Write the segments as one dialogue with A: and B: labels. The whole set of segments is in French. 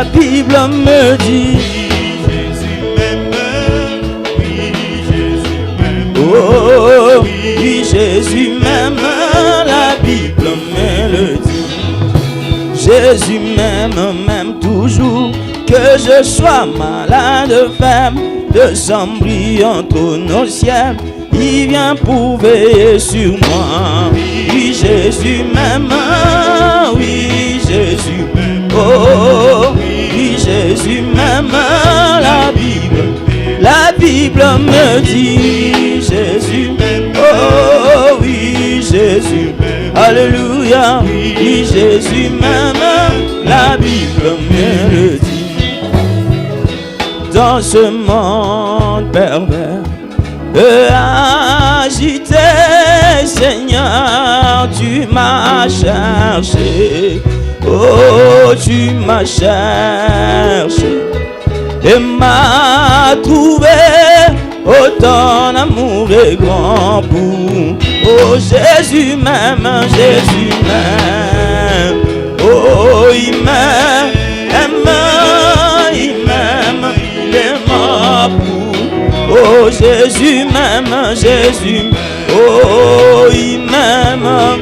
A: la Bible me dit.
B: Jésus m'aime, oui, Jésus m'aime.
A: Oh, oui, Jésus m'aime, la Bible me le dit. Jésus m'aime toujours, que je sois malade, faible, de sang brillant au ciel. Il vient pour veiller sur moi. Oui, Jésus m'aime, oui, Jésus m'aime. Oh, oui, Jésus m'aime, la Bible me dit. Jésus m'aime, oh, oui, Jésus m'aime. Alléluia, oui, Jésus m'aime, la Bible me le dit. Dans ce monde pervers, agité, Seigneur, tu m'as cherché. Oh, tu m'as cherché et m'as trouvé. Oh, ton amour est grand pour. Oh, Jésus m'aime, Jésus m'aime. Oh, il m'aime, il m'aime, il est mort pour. Oh, Jésus m'aime, Jésus. Oh, il m'aime.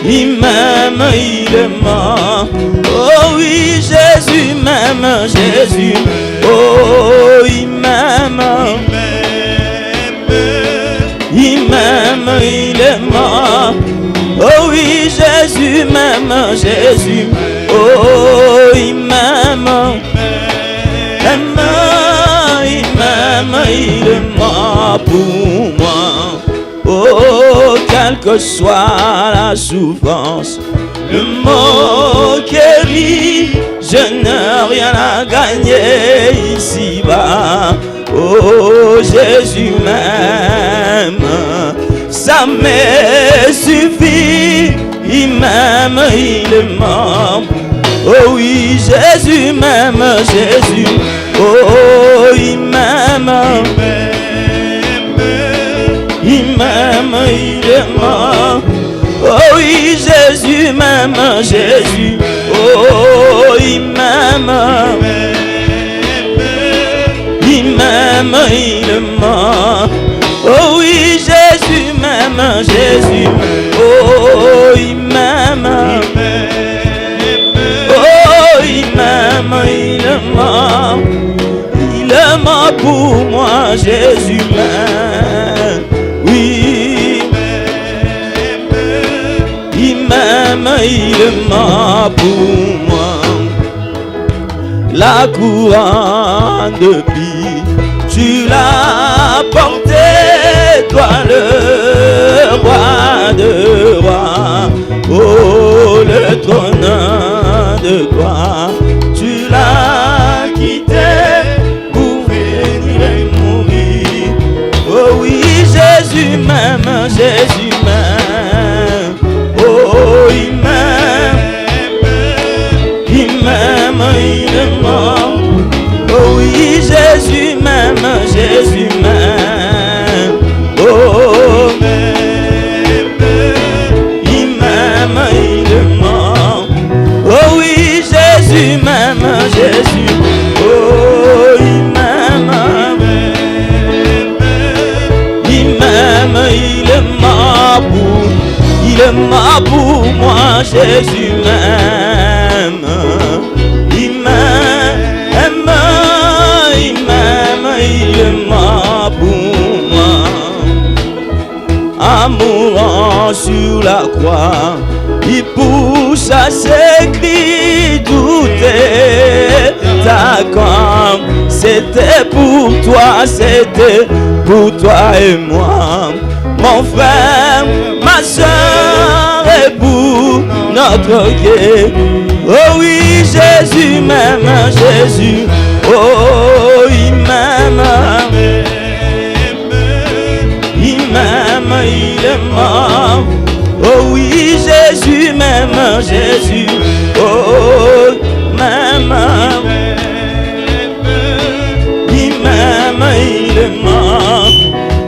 A: Il m'aime, il est mort. Oh oui, Jésus m'aime, Jésus. Oh, il m'aime. Il m'aime, il est mort. Oh oui, Jésus m'aime, Jésus. Oh, il m'aime. Il est mort pour moi. Oh, quelle que soit la souffrance, le mot guérit, je n'ai rien à gagner ici-bas. Oh, Jésus m'aime, ça me suffit. Il m'aime, il est mort. Oh oui, Jésus m'aime, Jésus. Oh, il m'aime. Il m'aime, il est mort. Oh oui, Jésus m'aime, Jésus. Oh, il m'aime. Il m'aime, il est mort. Oh oui, Jésus m'aime, Jésus. Oh, il m'aime. Oh, il m'aime, il est mort. Il est mort pour moi, Jésus m'aime. Oui, il m'aime, il est mort pour moi. La couronne de vie, tu l'as portée, toi le roi de rois. Oh, le trône de gloire, tu l'as quitté pour venir et mourir. Oh oui, Jésus m'aime, Jésus m'aime. Oh, il m'aime, il m'aime, il est mort. Oh oui, Jésus m'aime, Jésus m'aime. Oh, il m'aime, il est mort. Oh oui, Jésus m'aime, Jésus. Oh, il m'aime. Il m'aime, il est mort pour. Il est mort pour moi, Jésus m'aime. Il m'aime, il m'aime, il est mort pour moi. Amourant sur la croix, il pousse à ses cris, tout est d'accord. C'était pour toi, c'était pour toi et moi. Mon frère, ma soeur et pour notre guerre. Oh oui, Jésus m'aime, Jésus. Oh, il m'aime. Il m'aime, il est mort. Oh oui, Jésus m'aime, Jésus. Oh, m'aime. Il m'aime, il est mort.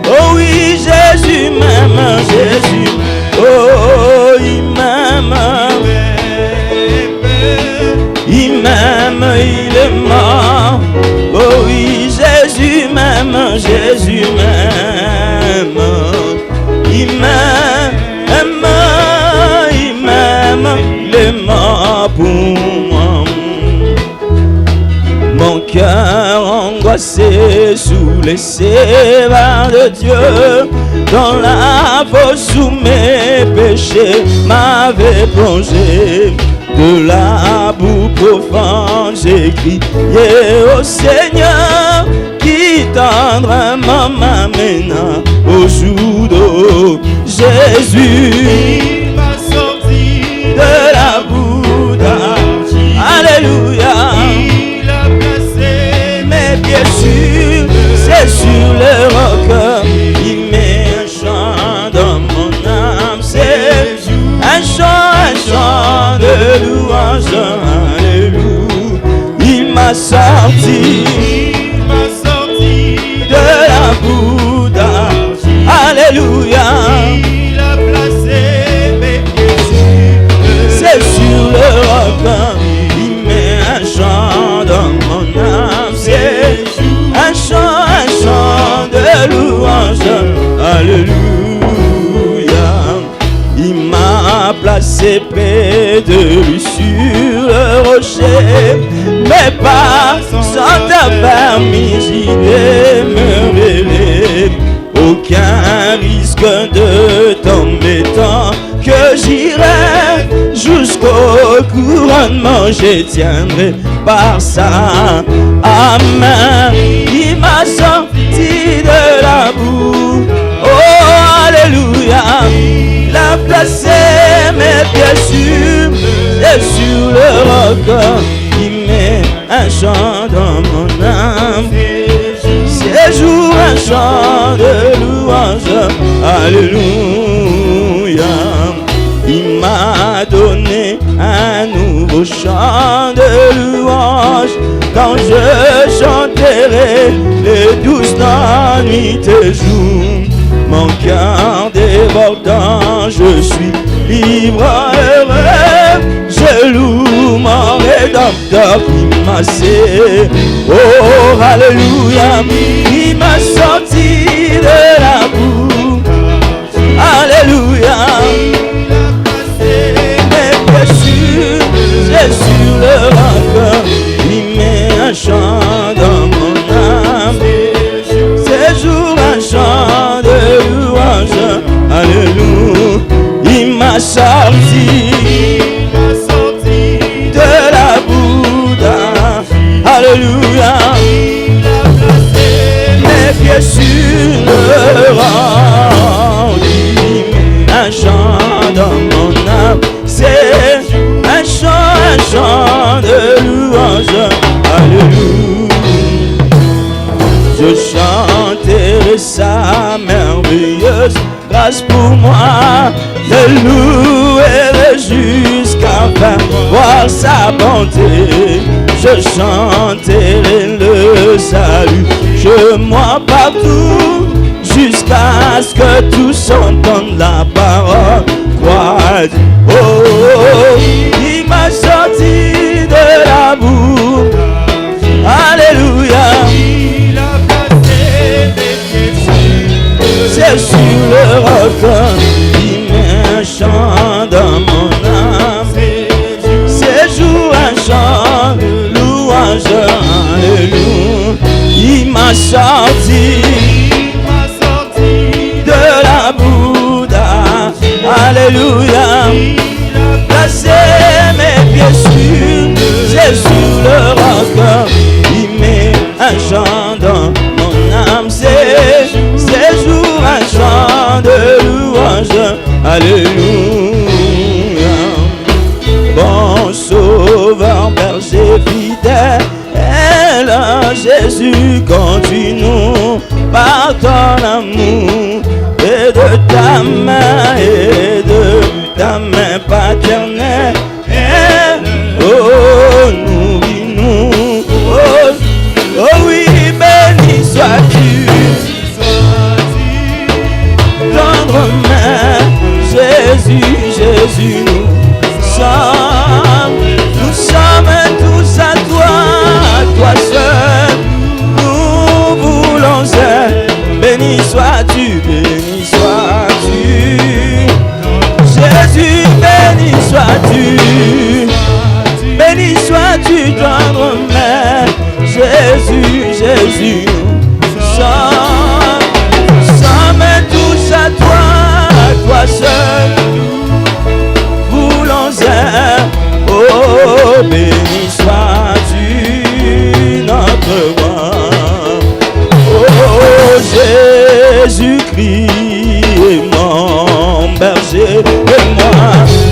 A: Oh oui, Jésus m'aime, Jésus. Oh, il m'aime. il est mort. Oh oui, Jésus m'aime, Jésus m'aime. Il m'aime, il m'aime, il est mort pour moi. Mon cœur angoissé sous les sévères de Dieu, dans la fosse sous mes péchés m'avait plongé. De la boue profonde j'ai crié au Seigneur, qui tendrement m'amena au jour d'eau. Jésus,
B: Il m'a sorti
A: de la boue d'argile. Alléluia.
B: Il a placé
A: Mes pieds sur, c'est sur le roc. Il met un chant dans mon âme. C'est un chant de louange. Alléluia. Il m'a sorti de la boue d'argile. Alléluia.
B: Il a placé mes pieds sur
A: C'est sur le roc. Il met un chant dans mon âme. C'est un chant de louange. Alléluia. Il m'a placé près de lui sur le rocher. Mes pas sont permis de me révéler. Aucun risque de tomber tant que j'irai jusqu'au couronnement. Je tiendrai par sa main. Il m'a sorti de la boue. Oh, alléluia. Il a placé mes pieds sur le roc. Il met un chant dans mon âme. Séjour, un chant de louange. Alléluia. Il m'a donné un nouveau chant de louange. Quand je chanterai les douces nuits et jours, mon cœur débordant, je suis libre, heureux. Je loue mon Rédempteur qui m'a sauvé. Oh, alléluia. Il m'a sorti de la boue. Alléluia. Mes pieds c'est sur le roc. Il met un chant dans mon âme. Séjour, un chant de louange. Alléluia. Il m'a sorti de la boue. Alléluia. Mes pieds sur le roc. Un chant dans mon âme. C'est un chant de louange. Alléluia. Je chanterai sa merveilleuse grâce pour moi. Je louerai jusqu'à voir sa bonté. Je chanterai le salut chez moi partout, jusqu'à ce que tous entendent la parole. Crois, oh, oh, oh, il m'a sorti de la boue. Alléluia. C'est sur le roc. Il met un chant dans mon âme. Séjour, un chant de louange. Alléluia. Il m'a sorti de la boue. Alléluia. Placé mes pieds sur le roc. Il met un chant dans mon âme. Séjour, un chant de louange. Alléluia. Bon sauveur, berger fidèle, Jésus, conduis-nous par ton amour, et de ta main paternelle. Oh, nourris-nous. Oh oui, béni sois-tu. Tendre main, Jésus, nous sommes tous à toi. sois-tu, béni sois-tu, tendre Mère. Jésus, Jésus, sommes tous à toi seul, voulons-en. Oh, béni sois-tu, notre roi. Oh, Jésus-Christ est mon berger, et moi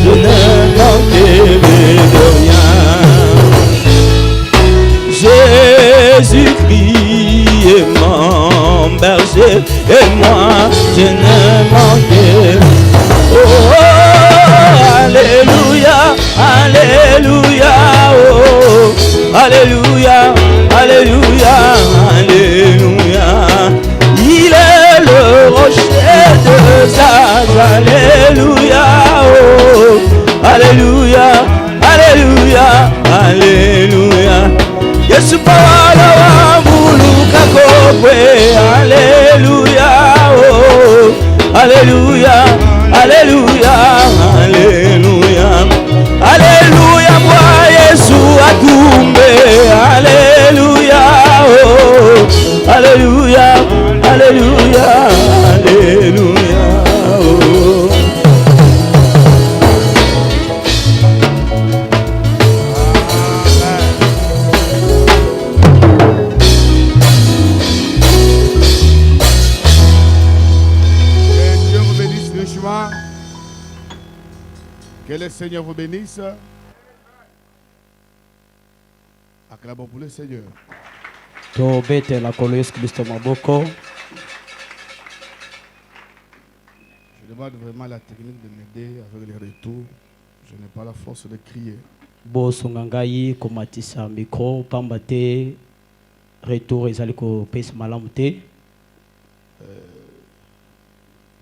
A: je ne manquerai de rien. Jésus-Christ est mon berger, et moi je ne manquerai. Oh, alléluia, alléluia, oh, alléluia, alléluia, alléluia. Il est le rocher de Zaz, alléluia, oh, alléluia, alléluia, alléluia. Yesu pawala wa muluka kokwe, alléluia, oh, alléluia, alléluia, alléluia, alléluia, moi Yesu atumbe, alléluia, oh, alléluia, alléluia, alléluia, oh.
C: Que le Seigneur vous bénisse. Acclamons pour le Seigneur.
A: Tobete la kolo Yesu Kristo maboko.
C: Je demande vraiment la technique de m'aider avec les retours. Je n'ai pas la force de crier.
A: Bosunga ngai komatisa micro pamba te retour ezali ko pesa malamu te.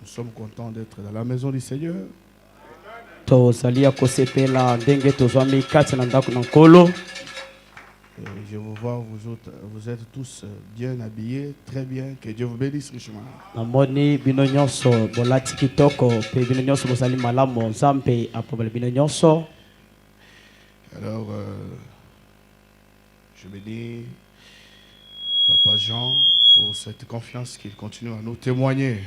C: Nous sommes contents d'être dans la maison du Seigneur.
A: Tozalia kosepela ndenge tozwami kati na ndako na nkolo.
C: Je vous vois, vous êtes tous bien habillés, très bien. Que Dieu vous bénisse richement.
A: Namoni bino nyonso bolati kitoko pe bino nyonso bozali malamu nzambe apobala bino nyonso.
C: Alors, je bénis Papa Jean pour cette confiance qu'il continue à nous témoigner.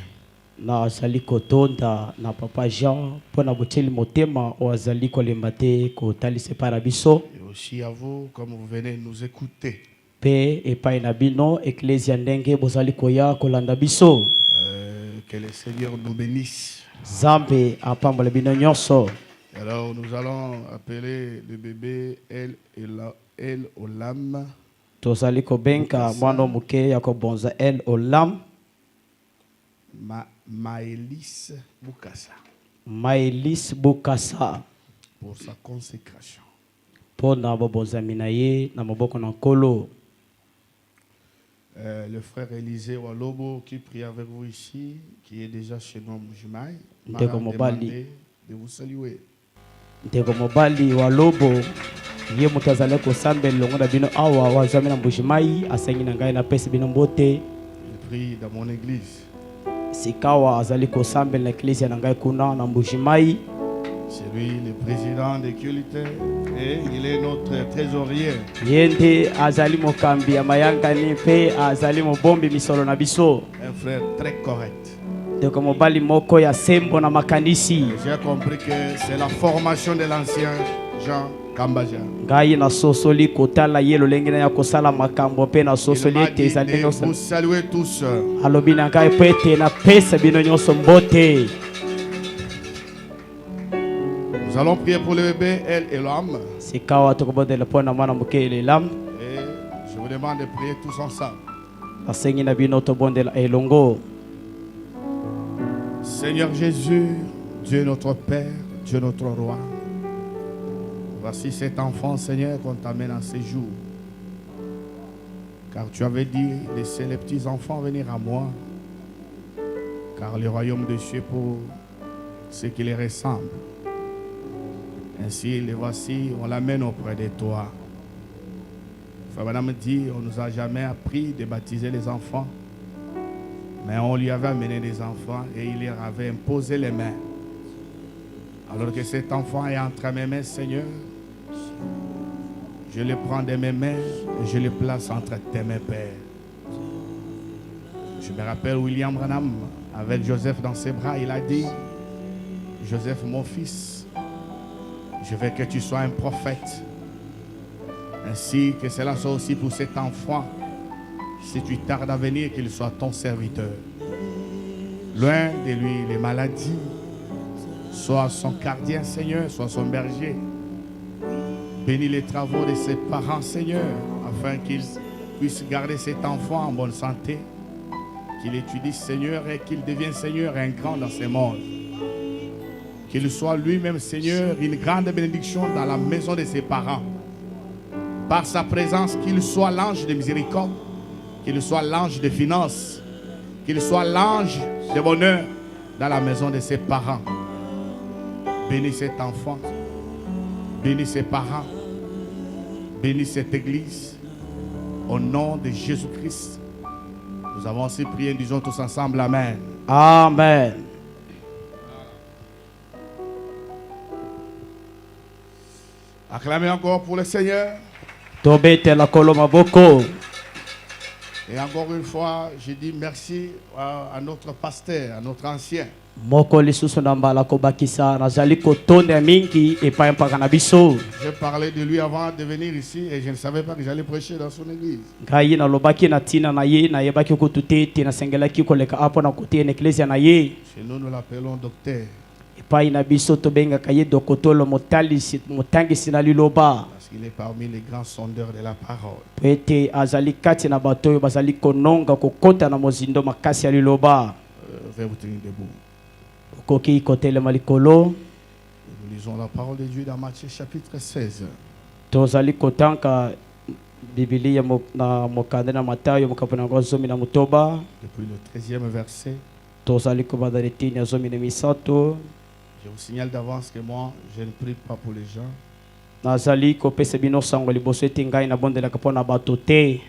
A: Na azali kotonda na Papa Jean pona boteli motema o azali kolemba te kotalisa para biso.
C: Et aussi à vous, comme vous venez nous écouter.
A: Pe epai na bino ecclesia ndenge bozali koya kolanda biso.
C: Que le Seigneur nous bénisse.
A: Zambe apambola bino nyonso.
C: Alors nous allons appeler le bébé El Olam.
A: Tozali kobenka mwana muke ya kobonza El Olam.
C: Maëlys Bukasa.
A: Maëlys Bukasa.
C: Pour sa consécration.
A: Pona bobonza minaye na maboko na nkolo.
C: Le frère Élisée Walobo qui prie avec vous ici, qui est déjà chez nous à Mbujimayi, m'a demandé de vous saluer.
A: Ndeko mobali Walobo ye mutazale ko sambe longo na bino awa wazami na Mbujimayi asengi na ngai na pesi bino mbote.
C: Il prie dans mon église.
A: Sikawa azali ko sambe na ecclesia na ngai kuna na Mbujimayi.
C: C'est lui le président de Culite et il est notre trésorier.
A: Yende azali mokambi ya mayangani pe azali mobombi misolo na biso.
C: Un frère très correct.
A: Ndeko mobali moko ya sembo na makanisi.
C: J'ai compris que c'est la formation de l'ancien Jean Kambaja.
A: Ngai na sosoli kotala yelo lengina ya kosala makambo pe na sosoli ete ezali
C: vous saluez tous.
A: alobi na ngai pete na pesa bino nyonso mbote.
C: Nous allons prier pour le bébé El Olam.
A: Sikawa tokobondela pona mwana muke El Olam.
C: Et je vous demande de prier tous ensemble.
A: Asengi na bino tobondela elongo.
C: Seigneur Jésus, Dieu notre Père, Dieu notre Roi. Voici cet enfant, Seigneur, qu'on t'amène en ces jours. Car tu avais dit, laissez les petits enfants venir à moi. Car le royaume de Dieu pour ceux qui les ressemblent. Ainsi, les voici, on l'amène auprès de toi. Frère Madame dit, on ne nous a jamais appris de baptiser les enfants. Mais on lui avait amené des enfants et il leur avait imposé les mains. Alors que cet enfant est entre mes mains, Seigneur, je le prends de mes mains et je le place entre tes mains, Père. Je me rappelle William Branham, avec Joseph dans ses bras, il a dit, Joseph, mon fils, je veux que tu sois un prophète. Ainsi que cela soit aussi pour cet enfant. Si tu tardes à venir, qu'il soit ton serviteur. Loin de lui les maladies. Sois son gardien, Seigneur, sois son berger. Bénis les travaux de ses parents, Seigneur, afin qu'ils puissent garder cet enfant en bonne santé. Qu'il étudie, Seigneur, et qu'il devienne, Seigneur, un grand dans ce monde. Qu'il soit lui-même, Seigneur, une grande bénédiction dans la maison de ses parents. Par sa présence, qu'il soit l'ange de miséricorde, qu'il soit l'ange de finance, qu'il soit l'ange de bonheur dans la maison de ses parents. Bénis cet enfant, bénis ses parents, bénis cette église. Au nom de Jésus-Christ, nous avons aussi prié, disons tous ensemble, Amen.
A: Amen.
C: Acclamez encore pour le Seigneur.
A: Tobetela koloma boko.
C: Et encore une fois, je dis merci à notre pasteur, à notre ancien.
A: Moko lisusu na mbala ko bakisa nazali ko tonda mingi epai mpaka na biso.
C: Je parlais de lui avant de venir ici et je ne savais pas que j'allais prêcher dans son église.
A: Ngai na lobaki na tina na ye na yebaki ko tutete na sengelaki koleka apo na kote na ecclesia na ye.
C: Chez nous, nous l'appelons docteur.
A: Epai na biso tobenga kaye dokotolo motalisi motangisi na liloba.
C: Parce qu'il est parmi les grands sondeurs de la parole.
A: Pete azali kati na batoyo bazali kononga kokota na mozindo makasi ya liloba.
C: Veuillez vous tenir debout.
A: Koki kotele malikolo.
C: Nous lisons la parole de Dieu dans Matthieu chapitre 16.
A: Tozali kotanka Biblia na mokande na Matayo mokapana ngozomi na mutoba.
C: Depuis le 13e verset.
A: Tozali kobadareti na zomi na misato.
C: Je vous signale d'avance que moi, je ne prie pas pour les gens.
A: Nazali kopesa bino sango liboso ete ngai na bondela kapona bato te.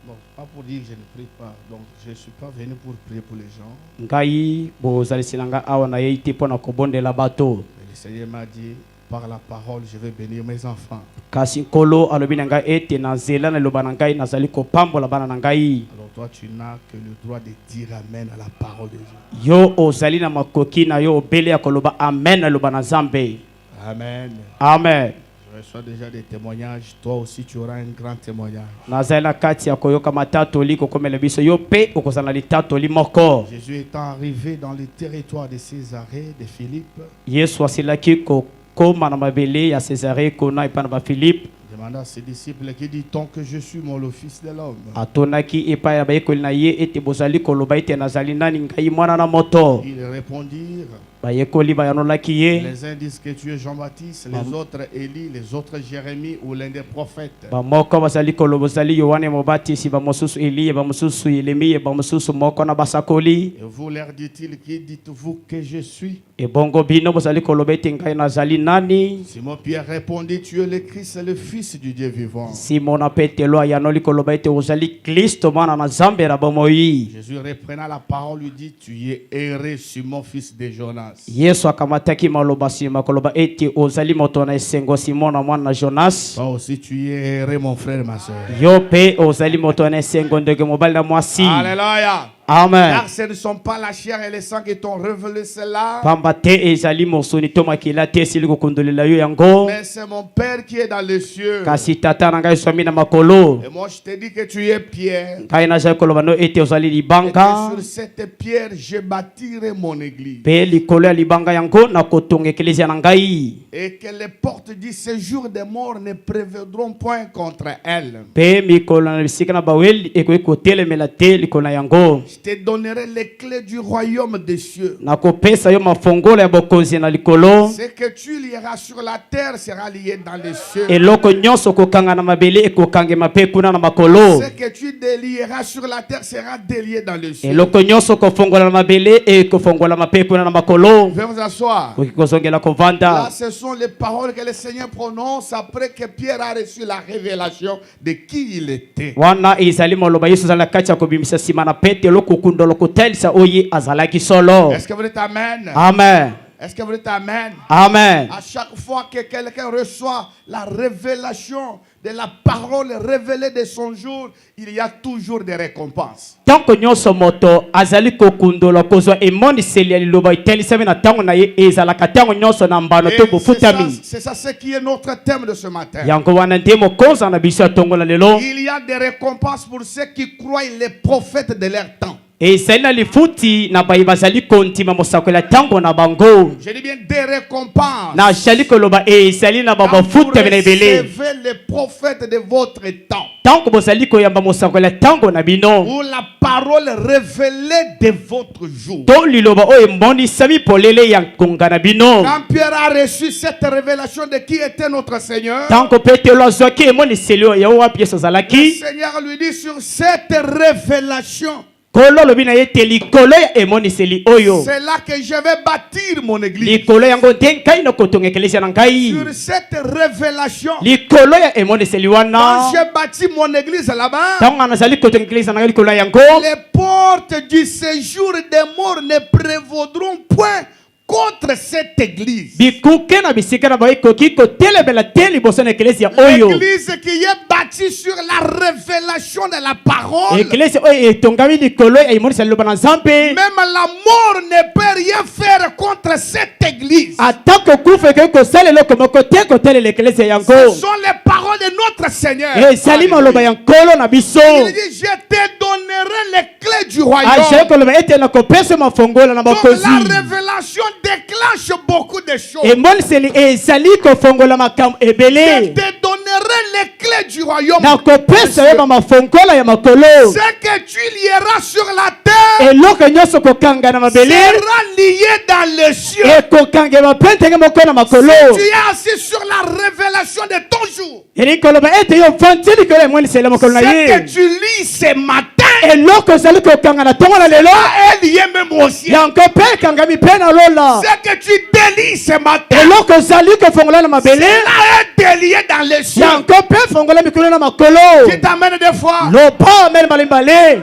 C: Non, pas pour dire que je ne prie pas. Donc, je ne suis pas venu pour prier pour les gens.
A: Ngai bozali silanga awa na yeite pona kobondela bato.
C: Mais le Seigneur m'a dit, par la parole, je vais bénir mes enfants.
A: Kasi nkolo alobi na ngai ete na nzela na loba na ngai nazali kopambola bana na ngai.
C: Alors toi, tu n'as que le droit de dire amen à la parole de Dieu.
A: Yo ozali na makoki na yo obele ya koloba amen na loba na Nzambe.
C: Amen.
A: Amen.
C: Je reçois déjà des témoignages. Toi aussi, tu auras un grand témoignage.
A: Nazala kati ya koyoka matatoli kokomela biso yo pe okozala litatoli moko.
C: Jésus étant arrivé dans les territoires de Césarée, de Philippe,
A: Yesu asilaki kokoma na mabele ya Césarée kona epa na ba Philippe.
C: demanda à ses disciples, qui dit-on que je suis moi le fils de l'homme?
A: Atonaki epa ya bayekoli na ye ete bozali koloba ete nazali nani ngai mwana na moto.
C: Ils répondirent,
A: Bayekoli bayanolaki ye.
C: les uns disent que tu es Jean-Baptiste, les autres Élie, les autres Jérémie ou l'un des prophètes.
A: Bamoko bazali koloba bozali Yohane Mobatisi bamosusu Eliya bamosusu Yeremia bamosusu moko na basakoli.
C: Et vous leur dit-il, qui dites-vous que je suis?
A: Ebongo bino bozali koloba ete ngai nazali nani?
C: Simon Pierre répondit, tu es le Christ, le Fils du Dieu vivant.
A: Simona Petelo ayanoli koloba ete ozali Kristo mwana na Nzambe na bomoi.
C: Jésus reprenant la parole lui dit, tu es erré, Simon fils de Jonas.
A: Yesu akamataki maloba sima koloba ete ozali moto na esengo Simona mwana na Jonas.
C: Toi aussi tu es erré, mon frère, ma soeur.
A: Yo pe ozali moto na esengo ndenge mobali na mwasi.
C: Alléluia.
A: Amen.
C: Car ce ne sont pas la chair et le sang qui t'ont révélé cela,
A: Pamba te ezali mosoni to makila te sili kokondolela yo yango.
C: mais c'est mon Père qui est dans les cieux.
A: Kasi tata na ngai swami na makolo.
C: Et moi je te dis que tu es Pierre.
A: Ngai na zali koloba no ete ozali
C: Et que
A: libanga.
C: sur cette pierre je bâtirai mon église.
A: Pe likolo ya libanga yango na kotonga eklezia na ngai.
C: Et que les portes du séjour des morts ne prévaudront point contre elle.
A: Pe mikolo na bisika na baweli ekoki kotelemela te likolo na yango.
C: Je te donnerai les clés du royaume des cieux.
A: Na kopesa yo mafongolo ya bokonzi na likolo.
C: Ce que tu lieras sur la terre sera lié dans les cieux.
A: Eloko nyonso kokanga na mabele ekokangema pe kuna na makolo.
C: Ce que tu délieras sur la terre sera délié dans les cieux.
A: Eloko nyonso kofongola na mabele ekofongola mape kuna na makolo.
C: Veuillez vous asseoir.
A: Kokikozongela
C: Là,
A: kovanda.
C: ce sont les paroles que le Seigneur prononce après que Pierre a reçu la révélation de qui il était.
A: Wana ezali maloba Yesu zala kati ya kobimisa sima na Petelo kokundolo kotelisa oye azalaki solo.
C: Est-ce que vous dites Amen?
A: Amen.
C: Est-ce que vous dites Amen?
A: Amen.
C: À chaque fois que quelqu'un reçoit la révélation de la parole révélée de son jour, il y a toujours des récompenses.
A: Tant que nyonso moto azali kokundola kozwa emoniseli ya liloba itelisami na tango na ye ezalaka tango nyonso na mbano to bofutami.
C: C'est ça ce qui est notre thème de ce matin.
A: Yango wana nde mokonza na biso ya tongola lelo.
C: Il y a des récompenses pour ceux qui croient les prophètes de leur temps.
A: ezali na lifuti na bayi bazali kontima mosakoli ya tango na bango.
C: Je dis bien des récompenses.
A: Na shali koloba ezali na babafuta bina ebele.
C: Recevez les prophètes de votre temps.
A: Tango bozali koyamba mosakoli ya tango na bino.
C: Ou la parole révélée de votre jour.
A: To liloba oyo emonisami polele ya nkonga na bino.
C: Quand Pierre a reçu cette révélation de qui était notre Seigneur,
A: Tango petelo azwaki emoniseli oyo ya wapi yesu
C: le
A: azalaki.
C: Seigneur lui dit sur cette révélation,
A: Kolo lobi na ye te likolo ya emoniseli oyo.
C: c'est là que je vais bâtir mon église.
A: Likolo yango nde ngai na kotonga eklezia na ngai.
C: Sur cette révélation,
A: Likolo ya emoniseli
C: quand
A: wana.
C: j'ai bâti mon église là-bas,
A: Tango nazali kotonga eklezia na ngai likolo ya yango.
C: les portes du séjour des morts ne prévaudront point contre cette église.
A: Bikuke na bisika na bayi koki kotelebela te liboso na eklezia oyo.
C: L'église qui est bâtie sur la révélation de la parole,
A: Eklezia oyo etongami likolo ya emoniseli loba na Nzambe.
C: même la mort ne peut rien faire contre cette église.
A: Atako kufa ke kosala eloko moko te kotelela eklezia yango.
C: Ce sont les paroles de notre Seigneur.
A: Ezali maloba ya nkolo na biso.
C: Il dit, je te donnerai les clés du royaume.
A: Ashaka koloba ete na kopesa mafongola na
C: Donc
A: bakozi.
C: la révélation déclenche beaucoup de choses.
A: Emoniseli ezali kofongola makambo
C: Je
A: ebele.
C: te donnerai les clés du royaume.
A: Na kopesa yo mafongola ya makolo.
C: Ce que tu lieras sur la terre
A: Eloko nyonso kokanga na mabele.
C: sera lié dans les cieux.
A: Ekokanga mapentenge moko na makolo.
C: Tu es assis sur la révélation de ton jour.
A: Eri koloba ete yo mfanti likolo ya emoniseli makolo na
C: Ce
A: ye.
C: que tu lis ce matin
A: Eloko ezali kokanga na tongo na lelo.
C: est lié même au ciel.
A: Yango mpe ekangami mpe na lola.
C: Ce que tu délis ce matin
A: Eloko ezali kofongola na mabele.
C: cela est lié dans les cieux.
A: Yango mpe fongola mikolo na makolo.
C: Tu t'amènes des fois
A: Lopa amene mbalimbali.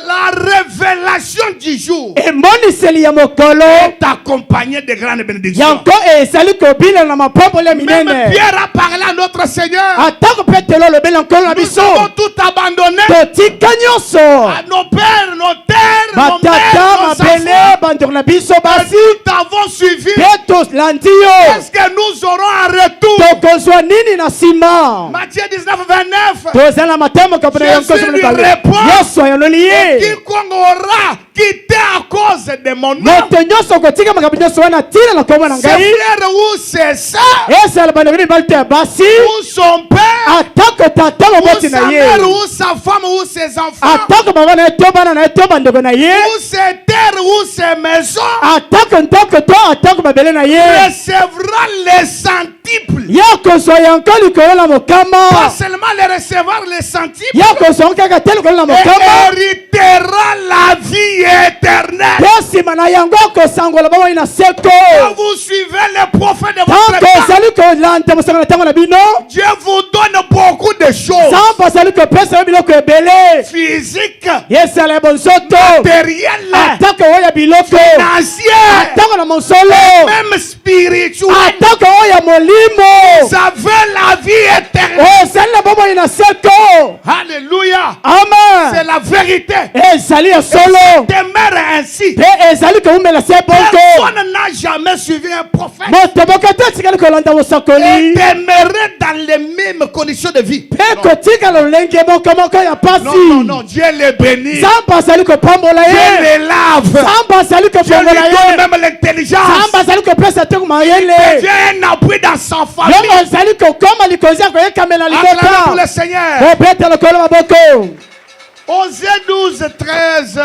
C: la révélation du jour
A: Emoniseli ya mokolo.
C: est accompagnée de grandes bénédictions.
A: Yango ezali kobila na mapamboli ya
C: Même
A: minene.
C: Pierre a parlé à notre Seigneur.
A: Atako petelo lobela nkolo na
C: Nous
A: biso.
C: avons tout abandonné.
A: Totika nyonso.
C: À nos pères, nos terres, nos
A: Batata
C: mères, nos
A: mabele
C: enfants.
A: bandeko na biso
C: Et
A: basi.
C: nous t'avons suivi.
A: Mpe tolandi yo.
C: Est-ce que nous aurons un retour?
A: Tokozwa nini na nsima.
C: Matthieu 19, 29.
A: Tozala na matemo kapena ya nkosi
C: Jésus lui
A: mibale.
C: répond.
A: Yesu ayololi ye.
C: Quiconque aura quitté à cause de mon nom,
A: Moto nyonso kotika makambo nyonso wana tina na kombo na
C: ses
A: ngai.
C: frères ou ses sœurs,
A: Esala bandeko mibali te ya basi.
C: ou son père,
A: Atako tata
C: ou
A: moboti
C: sa
A: na
C: mère,
A: ye.
C: ou sa femme, ou ses enfants,
A: Atako mama na ye to bana na ye to bandeko na ye.
C: ou ses terres, ou ses maisons,
A: Atako ndoko to atako mabele na ye.
C: recevra les centiples.
A: Ye kozwa yango likolo na
C: Pas
A: mokama.
C: seulement les recevoir les centiples,
A: Ye kozwa kaka te likolo na
C: et
A: mokama.
C: héritera la vie éternelle.
A: Mpe nsima na yango kosangola bomoi na seko.
C: Quand vous suivez les prophètes de votre
A: Tango
C: temps,
A: ozali kolanda mosanga na ntango na bino.
C: Dieu vous donne beaucoup de choses
A: Nzambe azali kopesa yo biloko ebele.
C: physiques,
A: Yesala ya bonzoto.
C: matérielles,
A: Atako oyo ya biloko.
C: financières,
A: Atako na mosolo.
C: même spirituelles.
A: Atako oyo ya molimo.
C: Vous avez la vie éternelle.
A: Ozali na bomoi na seko.
C: Alléluia. C'est
A: Amen.
C: la vérité.
A: Ezali ya solo.
C: Demeure ainsi.
A: Mpe ezali koumela se bongo.
C: Personne n'a jamais suivi un prophète
A: Moto moko te atikali kolanda
C: et
A: mosakoli.
C: demeurer dans les mêmes conditions de vie.
A: Mpe kotikala lolenge moko moko ya pasi.
C: Non, non, non. Dieu les bénit.
A: Nzambe azali kopambola
C: Dieu
A: ye.
C: les lave.
A: Nzambe azali
C: Dieu lui
A: kofongola ye.
C: donne même l'intelligence.
A: Nzambe azali kopesa te mayele.
C: Dieu a un appui dans sa
A: Yo
C: famille.
A: ozali kokoma likonzi ya koyekamela
C: Acclamez pour
A: libota.
C: le Seigneur.
A: Kopeta lokolo maboko.
C: Osée 12, 13.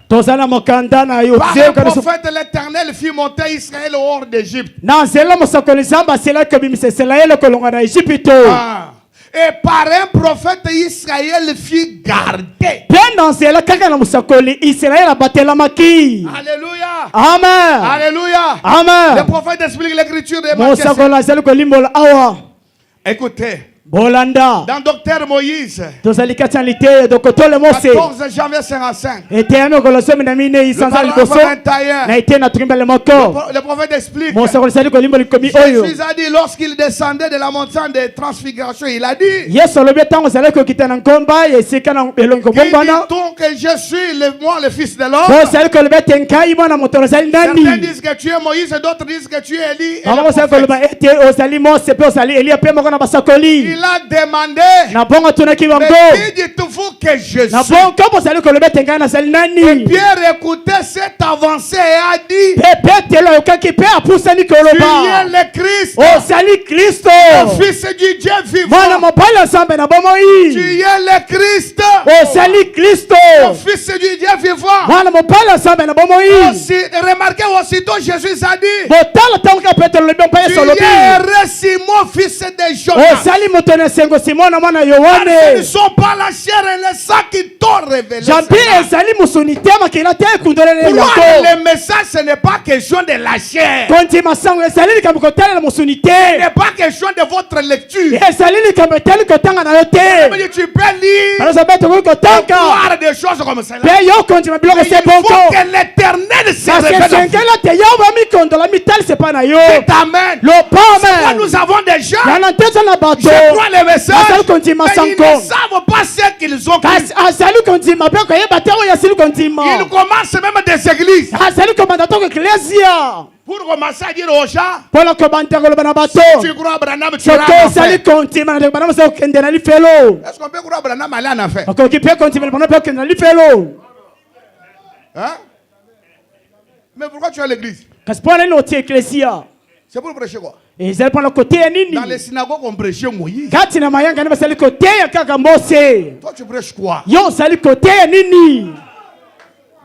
A: Tozali na mokanda na yo.
C: Par le prophète l'Éternel fit monter Israël hors d'Égypte.
A: Na nzela mosakoli Nzambe aselaki kobimisa Isalaele kolonga na Ejipito.
C: Ah. Et par un prophète Israël fit garder.
A: Mpe na nzela kaka na mosakoli Isalaele abatelamaki.
C: Alléluia.
A: Amen.
C: Alléluia. Le
A: Amen.
C: prophète explique l'écriture de Matthieu.
A: Mosakoli azali kolimbola awa.
C: Écoutez,
D: bolanda
C: Dans Docteur Moïse,
D: tozali kati ya liteya dokotole mose
C: 14 janvier 55,
D: eteyami okolo somi na minei sanza liboso na ete na tukimbele moko
C: le prophète explique.
D: mosakolo esali kolimba likomi oyo
C: Jésus a dit, lorsqu'il descendait de la montagne de transfiguration, il a dit,
D: yesu alobi ntango ozali kokita na nkomba ya esika na elongi
C: qui
D: kobombana
C: dit-on que je suis moi le fils de l'homme?
D: bozali kolobi ete nkai mwana moto ozali
C: Certains
D: nani
C: disent que tu es Moïse, d'autres disent que tu es Élie. Et
D: bango
C: le
D: bozali
C: prophète.
D: koloba ete ozali mose mpe ozali eliya mpe moko na basakoli
C: Il a demandé,
D: na bongo atunaki bango
C: mais qui dites-vous que je
D: na
C: suis?
D: bongo bozali kolobi ete ngai nazali
C: Et
D: nani
C: Pierre écoutait cette avancée et a dit,
D: mpe petelo ayokaki mpe apusani
C: tu es
D: koloba
C: le Christ,
D: ozali kristo
C: le fils du Dieu
D: mwana
C: vivant.
D: mobali ya nzambe na
C: Tu
D: bomoi
C: es le Christ,
D: ozali kristo
C: le fils du Dieu vivant.
D: mwana mobali ya nzambe na bomoi
C: Aussi, remarquez aussitôt Jésus a dit,
D: botala ntango ka petelo lobi mpa
C: tu
D: yesu alobi
C: es heureux Simon, fils de Jonas.
D: ozali moto na esengo simona mwana
C: Ce ne
D: yohane
C: sont pas la chair et le sang qui t'ont révélé
D: jambi
C: cela.
D: ezali mosuni te makila te ekundolele
C: Croire
D: yango
C: le message, ce n'est pas question de la chair.
D: kondima sango ezali likambo kotalela mosuni
C: Ce
D: te
C: n'est pas question de votre lecture.
D: ezali likambo etali kotanga na yo te
C: Mais tu peux lire,
D: baloza mpe tokoki kotanga
C: croire des choses comme cela.
D: mpe yo kondima biloko
C: Mais il
D: se
C: faut
D: bonko
C: que l'éternel se
D: kasi
C: révèle.
D: esengeli ete yo bamikondola mitali sepa na yo
C: Amen.
D: lopame
C: Nous avons des gens,
D: yana nte eza na
C: je
D: bato
C: crois le message,
D: azali kondima
C: mais ils ne
D: sango
C: savent pas ce qu'ils ont cru.
D: kasi azali kondima mpe koyeba te oyo asili kondima
C: Ils commencent même des églises.
D: azali komanda toko eklesia
C: Pour commencer à dire aux gens,
D: mpona kobanda koloba na bato
C: tu crois Abraham, tu iras
D: soki
C: en
D: osali
C: enfer.
D: kondima na ndeko bana mosa okende na lifelo
C: Est-ce qu'on peut croire Abraham aller en enfer?
D: okoki mpe kondima libanda mpe okende na lifelo
C: Hein? Mais pourquoi tu es à l'église?
D: kasi mpona nini otie eklesia
C: C'est pour prêcher quoi?
D: ezali mpona koteya
C: Dans les
D: nini
C: synagogues, on prêchait Moïse.
D: kati na mayanga nde basali koteya kaka mose
C: Toi, tu prêches quoi?
D: yo ozali koteya nini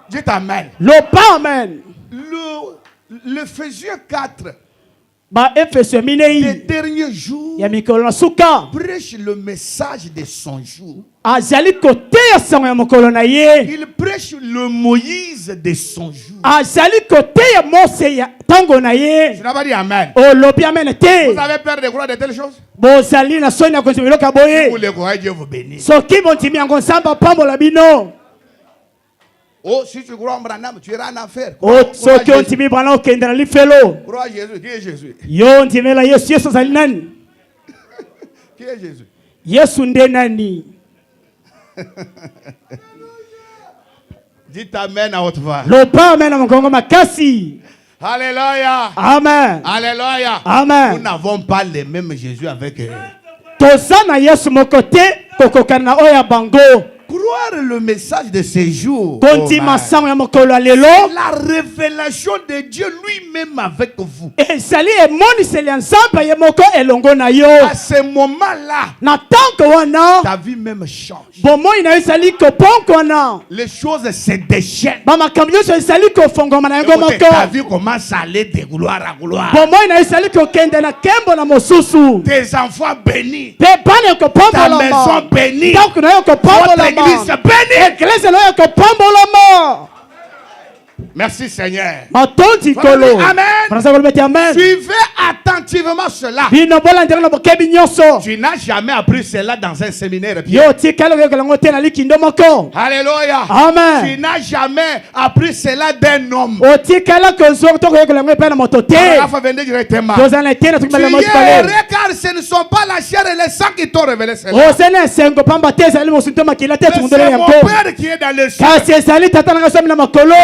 C: Dites Amen.
D: lopa amen
C: L'Éphésiens 4,
D: baefeso ya
C: des
D: minei
C: derniers jours,
D: ya mikolo na suka
C: prêche le message de son jour.
D: azali koteya sango ya mokolo na ye
C: Il prêche le Moïse de son jour.
D: azali koteya mose ya ntango na ye
C: Tu n'as pas dit Amen.
D: olobi amene te
C: Vous avez peur de croire de telles choses?
D: bozali na soni ya kondima biloko ya
C: Vous
D: boye
C: les croyez, Dieu vous bénit.
D: soki bondimi yango nzambe apambola bino
C: Oh, si tu crois en Branham, tu iras en enfer.
D: soki ondimi bana okende na lifelo
C: Crois Jésus. Qui est Jésus?
D: yo ondimela yesu yesu azali nani
C: Qui est Jésus?
D: yesu nde nani
C: Dites Amen à haute voix.
D: lopa amen na mokongo makasi
C: Alléluia.
D: amen
C: Alléluia. Nous
D: amen
C: n'avons pas le même Jésus avec eux.
D: toza na yesu moko te kokokana na oyo ya bango
C: Croire le message de ces jours.
D: kondima sango ya mokolo ya lelo
C: La révélation de Dieu lui-même avec vous.
D: ezali emoniseli ya nzambe ye moko elongo na yo
C: À ce moment-là,
D: na ntango wana
C: ta vie même change.
D: bomoi na yo ezali koponkwana
C: Les choses se déchaînent.
D: bamakambo nyonso ezali kofongama na yango
C: Écoutez, ta
D: moko
C: vie commence à aller de gloire à gloire.
D: bomoi na yo ezali kokende na nkembo na mosusu
C: Tes enfants bénis.
D: mpe bana
C: Ta
D: ekopambolama
C: maison bénie.
D: ndako na yo
C: Votre
D: ekopambolama
C: église bénie.
D: eglise na yo ekopambolama
C: Merci Seigneur.
D: matondi kolo
C: Amen.
D: fransa koloba ete amen
C: Suivez attentivement cela.
D: bino bolandela na bokebi nyonso
C: Tu n'as jamais appris cela dans un séminaire.
D: yo tikali oyokola yango te na likindo moko
C: Alléluia.
D: amen
C: Tu n'as jamais appris cela d'un homme.
D: otikala kozwa tokoyokola yango epai na moto te
C: Paragraphe 22 directement.
D: tozala na te na
C: Tu
D: tokibala
C: es
D: motipale
C: heureux car ce ne sont pas la chair et le sang qui t'ont révélé cela.
D: ozali na esengo pamba te ezali mosuni to makila te
C: Mais
D: tumundolo
C: c'est
D: yango
C: mon Père qui est dans le ciel.
D: kasi ezali tata nanga somi na makolo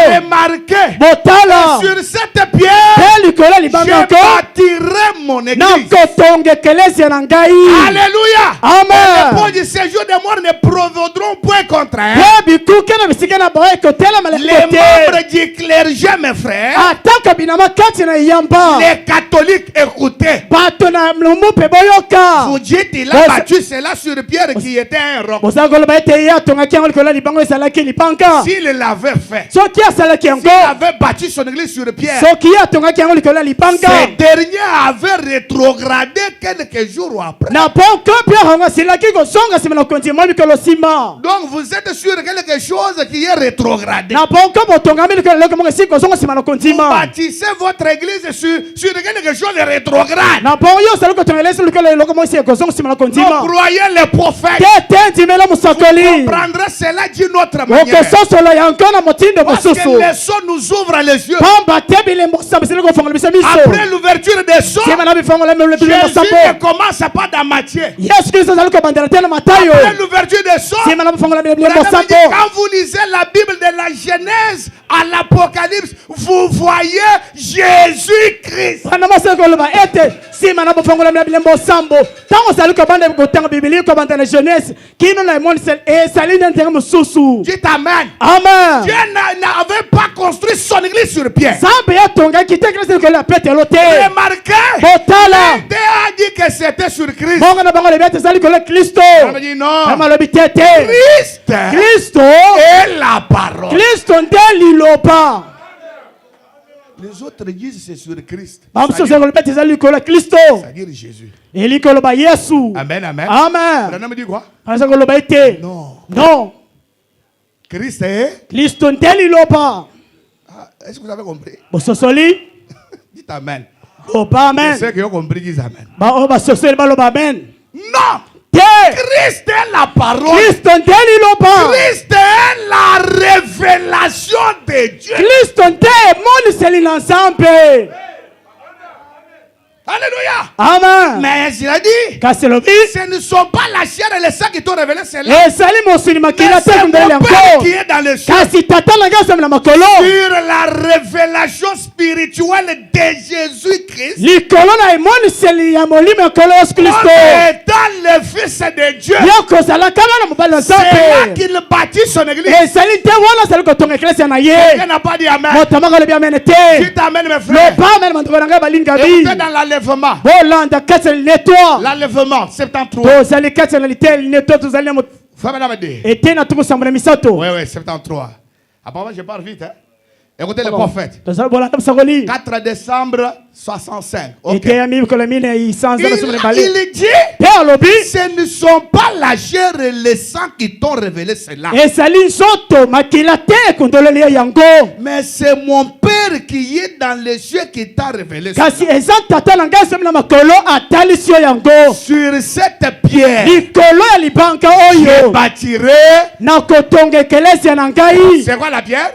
C: Remarquez,
D: botala
C: sur cette pierre,
D: mpe likolo ya
C: je
D: libanga yango
C: bâtirai mon église.
D: nakotonga ekelezia na ngai
C: Alléluia.
D: Amen.
C: Les peaux du séjour des morts ne provoqueront point contre elle.
D: mpe bikuke na bisika na bango ekotelama
C: Les
D: liko te
C: membres du clergé, mes frères,
D: atako binama kati na yamba
C: les catholiques, écoutez.
D: bato na lumbu mpe boyoka
C: Vous dites, il a battu cela sur Pierre qui était un roc.
D: bozala koloba ete ye atongaki yango likolo ya libango ezalaki lipanka
C: S'il l'avait fait,
D: soki asalaki yango
C: s'il avait battu son église sur Pierre,
D: soki ye atongaki yango likolo ya lipanka
C: ces derniers Seigneur avait rétrogradé quelques jours après.
D: Na ponko pia hanga silaki ko songa simana kontima mikolo sima.
C: Donc vous êtes sur quelque chose qui est rétrogradé.
D: Na ponko botonga mikolo leko monga siko songa simana
C: Vous
D: kontima.
C: bâtissez votre église sur quelque chose de rétrograde.
D: Na pongo yo saluko tongelesa leko monga siko songa simana
C: Donc
D: kontima.
C: croyez les prophètes.
D: Tete timela musakoli.
C: Comprendrez cela d'une autre manière.
D: Oko soso la yankana motindo
C: Parce que
D: bosusu.
C: les sons nous ouvrent les yeux.
D: Pamba tebile musamba sileko fonga bisa miso.
C: Après l'ouverture des sons,
D: Simana bifonga le
C: Jésus
D: musamba.
C: ne commence pas dans Matthieu.
D: Yesu Kristo saluko bandera tena Matayo.
C: Après l'ouverture des sons,
D: Simana bifonga le
C: Branham dit,
D: musamba.
C: quand vous lisez la Bible de la Genèse à l'Apocalypse, vous voyez Jésus-Christ.
D: Bana maseko loba ete simana bifonga le musamba. Tango saluko banda ko tanga Biblia ko banda la jeunesse. Kino na mon sel e salina ntenga mususu.
C: Dites Amen.
D: Amen.
C: Dieu n'avait pas construit son église sur pierre.
D: Zambe ya tonga kitekrese ko la petelo te.
C: Remarquez,
D: Botala.
C: Dieu a dit que c'était sur Christ.
D: Bonga na bango le bete saliko le Kristo.
C: On me dit non.
D: Ama lo bitete.
C: Christ
D: Kristo.
C: est la parole.
D: Kristo ndeli lopa.
C: Les autres disent c'est sur Christ.
D: Bamso se ko le bete saliko le Kristo.
C: C'est-à-dire Jésus.
D: Eliko loba Yesu.
C: Amen, amen.
D: Amen.
C: Branham dit quoi?
D: Asa ko loba ete.
C: Non.
D: Non.
C: Christ est.
D: Kristo ndeli lopa.
C: Ah, est-ce que vous avez compris?
D: Bososoli.
C: Dites Amen.
D: Lopa amen.
C: Ceux qui ont compris disent Amen.
D: Ba o basosoli ba loba amen.
C: Non!
D: Te.
C: Christ est la parole.
D: Kristo ndeli lopa.
C: Christ est la révélation de Dieu.
D: Kristo nde moni seli na nzambe.
C: Alléluia.
D: Amen.
C: Mais il a dit,
D: Kasi lobi.
C: ce ne sont pas la chair et le sang qui t'ont révélé cela.
D: Esali mosuni
C: Mais
D: makila te
C: c'est
D: kumbele
C: mon Père qui
D: yango.
C: est dans le ciel.
D: Kasi tata na ngasa na makolo.
C: Sur la révélation spirituelle de Jésus-Christ.
D: Likolo na emoni seli ya molimo kolo Yesu Kristo.
C: Étant le Fils de Dieu.
D: Yoko sala kama na mobali
C: C'est là
D: nzambe.
C: qu'il bâtit son église.
D: Esali te wana sali ko tonga eklesi na ye.
C: Quelqu'un n'a pas dit Amen.
D: Motamaka lobi amen te.
C: Dites Amen, mes
D: Le
C: frères.
D: pas amen mandoko na ngai balinga
C: Et vous
D: bi.
C: êtes dans l'enlèvement.
D: Bolanda ketse netwa.
C: L'enlèvement, 73.
D: To zali ketse na litel netwa to zali mo.
C: Femme n'a pas dit.
D: Ete na tuko sambula misato.
C: Oui, oui, 73. Apparemment, je parle vite. Hein? Écoutez le prophète.
D: To zali bolanda msakoli.
C: 4 décembre 65. Ok.
D: Ete ya mi ko la mine isanza na sumule bali.
C: Il dit,
D: Te lobi.
C: ce ne sont pas la chair et le sang qui t'ont révélé cela.
D: Esali nzoto makila te kundolele yango.
C: Mais c'est mon Père qui est dans les cieux qui t'a révélé cela.
D: Kasi eza tata na ngai somi na makolo atalisi yo yango.
C: Sur cette pierre,
D: Likolo ya libanka
C: je
D: oyo
C: bâtirai.
D: na kotonga ekelesi na ngai.
C: C'est quoi la pierre?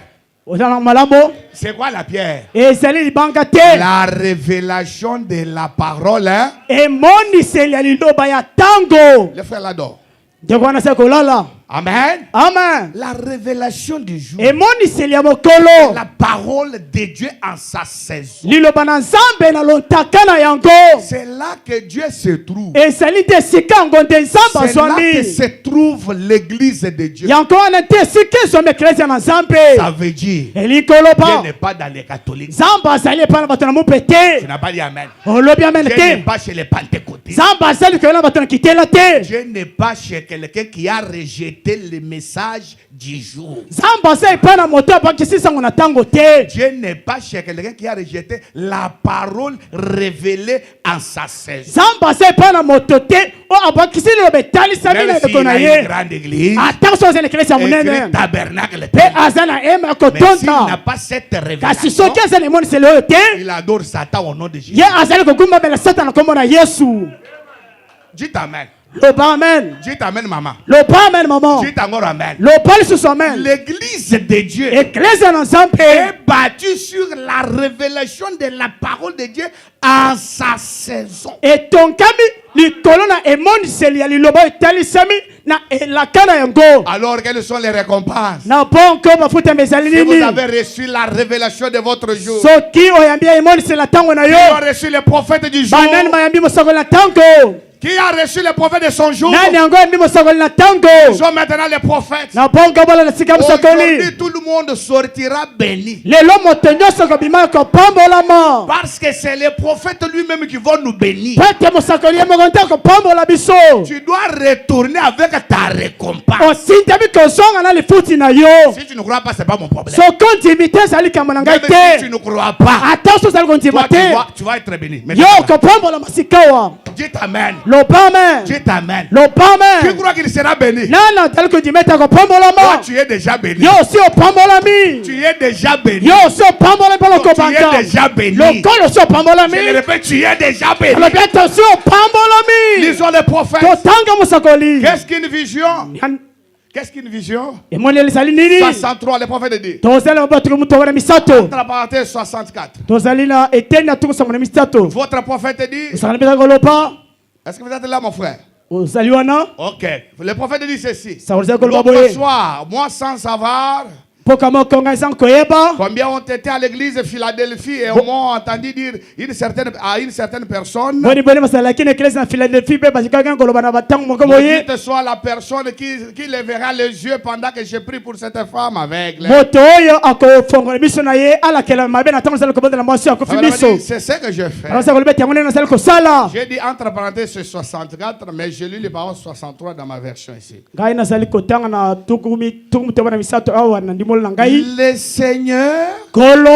D: Oza na malamo.
C: C'est quoi la pierre?
D: Ezali libanka te.
C: La révélation de la parole. Hein?
D: Emoniseli ya liloba ya tango.
C: Le frère l'adore.
D: Ndeko wana se kolala.
C: Amen.
D: Amen.
C: La révélation du jour.
D: Emoniseli ya mokolo.
C: La parole de Dieu en sa saison.
D: Liloba na nzambe na lontaka na yango.
C: C'est là que Dieu se trouve.
D: Ezali te sika yango nde nzambe
C: C'est là que
D: azwami.
C: se trouve l'église de Dieu.
D: Yango wana te sika ezwami eklesi ya na nzambe.
C: Ça veut dire,
D: Elikolo
C: Dieu
D: pa.
C: n'est pas dans les catholiques.
D: Nzambe azali epai na bato na mope te.
C: Tu n'as pas dit Amen.
D: Olobi amen
C: Dieu n'est
D: te.
C: pas chez les pentecôtistes.
D: Nzambe azali koyela bato na kitela te.
C: Dieu n'est pas chez quelqu'un qui a rejeté le message du jour.
D: Nzambe azali epai na moto abakisi sango na tango te.
C: Dieu n'est pas chez quelqu'un qui a rejeté la parole révélée en sa saison.
D: Nzambe azali epai na moto te oyo abakisi liloba etalisami
C: Même
D: na
C: s'il
D: ndeko na
C: a une
D: ye.
C: grande église,
D: Ata so azali eklesi ya
C: écrit
D: monene
C: tabernacle,
D: mpe aza na ema ya
C: mais s'il n'a
D: kotonda.
C: pas cette
D: Kasi
C: révélation,
D: soki azali emoniseli oyo te,
C: il adore Satan au nom de Jésus.
D: ye azali kogumbamela satana na kombo na Yesu.
C: Dites Amen.
D: Loba amen.
C: Dites Amen, maman.
D: Loba amen maman.
C: Dites encore Amen.
D: Loba lisusu amen.
C: L'église de Dieu
D: Eklesi na nzambe
C: est bâtie sur la révélation de la parole de Dieu en sa saison.
D: etongami likolo na emoniseli ya liloba etalisami na elaka na yango.
C: Alors, quelles sont les récompenses?
D: Na bonko bafutama ezali
C: Si vous
D: nini?
C: avez reçu la révélation de votre jour,
D: Soki oyambi ya emoniseli na tango na
C: vous
D: yo,
C: avez reçu les prophètes du jour,
D: banani mayambi mosakoli na tango.
C: Qui a reçu les prophètes de son jour?
D: nani yango yambi mosakoli na ntango
C: Ils ont maintenant les prophètes.
D: na bongo bola na sika mosakoli
C: Aujourd'hui, tout le monde sortira béni.
D: lelo moto nyonso kobima kopambolama
C: Parce que c'est les prophètes lui-même qui vont nous bénir.
D: po ete mosakoli ye moko nte kopambola biso
C: Tu dois retourner avec ta récompense.
D: osintami kozonga na lifuti na yo
C: Si tu ne crois pas, c'est pas mon problème.
D: soki ondimi te ezali likambo na ngai
C: Même si tu
D: te
C: ne crois pas,
D: ata so ozali
C: toi,
D: kondima te
C: tu vas être béni. Mais
D: yo kopambola masika awa
C: dis amen.
D: loba amen
C: Dis amen.
D: loba
C: Tu
D: amen
C: crois qu'il sera béni?
D: nani azali kondima ete
C: Toi,
D: kopambolama
C: tu es déjà béni.
D: yo osi opambolami
C: Tu es déjà béni.
D: yo osi opambolami mpo
C: Tu
D: lokobanga
C: es déjà béni.
D: lokolo osi
C: Je le
D: opambolami
C: répète, tu es déjà béni.
D: alobi ete osi opambolami
C: Lisons les prophètes.
D: totanga mosakoli
C: Qu'est-ce qu'une vision? Qu'est-ce qu'une vision?
D: emoneli ezali nini
C: 63, les prophètes dit.
D: tozali na batuku mutongo na misato
C: Entre parenthèses, 64.
D: tozali na eteni na tuku sango na misato
C: Votre prophète dit.
D: osakana mpeza koloba
C: Est-ce que vous êtes là, mon frère?
D: ozali wana
C: Ok. Le prophète dit ceci.
D: sango ezali koloba
C: L'autre
D: boye
C: soir, moi sans savoir
D: mpoka moko ngai ezangi koyeba
C: combien ont été à l'église de Philadelphie et m'ont entendu dire à une certaine personne.
D: boni basalaki na eklesi na philadelphie mpe basikaki koloba na batango moko boye
C: Maudite soit la personne qui lèvera les yeux pendant que je prie pour cette femme aveugle.
D: moto oyo akofongola miso na ye alakela mabe na ntango ezali kobondela mwasi akufi
C: Alors, elle m'a
D: miso
C: dit, c'est ce que je fais.
D: akosa koloba ete yango nde nazali kosala
C: J'ai dit entre parenthèses c'est 64, mais j'ai lu les paroles 63 dans ma version ici.
D: ngai nazali kotanga na tuku mutongo na misato awa na ndimolo na ngai
C: Le Seigneur.
D: kolo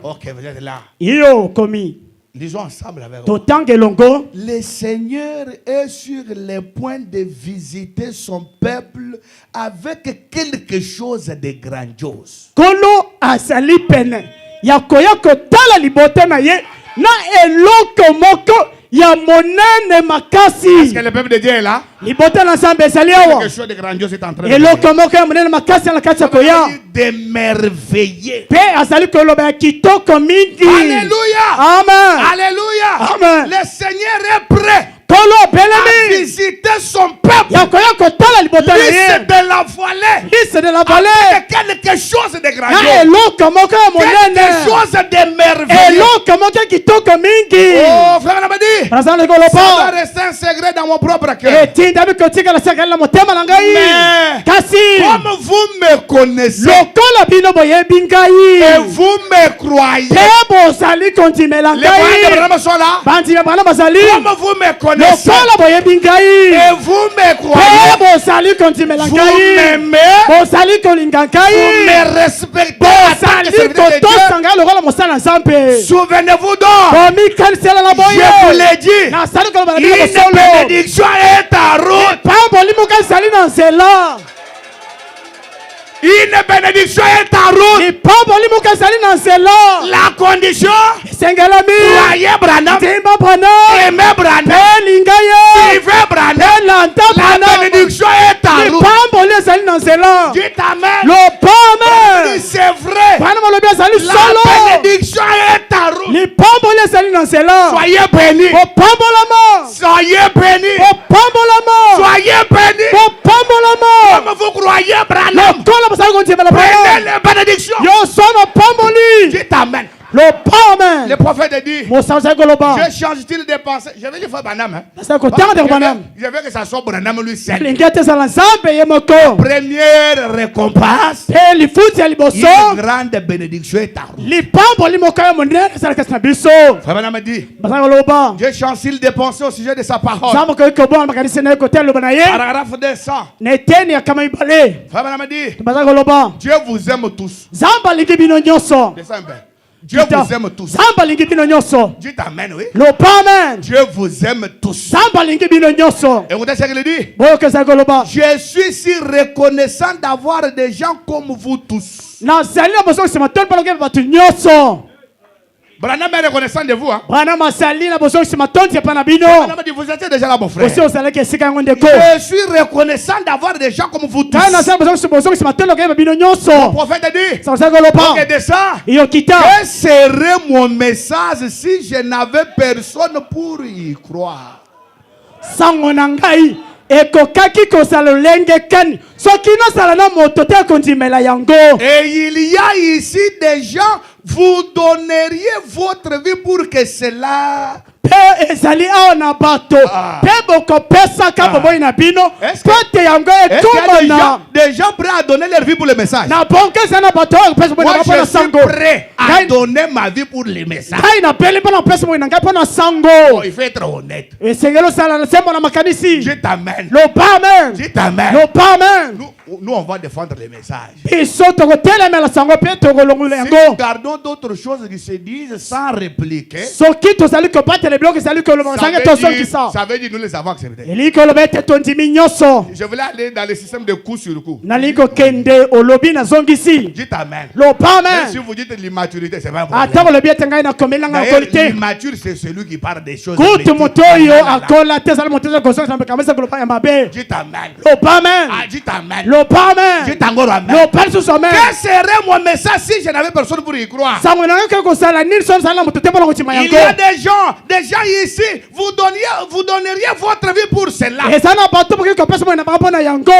C: Ok, vous êtes là.
D: iyo komi
C: Lisons ensemble avec vous.
D: totanga elongo
C: Le Seigneur est sur le point de visiter son peuple avec quelque chose de grandiose.
D: kolo azali pene ya koya kotala libota na ye na eloko moko ya monene makasi
C: Est-ce que le peuple de Dieu est là?
D: libota na nzambe ezali awa
C: Quelque chose de grandiose est en train de
D: eloko moko ya monene makasi na kati ya koya
C: d'émerveiller.
D: mpe azali koloba ya kitoko mingi
C: Alléluia!
D: amen
C: Alléluia!
D: Amen.
C: Le Seigneur est prêt
D: kolo
C: à
D: obelemi
C: visiter son peuple.
D: ya koya kotala libota na
C: Liste
D: ye
C: de la vallée.
D: lise de la vallée
C: Avec quelque chose de
D: na
C: grandiose.
D: eloko moko ya monene
C: Quelque chose de merveilleux.
D: eloko moko ya kitoko mingi
C: Oh, frère Namadi.
D: nazali
C: Ça doit
D: koloba
C: rester un secret dans mon propre cœur.
D: etindami kotikala sekali na motema na ngai
C: Mais
D: kasi
C: comme vous me connaissez
D: lokola bino boyebi
C: et
D: ngai
C: vous me croyez,
D: mpe bozali kondimela
C: les parents
D: ngai
C: d'Abraham sont là.
D: bandima bana bazali
C: Comme vous me connaissez
D: lokola boyebi ngai
C: et vous me
D: mpe
C: croyez,
D: bozali kondimela
C: vous
D: ngai
C: m'aimez,
D: bozali kolinga
C: vous
D: ngai
C: me respectez en tant que
D: bozali
C: serviteur de
D: kotosa
C: Dieu.
D: ngai lokola mosala nzambe
C: Souvenez-vous donc,
D: bomikalisela na
C: je vous
D: boye
C: l'ai dit,
D: nasali koloba na
C: une
D: bino bosolo
C: bénédiction est en route.
D: pamboli moko ezali na nzela
C: Une bénédiction est en route.
D: lipamboli moko ezali na nzela
C: La condition,
D: esengelami
C: croyez Branham,
D: ndimba bana
C: aimez Branham,
D: mpe linga ye
C: suivez Branham.
D: mpe landa
C: La
D: bana
C: bénédiction est en route.
D: lipamboli ezali na nzela
C: Dites amen.
D: lopame
C: C'est vrai.
D: bana malobi ezali
C: La
D: solo
C: bénédiction est en route.
D: lipamboli ezali na nzela
C: Soyez bénis.
D: bopambolama
C: Soyez bénis.
D: bopambolama
C: Soyez bénis.
D: bopambolama
C: Comme vous croyez Branham,
D: lokola bozali kondimela
C: prenez
D: bana
C: les bénédictions.
D: yo sono pamboli
C: Dites amen.
D: lopame
C: Le prophète dit,
D: mosala ozali koloba
C: je change-t-il de pensée. Je vais dire frère Branham. Hein.
D: nazali kotanga te banam
C: Je veux que ça soit Branham lui seul.
D: lingi ete ezala nzambe ye moko
C: Première récompense.
D: mpe lifuti ya liboso
C: Une grande bénédiction est en route.
D: lipamboli moko ya monene ezala kasi na biso
C: Frère Branham dit,
D: bazali koloba
C: Dieu change-t-il de pensée au sujet de sa parole.
D: nzambe okoki kobonga makanisi na ye kote liloba na ye
C: Paragraphe 200.
D: na eteni ya kama mibale
C: Frère Branham dit,
D: bazali koloba
C: Dieu vous aime tous.
D: nzambe alingi bino nyonso
C: Descends un peu. Dieu vous aime tous.
D: nzambe alingi bino nyonso
C: Dites amen, oui.
D: lopame
C: Dieu vous aime tous.
D: nzambe alingi bino nyonso
C: Écoutez ce qu'il dit.
D: boyoka ezali koloba
C: Je suis si reconnaissant d'avoir des gens comme vous tous.
D: nazali na bozongisima toli mpo lokepa bato nyonso
C: Branham est reconnaissant de vous. Hein?
D: bana mazali na bozongisima tondi epa na bino
C: Branham dit, vous étiez déjà là, mon frère.
D: osi ozalaki esika yango ndeko
C: Je suis reconnaissant d'avoir des gens comme vous tous.
D: ngai nazali bozongisima toli lokepa bino
C: Le
D: nyonso
C: prophète dit,
D: ozali koloba
C: ok, de ça,
D: iyo kita
C: quel serait mon message si je n'avais personne pour y croire?
D: sango na ngai ekokaki kozala lolenge kani soki nazala na moto te akondimela yango
C: Et il y a ici des gens, vous donneriez votre vie pour que cela...
D: mpe Pe ezali awa na bato.
C: Ah.
D: Pe bokopesa ka bomoi na bino.
C: Est-ce que-
D: Kote yango
C: Est-ce qu'il y a
D: etumana.
C: des gens prêts à donner leur vie pour le message?
D: Na bonke sana bato oyo pesa bomoi
C: Moi,
D: na mpona
C: je suis
D: sango.
C: prêt à
D: Ngai-
C: donner ma vie pour les messages.
D: Ngai na peli mpona pesa bomoi na ngai mpona
C: Oh,
D: sango.
C: il faut être honnête.
D: Esengeli osala na sembo na makanisi.
C: Je t'amène.
D: Loba amen.
C: Je t'amène.
D: Loba amen.
C: Nous, on va défendre les messages.
D: Biso tokotelemela sango mpe tokolongola
C: Si nous
D: yango.
C: gardons d'autres choses qui se disent sans répliquer,
D: Soki tozali kobatela biloko ezali kolobaka
C: ça
D: sange
C: veut
D: tozongisa.
C: dire nous les avons acceptés.
D: Elingi koloba ete tondimi nyonso.
C: Je voulais aller dans le système de coup sur coup.
D: Nalingi kokende olobi nazongisi.
C: Je t'amène.
D: Loba
C: Même si
D: amen.
C: vous dites l'immaturité, c'est pas un
D: Ata
C: problème.
D: kolobi ete ngai nakomelanga
C: D'ailleurs,
D: kolite.
C: l'immature, c'est celui qui parle des choses.
D: Kutu
C: politiques.
D: moto oyo akola te ezali moto oyo kosongisa kamisa koloba ya mabe.
C: Je t'amène.
D: Loba amen.
C: Ah, je t'amène.
D: Loba
C: Je
D: amen.
C: t'engore amène.
D: Loba lisusu amen.
C: Quel serait mon message si je n'avais personne pour y croire?
D: Sango na ngai ke kosala nini so nsala moto te mpona kotima
C: Il y a
D: yango.
C: des gens ici, vous donneriez votre vie pour cela.
D: Eza na bato bokoki kopesa moi na bango mpona yango.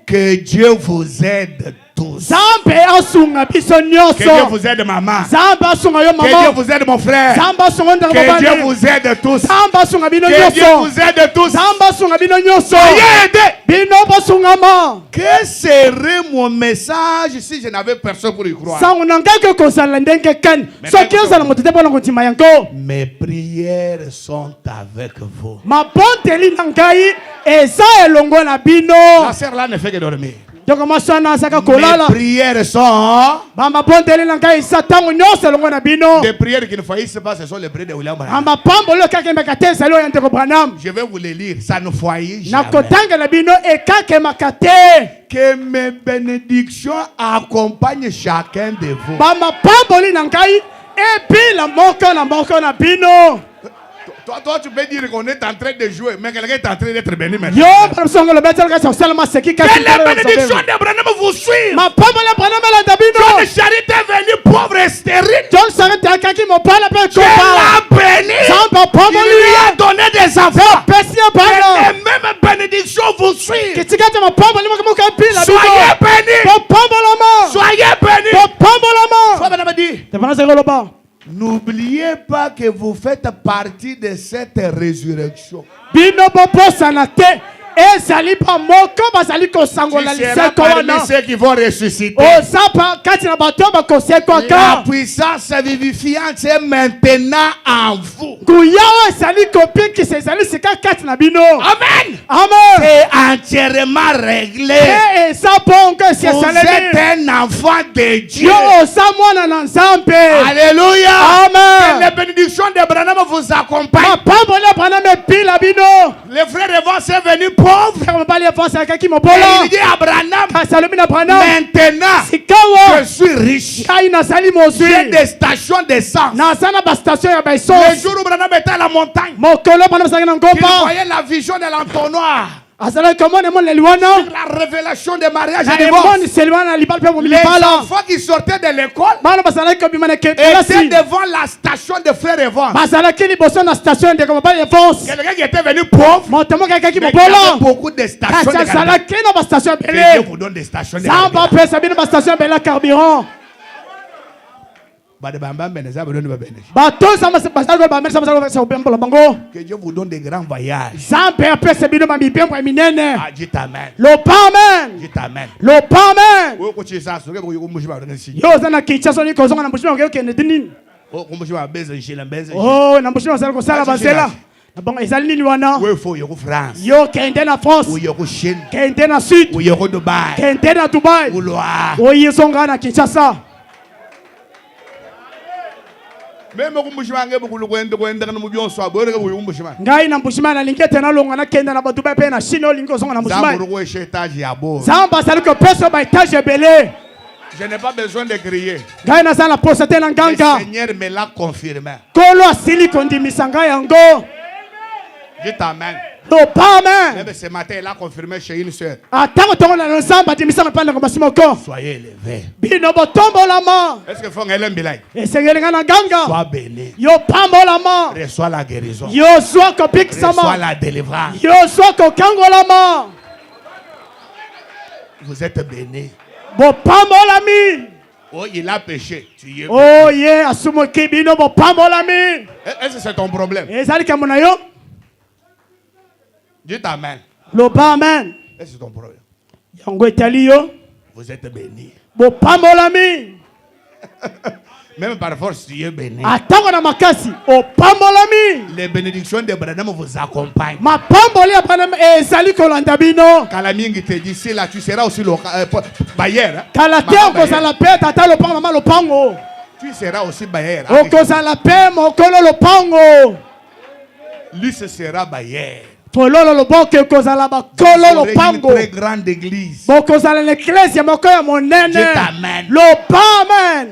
C: Que Dieu vous aide tous.
D: Nzambe asunga biso
C: Que Dieu
D: nyonso.
C: vous aide, maman.
D: Nzambe asunga yo
C: Que Dieu
D: mama.
C: vous aide, mon frère.
D: Nzambe asunga ndeko
C: Que Dieu
D: mobali.
C: vous aide tous.
D: Nzambe asunga bino
C: Que Dieu
D: nyonso.
C: vous aide tous.
D: Nzambe asunga bino nyonso.
C: Soyez aidés.
D: Bino basungama.
C: Quel serait mon message si je n'avais personne pour y croire?
D: Sango na ngai ke kozala ndenge kani. Soki ozala moto te mpona kotima yango.
C: Mes prières sont avec vous.
D: Mabondeli na ngai eza elongo na bino.
C: La sœur là ne fait que dormir.
D: Ndeko mwasi wana azaka
C: Mes
D: kolala.
C: prières sont
D: Bamabondeli na ngai eza ntango nyonso elongo na bino.
C: des prières qui ne faillissent pas. Ce sont les prières de William Branham.
D: Amapamboli oyo kaka emeka te ezali oyo ya ndeko Branham.
C: Je vais vous les lire. Ça ne faillit
D: Na
C: jamais.
D: kotangela bino ekakemaka te.
C: Que mes bénédictions accompagnent chacun de vous.
D: Bamapamboli na ngai ebila moko na moko na bino.
C: Toi, tu peux dire qu'on est en train de jouer, mais quelqu'un est en train d'être béni maintenant.
D: Yo bamsongo lo betela kasi osalama seki kasi.
C: Que les bénédictions de Branham vous suivent.
D: Mapamboli ya Branham elanda bino.
C: John Charité est venu pauvre et stérile.
D: John Sarete akaki mobala mpe
C: Dieu
D: kopa.
C: l'a béni.
D: Nzambe
C: Il
D: apamboli
C: lui
D: ye.
C: a donné des enfants.
D: Pesi ya
C: Que
D: bana.
C: les mêmes bénédictions vous suivent.
D: Kitika te mapamboli moko moko ebila bino.
C: Soyez bénis.
D: Bopambolama.
C: Soyez bénis.
D: Bopambolama.
C: Soit Branham dit,
D: Tefana seki loba.
C: n'oubliez pas que vous faites partie de cette résurrection.
D: Bino bobosana te. Ezali pa moko bazali kosangola
C: Tu seras
D: liseko
C: parmi
D: wana.
C: ceux qui vont ressusciter.
D: Ozapa kati na bato
C: La
D: bakosekwaka.
C: puissance vivifiante est maintenant en vous.
D: Nguya oyo ezali kopikisa ezali sika kati na bino.
C: Amen.
D: Amen.
C: C'est entièrement réglé.
D: Te eza bongo esi
C: Vous êtes
D: esalemi.
C: un enfant de Dieu.
D: Yo oza mwana na Nzambe.
C: Alléluia. Que
D: Amen.
C: les bénédictions d'Abraham vous accompagnent.
D: Mapamboli ya Branham ebila bino.
C: Les frères et sœurs sont venus pauvres.
D: Kaka mobali evansi akaki
C: Et
D: mobola.
C: il dit à Abraham,
D: Kasi alobi na Branham.
C: maintenant,
D: Sikawa.
C: je suis riche.
D: Ngai nazali
C: J'ai
D: mozwi.
C: des stations d'essence.
D: Naza na bastation ya
C: Le
D: baessence.
C: jour où Abraham était à la montagne,
D: Mokolo Branham azalaki na
C: il
D: ngomba.
C: voyait la vision de l'entonnoir.
D: Azalaki komona emoneli wana.
C: La révélation des mariages
D: Na
C: et divorces.
D: emoniseli wana na libala mpe
C: Les
D: momilibala.
C: enfants qui sortaient de l'école
D: Bana bazalaki kobima na
C: étaient
D: kelasi.
C: devant la station de frères et vents.
D: Bazalaki liboso na station ya ndeko mobali evansi.
C: Quelqu'un qui était venu pauvre,
D: Moto moko akaki
C: mais il y avait
D: mobola.
C: beaucoup de stations
D: Kasi
C: de carburant.
D: azalaki na bastation ya
C: Que Dieu
D: bele.
C: vous donne des stations de
D: Nzambe
C: carburant.
D: apesa bino bastation ya bele ya carburant.
C: Bade bamba mbene, za bedoni babene.
D: Bato nzambe bazali kobamelisa bazali kopesa kopembola bango.
C: Que Dieu vous donne des grands voyages.
D: Nzambe apesa bino bamibembo ya minene.
C: Ah, je t'amène.
D: Loba amen.
C: Je t'amène.
D: Loba amen.
C: Oh, kochi sa so ke ko yumushi ba ngasi.
D: Yo oza na Kinshasa oni kozonga na mbushima okende nini?
C: Oh, kumushi ba beza njila benza.
D: Oh na mbushima bazali kosala
C: Kasi
D: bazela.
C: shina.
D: Na bongo ezali nini wana?
C: We fo yo ko France.
D: Yo kende na France.
C: Ou yo ko Chine.
D: Kende na Sud.
C: Ou yo ko Dubai.
D: Kende na Dubai.
C: Ou Loire.
D: Oyi zonga na Kinshasa.
C: Même kumushi ba ngebe kulu kwende kana mu byonso abore ke kumushi ba.
D: Ngai na mbushima na lingi tena longa na kende na ba Dubai pe na Chine olingi ozonga na mbushima.
C: Zamuru ko etage ya bo.
D: Zamba azali kopesa ba etage ebele.
C: Je n'ai pas besoin de crier.
D: Ngai naza na posa te na
C: Le
D: nganga.
C: Seigneur me l'a confirmé.
D: Kolo asili kondimisa ngai yango.
C: Je t'amène.
D: Loba amen.
C: Même ce matin, il a confirmé chez une sœur.
D: Atango tongo na nzamba adimisanga pande ko basimoko.
C: Soyez élevés.
D: Bino botombolama.
C: Est-ce que faut un bilai?
D: Esengeli nga na ganga.
C: Sois béni.
D: Yo pambolama.
C: Reçois la guérison.
D: Yo zwa
C: Reçois
D: kopikisama.
C: la délivrance.
D: Yo zwa kokangolama.
C: Vous êtes bénis.
D: Bopambolami.
C: Oh, il a péché. Tu y es.
D: Oh ye asumoki bino bopambolami.
C: Est-ce que c'est ton problème?
D: ezali kambo na yo
C: Dis amen.
D: loba amen
C: Est-ce que c'est ton problème?
D: yango etali yo
C: Vous êtes bénis.
D: bopambolami
C: Même par force, tu es béni.
D: atango na makasi opambolami
C: Les bénédictions d'Abraham vous accompagnent.
D: mapamboli ya Branham ezali kolanda bino
C: Kalamingi te dit, c'est là, tu seras aussi bailleur.
D: kala te
C: Maman
D: okozala mpe tata lopango mama lopango
C: Tu seras aussi bailleur.
D: okozala mpe mokolo lopango
C: Lui, ce sera bailleur.
D: fololo loboko ekozala bakolo
C: Vous aurez une
D: lopango
C: très grande église.
D: bokozala na eklesi moko ya monene
C: Dieu t'amène.
D: loba amen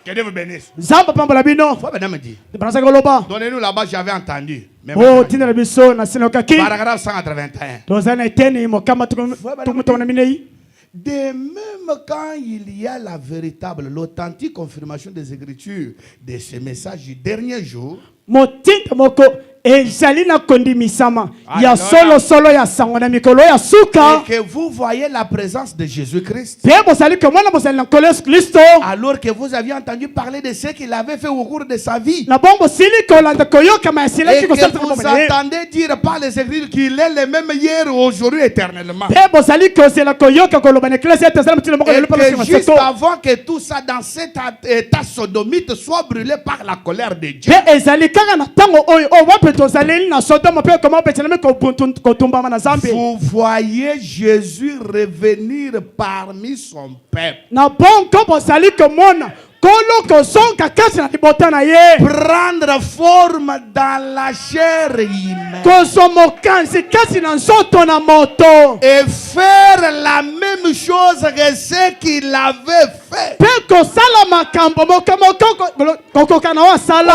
C: Que Dieu vous bénisse.
D: nzambe apambola bino
C: Faut madame dit.
D: banazaki koloba
C: Donnez-nous là-bas, j'avais entendu. Mais
D: o tindela biso na sinokaki
C: paragraphe 181.
D: tozali na eteni mokama tukumitoko na minei
C: De même quand il y a la véritable, l'authentique confirmation des Écritures de ce message du dernier jour,
D: motinda moko ezali na kondimisama ya
C: Alléluia.
D: solo ya sango na mikolo ya suka
C: et que vous voyez la présence de Jésus-Christ,
D: mpe bozali komona bozali na nkolo yesu kristo
C: alors que vous aviez entendu parler de ce qu'il avait fait au cours de sa vie,
D: na bongo sili kolanda koyokama ya
C: et
D: silaki
C: que
D: kosalisa
C: vous
D: kombo na ye
C: entendez dire par les Écritures qu'il est le même hier, aujourd'hui, éternellement.
D: mpe bozali kozela koyoka koloba na eklesi ete ezali motina moko
C: Et
D: lelo mpe
C: que
D: basinga
C: juste
D: seto
C: avant que tout ça dans cet état sodomite soit brûlé par la colère de Dieu,
D: mpe ezali kaka na ntango oyo oyo wape tozaleli na sodoma mpe koma opetelemi kotumbama na zambe
C: vous voyez Jésus revenir parmi son peuple,
D: na bongo bozali komona kolo kozonga kati na libota na ye
C: prendre forme dans la chair humaine
D: kozwa mokanzi kati na nzoto na moto
C: et faire la même chose que ce qu'il avait fait.
D: mpe kosala makambo moko kokoka na oyo asala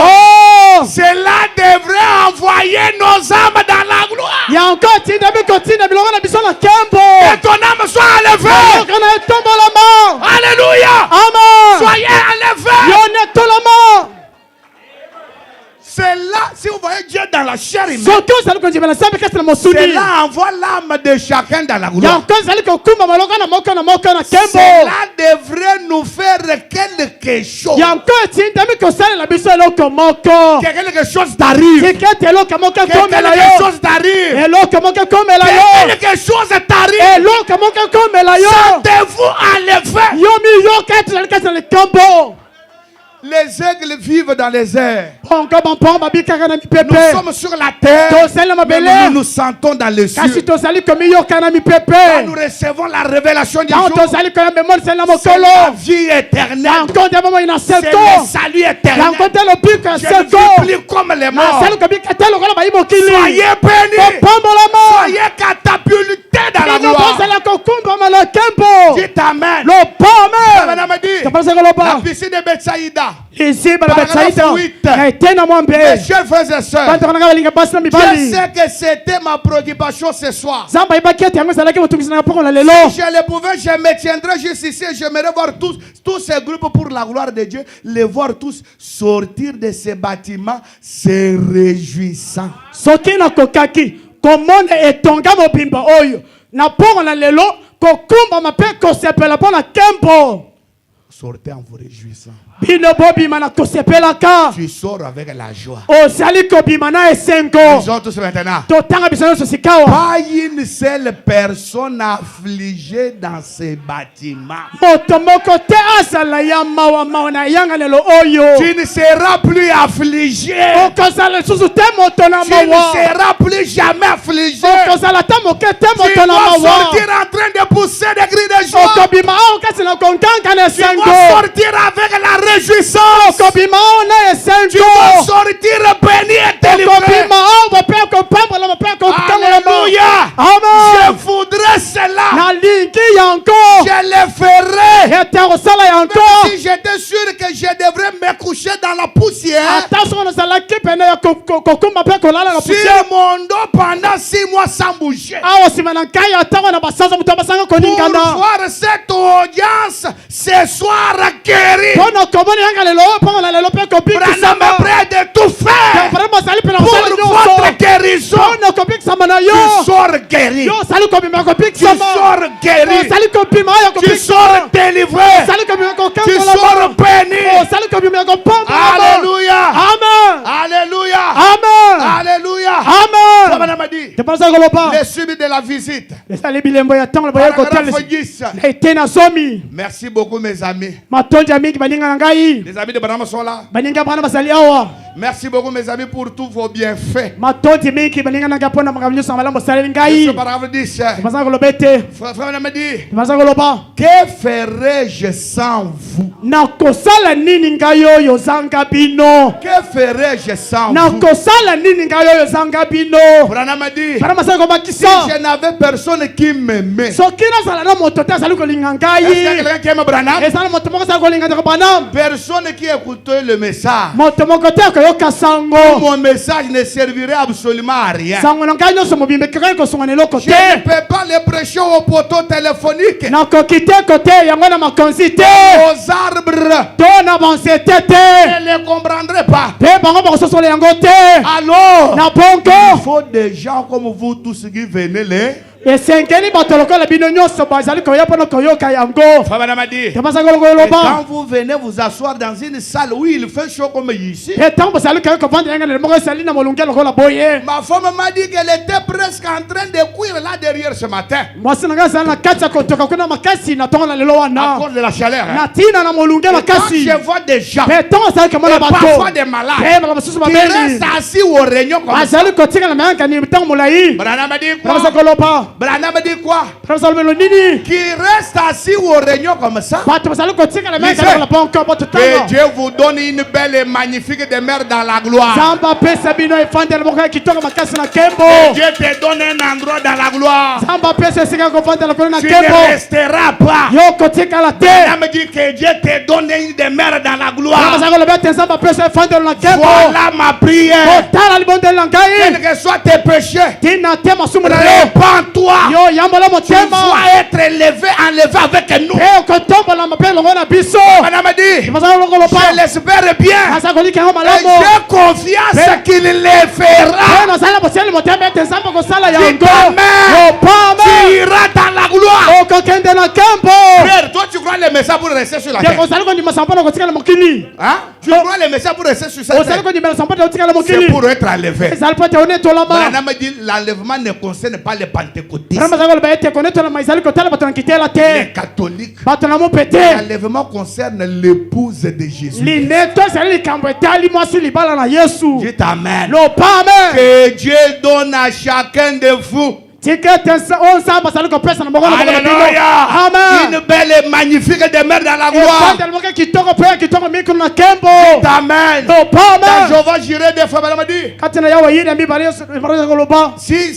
C: Oh! Cela devrait envoyer nos âmes dans la gloire.
D: yango atindami kotinda biloko na biso na nkembo
C: Que ton âme soit enlevée.
D: yoka na etombolama
C: Alléluia.
D: amen
C: Soyez enlevés.
D: yo netolama
C: C'est là, si vous voyez Dieu dans la chair humaine,
D: soki ozali kondimela nzambe kati na mosuni
C: cela envoie l'âme de chacun dans la gloire.
D: yango ezali kokumba moloko na moko na nkembo
C: Cela devrait nous faire quelque chose.
D: yango etindami kosalela biso eloko moko
C: Que quelque chose t'arrive.
D: tika ete eloko moko
C: Que
D: ekomela
C: quelque
D: yo
C: chose t'arrive.
D: eloko moko ekomela yo
C: Que quelque chose t'arrive.
D: eloko moko ekomela yo
C: Sentez-vous enlevé.
D: yo miyoka ete ezali kati na likambo
C: Les aigles vivent dans les airs.
D: bongo bampongo babikaka na
C: Nous
D: mipepe
C: sommes sur la terre.
D: tozali na
C: Mais
D: mabele
C: nous nous sentons dans les
D: kasi
C: cieux.
D: tozali komiyoka na
C: Quand
D: mipepe
C: nous recevons la révélation du
D: ntango
C: jour,
D: tozali koyamba emoniseli na
C: c'est la
D: mokolo
C: vie éternelle.
D: yango nde bomoi na
C: C'est
D: seko
C: le salut éternel.
D: yango te lobiko ya
C: Je ne
D: seko
C: vis plus comme les morts.
D: nasali kobika te lokola bayi mokili
C: Soyez bénis.
D: kopambolama
C: Soyez catapultés dans la
D: bino
C: gloire.
D: bozala kokumbama na nkembo
C: Dites Amen.
D: lopame
C: Madame dit,
D: tapalisa
C: la
D: koloba
C: piscine de Bethsaïda.
D: liziba na
C: Paragraphe
D: betsaida
C: 8.
D: na etena mwambe
C: Mes chers frères et sœurs,
D: bantoko nanga balinga basi na
C: je
D: mibali
C: sais que c'était ma préoccupation ce soir.
D: nzambe ayebaki ete yango ezalaki motungisi na mpongo na lelo
C: Si je le pouvais, je me tiendrais juste ici et j'aimerais voir tous ces groupes pour la gloire de Dieu, les voir tous sortir de ces bâtiments se réjouissant.
D: soki nakokaki komona etonga mobimba oyo na mpongo na lelo kokumbama mpe kosepela mpo na nkembo
C: Sortez en vous réjouissant.
D: bino bobima na kosepelaka
C: Tu sors avec la joie.
D: ozali kobima na esengo
C: Nous autres tous maintenant.
D: totanga biso nyonso sikawa
C: Pas une seule personne affligée dans ces bâtiments.
D: moto moko te azala ya mawa na eyanganelo oyo
C: Tu ne seras plus affligé.
D: okozala lisusu te moto na
C: Tu ne
D: mawa
C: seras plus jamais affligé.
D: okozala te moke te
C: Tu
D: moto na
C: vas
D: mawa
C: sortir en train de pousser des cris de joie.
D: okobima awo kasi na konkanga na
C: Tu vas
D: esengo
C: sortir avec la réjouissance.
D: okobima awo na
C: Tu vas
D: esengo
C: sortir béni et délivré.
D: okobima awo mpe kopambolama mpe kokamolama
C: Alléluia. Je
D: amen
C: voudrais cela.
D: nalingi yango
C: Je le ferai.
D: ete akosala yango
C: Si j'étais sûr que je devrais me coucher dans la poussière
D: ata soki nazalaki pene ya kokumba mpe kolala na
C: sur
D: pusiere
C: mon dos pendant 6 mois sans bouger.
D: awa nsima na nkai atango na basanza moto basanga
C: Pour
D: koningana
C: voir cette audience ce soir guérie.
D: mpo na komona yanga lelo oyo mpongo na lelo mpe
C: Branham
D: kobikisama
C: est prêt de tout faire
D: vraimen ozali mpe na
C: pour
D: mosali nyonso
C: votre guérison.
D: mpo na kobikisama na yo
C: Tu sors guéri.
D: yo ozali kobima
C: Tu
D: kobikisama
C: sors guéri.
D: ozali kobima oyo
C: Tu
D: kobikisama
C: sors délivré.
D: ozali kobima
C: Tu sors
D: kokambolama
C: béni.
D: ozali kobima kopambolama
C: Alléluia.
D: amen
C: dit,
D: Tepasa koloba.
C: les suites de la visite.
D: Esali bilembo ya tango boya
C: Paragraphe
D: kotel.
C: 10.
D: Na etena zomi.
C: Merci beaucoup mes amis.
D: Matonja mingi baninga na ngai.
C: Les amis de Branham sont là.
D: Baninga bana basali awa.
C: Merci beaucoup mes amis pour tous vos bienfaits.
D: Matonji mingi baninga na ngapona makamnyo sa malamu sali ngai.
C: Ce paragraphe 10.
D: Tepasa kolobete.
C: Frère me dit,
D: Tepasa koloba.
C: que ferais-je sans vous?
D: Na kosala nini ngai oyo zanga bino?
C: Que ferais-je sans
D: Na
C: vous?
D: kosala nini ngai oyo zanga bino?
C: Branham me dit,
D: Bana masala ko
C: si
D: bakisa.
C: je n'avais personne qui m'aimait,
D: Soki nazala na moto te azali kolinga
C: est-ce qu'il y a
D: ngai.
C: quelqu'un qui aime Branham?
D: Ezala moto moko azali kolinga te ko Branham.
C: Personne qui écoutait le message.
D: Moto moko te akoyoka sango.
C: Mon message ne servirait absolument à rien.
D: Sango na ngai nyonso mobimbe kaka kosonga na eloko
C: Je ne
D: te.
C: peux pas les prêcher au poteau téléphonique,
D: Nakoki te kote yango na makonzi te.
C: aux arbres.
D: To na banzete te.
C: Je ne les comprendrai pas.
D: Pe bango bakososola yango te.
C: Alors,
D: Na
C: il
D: bongo.
C: faut des gens comme vous tous qui venez les.
D: Esengeli bato lokola bino nyonso bazali koya mpona koyoka yango.
C: Fabana m'a dit,
D: Tepasa kolongo
C: et
D: eloba.
C: quand vous venez vous asseoir dans une salle où il fait chaud comme ici,
D: E ntango bazali koya kovanda yanga na moko esali na molunge lokola boye.
C: ma femme m'a dit qu'elle était presque en train de cuire là derrière ce matin
D: Mwasi na ngai azali na kati ya kotoka kuna makasi na ntongo na lelo
C: à
D: wana.
C: cause de la chaleur. hein.
D: Na tina na molunge
C: Et quand
D: makasi.
C: je vois des gens,
D: Pe ntongo azali komona
C: et
D: bato.
C: parfois des malades,
D: Pe makambo mosusu
C: qui
D: babeli.
C: restent assis au réunion comme ça,
D: Azali kotika na mayanga ni ntango molai.
C: Branham m'a dit quoi?
D: Tepasa koloba.
C: Branham m'a dit quoi?
D: Tepasa lobelo nini?
C: Qui reste assis au réunion comme ça.
D: Bato bazali kotika na mayanga
C: Lise.
D: na bonko boto
C: Que
D: tanga.
C: Dieu vous donne une belle et magnifique demeure dans la gloire.
D: Zamba pesa bino efandela moko ya kitoko makasi na
C: Que
D: kembo.
C: Dieu te donne un endroit dans la gloire.
D: Zamba pesa esika kovandela kuna na
C: Tu
D: kembo.
C: ne resteras pas.
D: Yo kotika la te.
C: Branham dit que Dieu te donne une demeure dans la gloire.
D: Tepasa koloba te zamba pesa efandela na kembo.
C: Voilà ma prière.
D: Otala libondela
C: Quels
D: ngai.
C: que soient tes péchés,
D: Tina te masumu na yo.
C: répands-toi.
D: Yo yambola
C: Tu
D: motema.
C: vas être élevé, enlevé avec nous.
D: Pe okotombola mabe longo na biso.
C: Branham dit,
D: Tepasa koloba.
C: je l'espère bien.
D: Asa kolika yango
C: Et
D: malamu.
C: j'ai confiance qu'il le fera.
D: nazala boseli motema ete nzambe kosala
C: Tu
D: yango.
C: t'amènes. Tu
D: Opame.
C: iras dans la gloire.
D: Okokende na kembo.
C: Frère, toi tu crois les messages pour rester sur la
D: Ye
C: terre?
D: ozali kondimasa mpona kotikala mokili.
C: Hein? Tu crois les messages pour rester sur cette
D: Ozali
C: terre?
D: kondimela mpona kotikala
C: C'est
D: mokili.
C: pour être enlevé.
D: ezali mpo ete onetolama.
C: Branham dit l'enlèvement ne concerne pas les pentecôtistes,
D: Rama azali koloba ete konetolama ezali kotala bato na kitela
C: les
D: te.
C: catholiques.
D: Bato na mope te.
C: L'enlèvement concerne l'épouse de Jésus.
D: lineto ezali likambo etali mwasi libala na yesu.
C: Je t'amène.
D: lopame.
C: Que Dieu donne à chacun de vous,
D: tika ete oyo nzambe azali kopesa na bongo na bongo na bino.
C: alléluia,
D: Amen.
C: une belle et magnifique demeure dans la gloire.
D: efandela moko kitoko mpe ya kitoko mingi na kembo.
C: T'amène.
D: lopame.
C: Dans Jéhovah Jireh, des fois, Branham dit,
D: kati na yawe yiri ya mibale ezali koloba.
C: si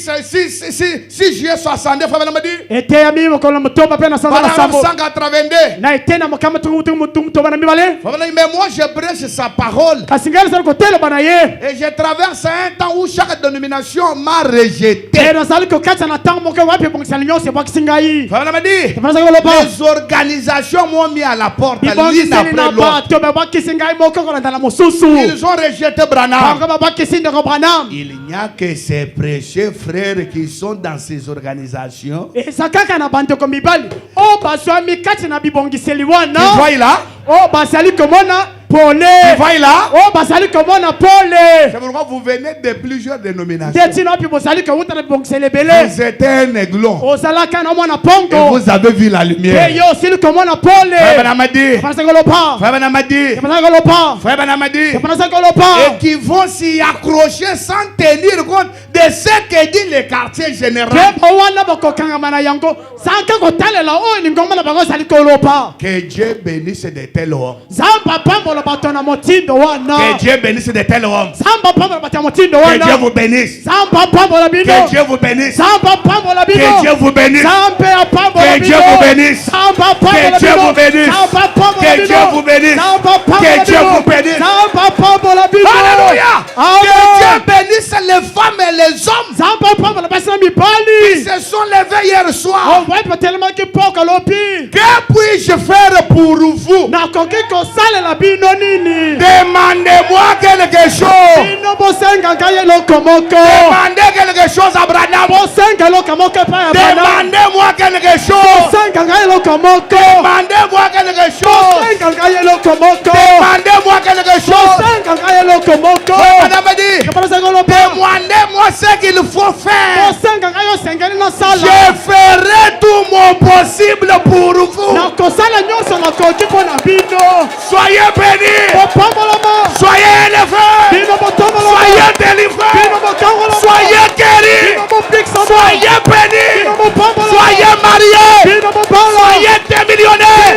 C: juillet 62, frère Branham dit,
D: ete ya mimi mokolo motoba mpe na sanza na
C: paragraphe
D: sambo.
C: 182,
D: na ete na mokama mutoba na mibale.
C: frère Branham dit, mais moi je prêche sa parole.
D: kasi ngai nazali kotelema na ye.
C: Et je traverse un temps où chaque dénomination m'a rejeté.
D: te nazali kokatisa na ntango moko wapi ebongisani nyonso ebwakisi ngai.
C: Frère Branham dit,
D: nazali koloba
C: les organisations m'ont mis à la porte l'une
D: bibongiseli
C: après
D: na
C: l'autre.
D: bato babwakisi ngai moko kolanda na mosusu.
C: Ils ont rejeté Branham.
D: bango babwakisi ndeko Branham.
C: Il n'y a que ces prêcheurs frères qui sont dans ces organisations.
D: eza kaka na bandeko mibali oyo bazwami kati na bibongiseli
C: Tu
D: wana
C: vois là?
D: oyo bazali komona pole.
C: Tu vois là?
D: oyo bazali komona pole.
C: C'est pourquoi vous venez de plusieurs dénominations.
D: nde ntina wapi bozali kowuta na bibongiseli ebele.
C: Vous êtes un aiglon.
D: ozalaka na mwana
C: Et
D: pongo.
C: vous avez vu la
D: te
C: lumière.
D: yo osili komona
C: Frère
D: pole.
C: Branham a dit.
D: Panasa kolopa.
C: Frère Branham a dit.
D: Panasa kolopa.
C: Frère Branham a dit.
D: Panasa kolopa.
C: Et qui vont s'y accrocher sans tenir compte de ce que dit le quartier général.
D: Kepo wana bakokangama na yango sanka kotalela oyo lingomba na bango ezali kolopa.
C: Que Dieu bénisse de tels hommes.
D: Zamba pambola bato na motindo
C: Que
D: wana.
C: Dieu bénisse de tels hommes.
D: Zamba pambola bato na motindo
C: Que Dieu
D: wana.
C: vous bénisse.
D: Zamba pambola bino.
C: Que Dieu vous bénisse.
D: Zamba pambola bino.
C: Que Dieu vous bénisse.
D: Zambe ya pambola
C: Que
D: bino.
C: Dieu vous bénisse.
D: Zamba pambola
C: Que Dieu
D: bino.
C: vous bénisse.
D: Zamba pambola
C: Que
D: bino.
C: Dieu vous bénisse.
D: Zamba pambola
C: Que Dieu
D: bino.
C: vous bénisse.
D: Zamba pambola bino.
C: Alléluia. Que Dieu
D: Amen.
C: bénisse les femmes et les hommes
D: Zamba pambola basi na
C: qui
D: mibali.
C: se sont levés hier soir.
D: Owapi batelemaki poka lopi.
C: Que puis-je faire pour vous?
D: nakoki kosalela bino nini.
C: Demandez-moi quelque chose.
D: bino bosenga ngai eloko moko.
C: Demandez quelque chose à Branham.
D: bosenga eloko moko epai ya bana.
C: Demandez-moi quelque chose.
D: bosenga ngai eloko moko.
C: Demandez-moi quelque chose.
D: bosenga ngai eloko moko.
C: Demandez-moi quelque chose.
D: bosenga ngai eloko moko.
C: Madame dit,
D: Kapala sa kolopa.
C: demandez-moi ce ce qu'il faut faire.
D: osengaka yo osengeli nasala
C: Je ferai tout mon possible pour vous.
D: nakosala nyonso nakoki mpo na bino
C: Soyez bénis.
D: bopambolama
C: Soyez élevés.
D: bino botombolama
C: Soyez
D: bino
C: délivrés.
D: bokangolama
C: Soyez guéris.
D: bino bopikisama
C: Soyez bénis.
D: bino bopambolama
C: Soyez mariés.
D: bino bopala
C: Soyez des millionnaires.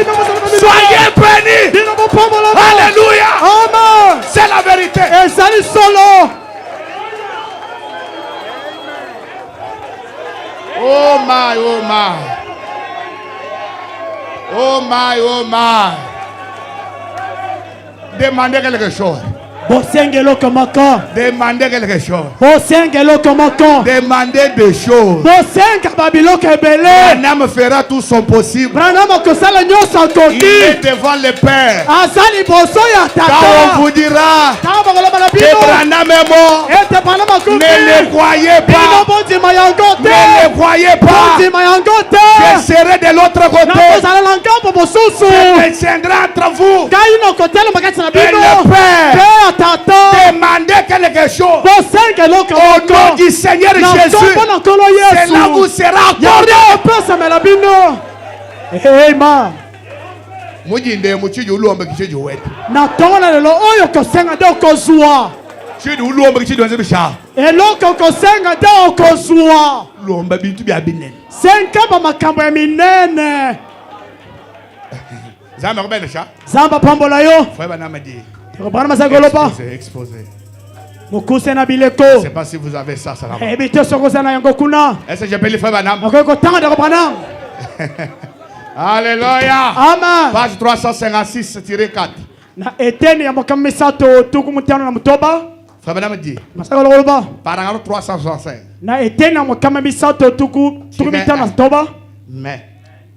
C: Soyez bénis.
D: bino bopambolama
C: Alléluia.
D: amen
C: C'est la vérité.
D: ezali solo
C: Oh my, oh my. Oh my, oh my. Demandez quelque chose.
D: bosengela okomoko
C: Demandez quelque chose.
D: bosengela okomoko
C: Demandez des choses.
D: bosenga babiloko ebele
C: Branham fera tout son possible.
D: branam akosala nyonso
C: Il est
D: akoki
C: devant le Père.
D: aza liboso ya
C: Quand on
D: tata
C: vous dira
D: ntango bakoloba na
C: que
D: bino
C: Branham est mort,
D: ete branam akufi
C: ne le croyez
D: bino
C: pas.
D: bondima yango
C: Ne
D: te
C: le croyez pas.
D: bondima yango
C: Je
D: te
C: serai de l'autre côté.
D: nakozala na ngambo mosusu
C: Je tiendrai entre vous.
D: ngai nakotelema kati na
C: Et
D: bino
C: le Père.
D: mpe ya tata
C: Demandez quelque chose.
D: bosengela
C: Au nom
D: okomoko
C: du Seigneur
D: na
C: Jésus.
D: nkombo na nkolo
C: Cela vous
D: yesu
C: sera
D: yango
C: accordé.
D: opesamela bino ema
C: Mujinde muchiji ulombe kichiji wetu.
D: na ntongo na lelo oyo okosenga nde okozwa
C: Chidi ulombe kichiji wanze bisha.
D: eloko okosenga nde okozwa
C: Lomba bintu bya binene.
D: senga bamakambo ya minene
C: Zama kubele sha.
D: zamba pambola yo
C: Fweba na madi.
D: bana mazali koloba
C: Exposé.
D: mokuse na bileko
C: Je sais pas si vous avez ça, ça va.
D: eyebi te soki oza na yango kuna
C: Est-ce que je peux le faire, madame?
D: nakoki kotanga ndeko branam
C: Alléluia.
D: amen
C: Page 356-4.
D: na eteni ya makambo misato tuku mutano na mutoba
C: Frère madame dit,
D: masaka koloba
C: paragraphe 365.
D: na eteni ya makambo misato tuku mitano na mutoba
C: Mais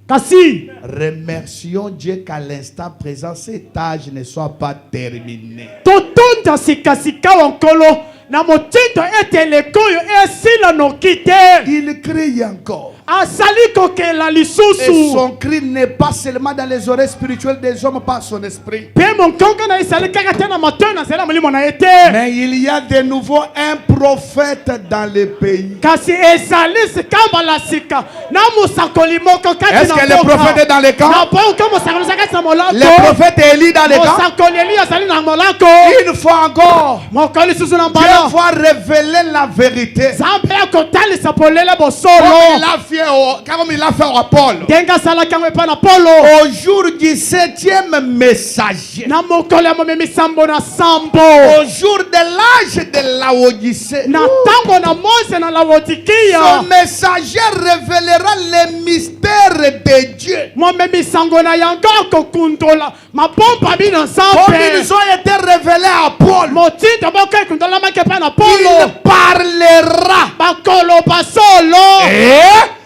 D: kasi
C: remercions Dieu qu'à l'instant présent, cet âge ne soit pas terminé.
D: totonda sikasika wa nkolo na motindo ete eleko oyo esila noki te
C: Il crie encore.
D: asali kokela
C: Et
D: lisusu
C: son cri n'est pas seulement dans les oreilles spirituelles des hommes, par son esprit.
D: mpe monkongo na ye esali kaka te na matoi na nzela molimo na ye te
C: Mais il y a de nouveau un prophète dans le pays.
D: kasi ezali sikamba la sika na mosakoli moko kati
C: Est-ce que le prophète est dans le camp?
D: na mboka mosakoli oza kati na molako
C: Le prophète Élie dans le camp?
D: mosakoli eli azali na molako
C: Une fois encore,
D: mokoli lisusu na
C: Dieu
D: mbala
C: va révéler la vérité.
D: nzambe akotalisa polele
C: Comme
D: bosolo
C: il a fait au Paul.
D: ndenge asalaki yango epai na polo
C: Au jour du 7e messager.
D: na mokolo ya momemi sambo na sambo
C: Au jour de l'âge de Laodicée.
D: na ntango na mose na
C: Son
D: laodikiya
C: messager révélera les mystères de Dieu.
D: momemi sango na yango akokundola mabomba bino
C: Comme
D: nzambe
C: ils ont été révélés à Paul.
D: motindo moko ekundolamaki epai na
C: Il
D: polo
C: parlera.
D: bakoloba solo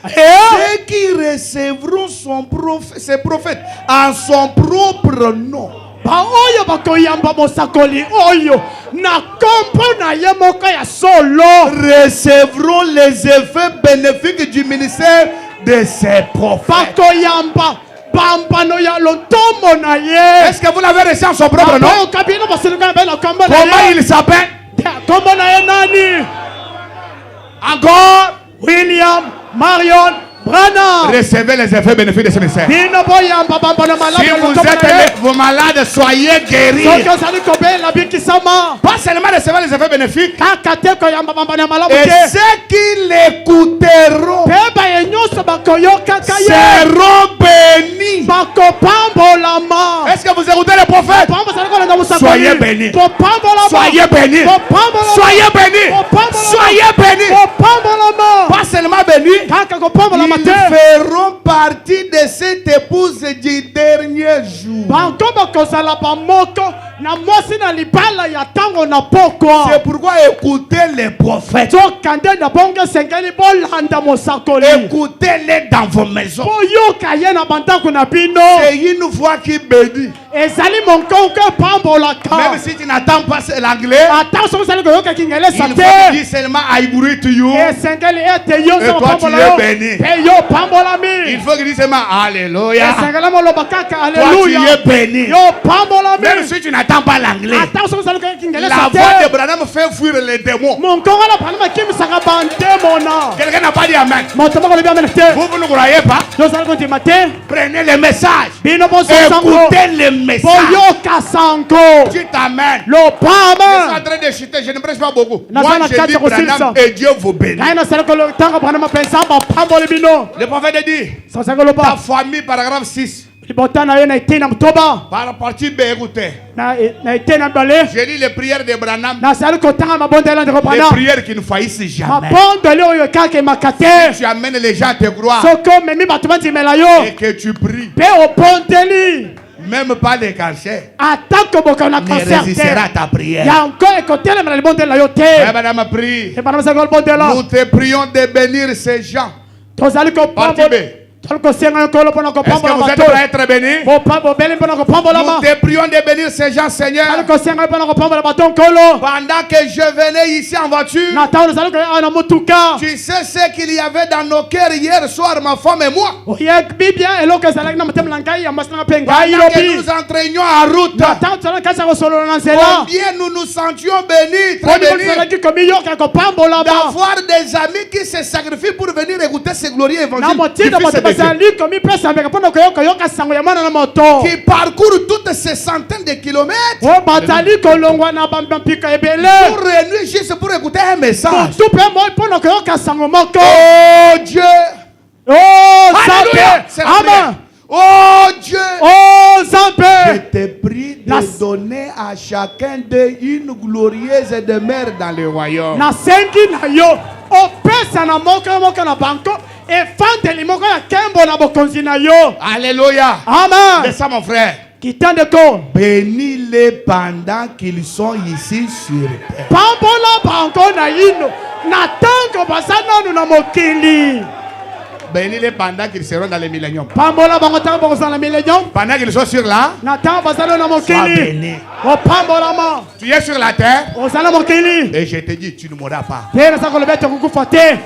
C: Ceux qui recevront ses prophètes en son propre nom.
D: baoyo bakoyamba mosakoli oyo na nkombo na ye moko ya solo
C: Recevront les effets bénéfiques du ministère de ses prophètes.
D: bakoyamba bambano ya lotombo na ye
C: Est-ce que vous l'avez reçu en son propre nom?
D: bayoka bino basiluka na be na nkombo na
C: Comment
D: ye
C: il s'appelle?
D: nkombo na ye nani
C: Encore.
D: William Marion Branham
C: Recevez les effets bénéfiques de ce ministère.
D: bino boyamba bambano malamu
C: Si
D: ya
C: vous
D: lotombo na ye
C: êtes vos malades, soyez guéris.
D: soki ozali kobela bikisama
C: Pas seulement recevoir les effets bénéfiques.
D: kaka te koyamba bambano ya malamu
C: Et
D: te
C: ceux qui l'écouteront
D: mpe baye nyonso bakoyokaka ye
C: seront bénis.
D: bakopambolama
C: Est-ce que vous écoutez les prophètes?
D: Pambo ozali kolanda mosakoli
C: Soyez bénis.
D: bopambolama
C: Soyez bénis.
D: bopambolama
C: Soyez bénis. Soyez bénis.
D: bopambolama
C: Pas seulement bénis.
D: kaka kopambolama
C: Ils
D: te
C: feront partie de cette épouse du dernier jour.
D: bango bakozala bamoko na mwasi na libala ya ntango na pokwa
C: C'est pourquoi écoutez les prophètes.
D: tokande na bongo esengeli bolanda mosakoli
C: Écoutez-les dans vos maisons.
D: boyoka ye na bandako na bino
C: C'est une voix qui bénit.
D: ezali monkongo epambolaka
C: Même si tu n'entends pas l'anglais,
D: ata soki ozali koyoka kingelesa
C: il faut
D: te
C: dire seulement I breathe to you.
D: esengeli ete yo
C: Et
D: nzambe
C: toi, tu
D: pambola
C: es
D: yo
C: béni.
D: mpe yo pambolami
C: Il faut qu'il dise seulement Alléluia.
D: esengeli moloba kaka
C: Toi, tu
D: aleluya
C: es béni.
D: yo pambolami
C: Même si tu n'entends n'entend pas l'anglais.
D: ata soki ozali koyoka kingelesa
C: La
D: te
C: voix de Branham fait fuir les démons.
D: monkongo na Branham akimisaka bandemona
C: Quelqu'un n'a pas dit amen.
D: moto moko olobi amene te
C: Vous ne croyez pas?
D: yo ozali kondima te
C: Prenez le message.
D: bino bososango
C: Écoutez le message.
D: boyoka sango
C: Dites amen. Je suis
D: lopama
C: en train de chuter, je ne prêche pas beaucoup.
D: Na
C: Moi,
D: sana
C: je
D: kati
C: dis
D: ya kosilisa.
C: Branham et Dieu vous bénit.
D: ngai nasali kolotanga Branham mpenza bapamboli bino
C: Le prophète dit,
D: sosali
C: ta
D: koloba
C: famille, paragraphe 6,
D: libota na yo na etei na motoba
C: par la partie B, écoutez.
D: na etei na mibale
C: Je lis les prières de Branham,
D: nasali kotanga mabondeli ndeko
C: les
D: Branham
C: prières qui ne faillissent jamais.
D: mabondeli oyo ekaka emaka te
C: Tu amènes les gens à te croire
D: soki omemi bato bandimela yo
C: et que tu pries,
D: mpe obondeli
C: même pas les cancers,
D: atako bokono na
C: ne
D: cancer
C: résistera à
D: te
C: ta prière.
D: yango ekotelemela libondeli na yo te
C: Eh, Madame a prié.
D: ebana basali kolibondela
C: Nous te prions de bénir ces gens.
D: tozali
C: Partie B.
D: tozali kosenga yo nkolo mpona
C: Est-ce que
D: kopambola
C: vous êtes
D: bato
C: prêts à être bénis?
D: bobeli mpona kopambolama
C: Nous te prions de bénir ces gens, Seigneur.
D: tozali kosenga yo mpona kopambola bato nkolo
C: Pendant que je venais ici en voiture,
D: na ntango tozali koyaa na motuka
C: tu sais ce qu'il y avait dans nos cœurs hier soir, ma femme et moi.
D: oyebi bien eloko ezalaki na motema na ngai ya mwasi nanga mpe ngai
C: Pendant que
D: lobi
C: nous entraînions en route,
D: na ntango tozalaki kasi ya kosolola na nzela
C: combien nous nous sentions bénis, très
D: poni
C: bénis,
D: tozalaki komiyoka kopambolama
C: d'avoir des amis qui se sacrifient pour venir écouter ce glorieux
D: na
C: évangile du
D: motinda
C: Fils
D: bato
C: de Dieu,
D: bazali komipesa mbeka mpona koyoka sango ya mwana na moto
C: qui parcourt toutes ces centaines de kilomètres
D: oyo bazali kolongwa na bampika ebele
C: pour venir juste pour écouter un message.
D: motu mpe moi mpona koyoka sango moko
C: Oh Dieu!
D: o
C: Alléluia! C'est
D: nzambe
C: la prière.
D: amen
C: Oh Dieu!
D: o
C: Je
D: nzambe
C: te prie de
D: Nas-
C: donner à chacun d'eux une glorieuse demeure dans le royaume.
D: nasengi na yo opesa na moko na banko efandeli moko ya nkembo na bokonzi na yo
C: Alléluia!
D: amen
C: C'est ça mon frère.
D: kitandeko
C: Bénis-les pendant qu'ils sont ici sur terre.
D: pambola banko na yino na ntango baza nanu na mokili
C: Bénis-les pendant qu'ils seront dans le millénium.
D: pambola bango ntango bakozala na milenium
C: Pendant qu'ils sont sur là,
D: na ntango baza nanu na
C: sois
D: mokili
C: béni.
D: opambolama
C: Tu es sur la terre
D: ozala na mokili
C: et je te dis, tu ne mourras pas.
D: mpe naza koloba ete kokufa te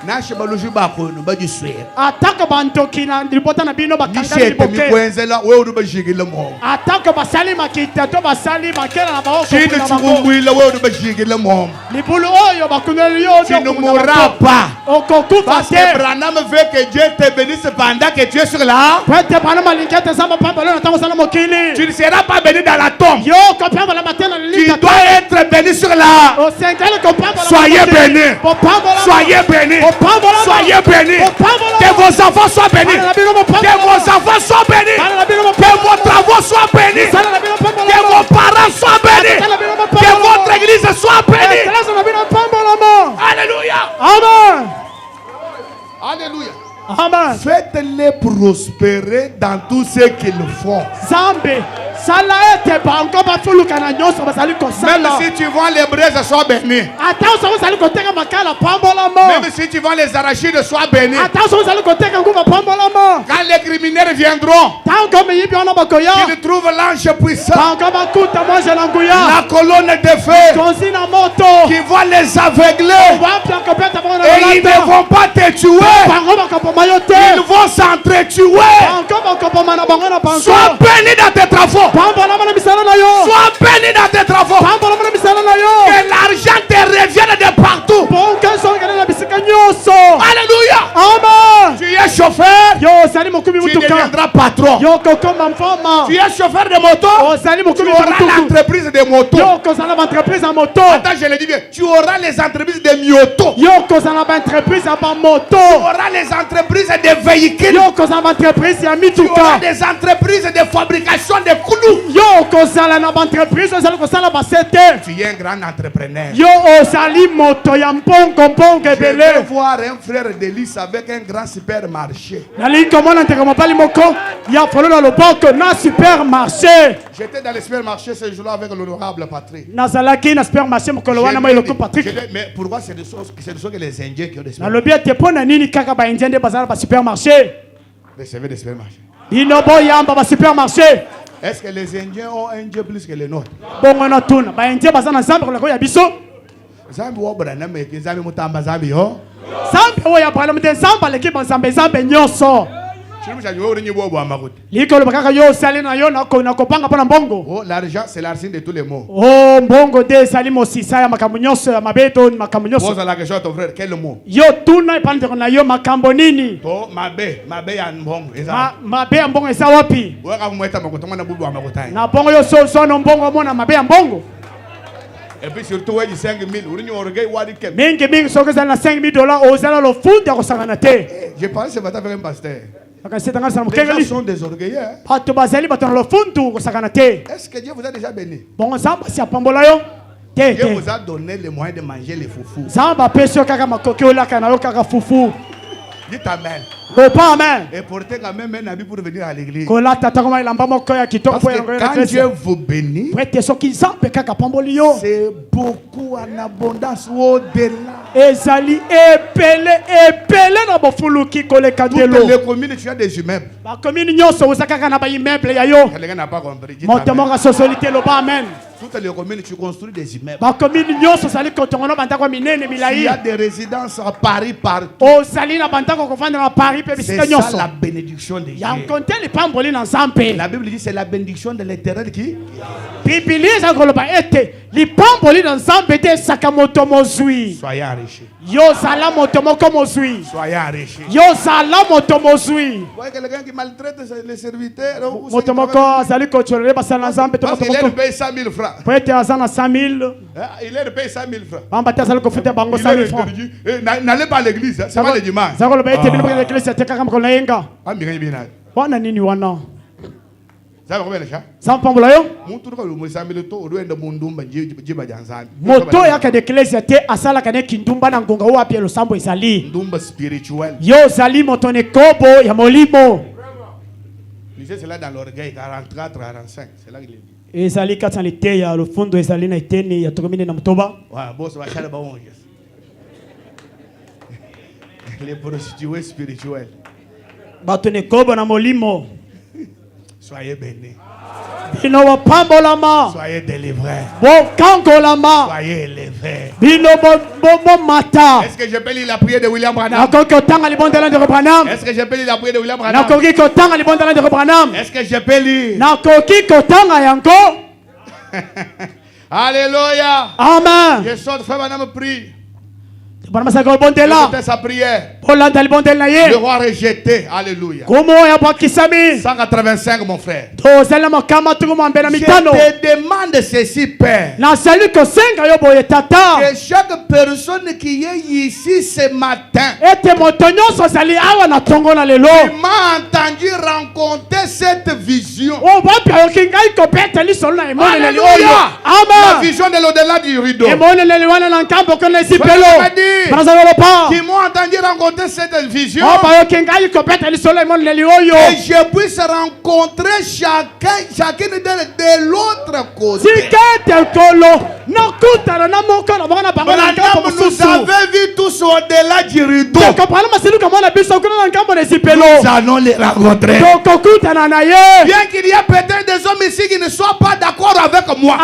C: Nashe baluju bako no bajuswe.
D: atako bantoki na libota na bino bakangani
C: Nishe te
D: liboke
C: mikwenzela wewe ubajigile mo.
D: atako basali makita to basali makela na baoko
C: Chini
D: kuna bango
C: chikumbwile wewe ubajigile mo.
D: libulu oyo bakuneli yo
C: Tu ne mourras pas.
D: okokufa
C: Parce que
D: te
C: Branham veut que Dieu te bénisse pendant que tu es sur là.
D: po ete bana malingi ete nzambe apambola na ntango osala mokili
C: Tu ne seras pas béni dans la tombe.
D: yo kopambola mate na
C: Tu
D: lilita
C: dois être béni sur là.
D: osengeli kopambola
C: Soyez bénis.
D: popambola
C: Soyez bénis. Soyez bénis. Que vos enfants soient bénis. Que vos enfants soient bénis. Que vos travaux soient bénis. Que vos parents soient bénis. Que votre église soit bénie. Alléluia.
D: amen
C: Alléluia.
D: amen
C: Faites-les prospérer dans tout ce qu'ils font.
D: nzambe sala ete bango bafuluka na nyonso bazali
C: Même
D: kosala
C: si tu vends les braises, sois béni.
D: ata soki ozali koteka makala pambolama
C: Même si tu vends les arachides, sois béni.
D: ata soki ozali koteka nguba pambolama
C: Quand les criminels viendront,
D: ntango miyibi wana bakoya
C: ils trouvent l'ange puissant,
D: bango bakuta mwanje na nguya
C: la colonne de feu,
D: konzi na moto
C: qui va les aveugler.
D: bapia kobeta bango na
C: Et ils ne
D: lolata
C: vont pas te tuer.
D: bango bakopoma yo te
C: Ils vont s'entretuer.
D: bango bakopoma na bango na bango
C: Sois béni dans tes travaux.
D: pambolama na misala na yo
C: Sois béni dans tes travaux.
D: pambolama na misala na yo
C: Que l'argent te revienne de partout.
D: bonke songele na bisika nyonso
C: Alléluia.
D: amen
C: Tu es chauffeur,
D: yo ozali mokumi
C: tu
D: mutuka
C: deviendras patron.
D: yo kokoma mfama
C: Tu es chauffeur de moto,
D: ozali
C: tu
D: mokumi
C: auras
D: mutuku
C: l'entreprise de moto.
D: yo kozala baentreprise ya moto
C: Attends, je le dis bien. Tu auras les entreprises de mioto.
D: yo kozala baentreprise ya bamoto
C: Tu auras les entreprises de véhicules.
D: yo kozala baentreprise ya
C: Tu auras
D: mituka
C: des entreprises de fabrication de clous.
D: yo kozala na baentreprise ozali kosala basete
C: Tu es un grand entrepreneur.
D: yo ozali moto ya mbongo
C: Je vais
D: ebele
C: voir un frère d'Élise avec un grand supermarché.
D: nalingi komona ndeko mobali moko ya folo na loboko na supermarché
C: J'étais dans le supermarché ce jour-là avec l'honorable Patrick.
D: nazalaki na supermarché mokolo wana moi eloko Patrick
C: Mais pourquoi c'est de ce que les Indiens qui ont des supermarchés?
D: nalobi ete mpo na nini kaka baindien nde bazala basupermarché
C: Recevez des supermarchés.
D: bino boyamba basupermarché
C: Est-ce que les Indiens ont un Dieu plus que les nôtres?
D: bongo na tuna baindien baza na nzambe koleka ya biso
C: Zambi wa Branham eke nzambi mutamba zambi yo.
D: nzambe oyo abraham te nzambe aleki banzambe nzambe nyonso
C: Tu
D: liko lobaka yo sali na yo na kopanga pana mbongo.
C: Oh, l'argent c'est la racine de tous les mots.
D: Oh, mbongo de sali mosisa ya makambo nyonso ya mabeto makambo nyonso.
C: Pose la question à ton frère, quel mot?
D: Yo tuna ipande na yo makambo nini?
C: To mabe ya mbongo eza.
D: Mabe ya mbongo eza wapi?
C: Waka mweta makotonga na bubu amakotai.
D: Na bongo yo so no mbongo mona mabe ya mbongo.
C: Et puis surtout ouais 5000, urinyo orgueil wadi kem.
D: Mingi sokeza na $5,000 ozala lo fundi akosangana te.
C: Je pense ce matin avec un pasteur.
D: Les gens
C: sont des orgueilleux.
D: Est-ce
C: que Dieu vous a déjà béni?
D: Bon,
C: Dieu vous a donné les moyens de manger les foufous. Dites amen. Et portez quand même un habit pour venir à l'église. Parce que quand Dieu vous bénit, c'est beaucoup en abondance au-delà. Toutes les communes, tu as des immeubles. Quelqu'un n'a pas compris. Dites amen. Toutes les communes, tu construis des immeubles. Il y a des résidences à Paris partout. C'est ça la bénédiction de Dieu. La Bible dit c'est la bénédiction de l'Éternel qui. Soyez enrichis. Soyez enrichis. Vous voyez quelqu'un qui maltraite les serviteurs. Parce qu'il est payé 100 000 francs. Il est payé 100 000 francs. N'allez pas à l'église, c'est pas le dimanche.
D: Moto yaka de ecclesia te asala kane kindumba na ngonga wapi lo sambo ezali.
C: Ndumba spirituel.
D: Yo zali moto ne kobo ya molimo.
C: Lisez cela dans l'orgueil 44-45. C'est là qu'il est dit.
D: Ezali katsanite ya lo fundo ezali na iteni ya tokomine na mtoba.
C: Wa boss wa chala ba onge. Les prostituées spirituelles.
D: Bato ne kobo na molimo.
C: Soyez bénis.
D: Bino wa pambolama.
C: Soyez délivrés.
D: Bo kangolama.
C: Soyez élevés.
D: Bino bo mata.
C: Est-ce que je peux lire la prière de William Branham?
D: Nakoko tanga libondela de Branham.
C: Est-ce que je peux lire la prière de William Branham?
D: Nakoki ko tanga libondela de Branham.
C: Est-ce que je peux lire?
D: Nakoki ko tanga yango.
C: Alléluia.
D: Amen.
C: Je sors de frère Branham prie.
D: Écoutez
C: sa prière.
D: Le
C: roi rejeté. Alléluia. 185 mon frère. Je te demande ceci, Père. Que chaque personne qui est ici ce matin, il m'a entendu rencontrer cette vision. Alléluia. La vision de l'au-delà du rideau. Qui m'ont entendu rencontrer cette vision. Et je puisse rencontrer chacune d'elles de l'autre côté. Nous avons vu tous au-delà du rideau. Nous allons les rencontrer. Bien qu'il y ait peut-être des hommes ici qui ne soient pas d'accord avec moi.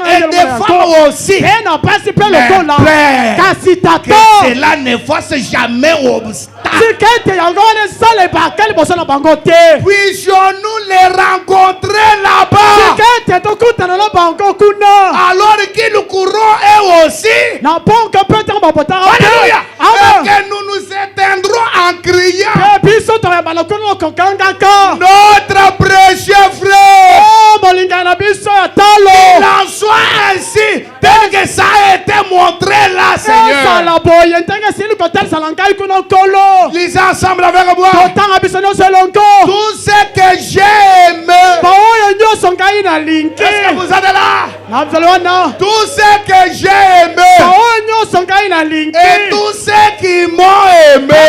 C: Et des femmes aussi. Que cela ne fasse jamais obstacle. Puissions-nous les rencontrer là-bas. Alors qu'ils courront eux aussi. Alléluia. Et que nous nous éteindrons en criant. Notre précieux frère. Il en soit ainsi tel que ça a été montré là, Seigneur. Lisez ensemble avec moi. Tout ce que j'aime. Est-ce que vous êtes là? Tout ce que j'aime. Et tous ceux qui m'ont aimé.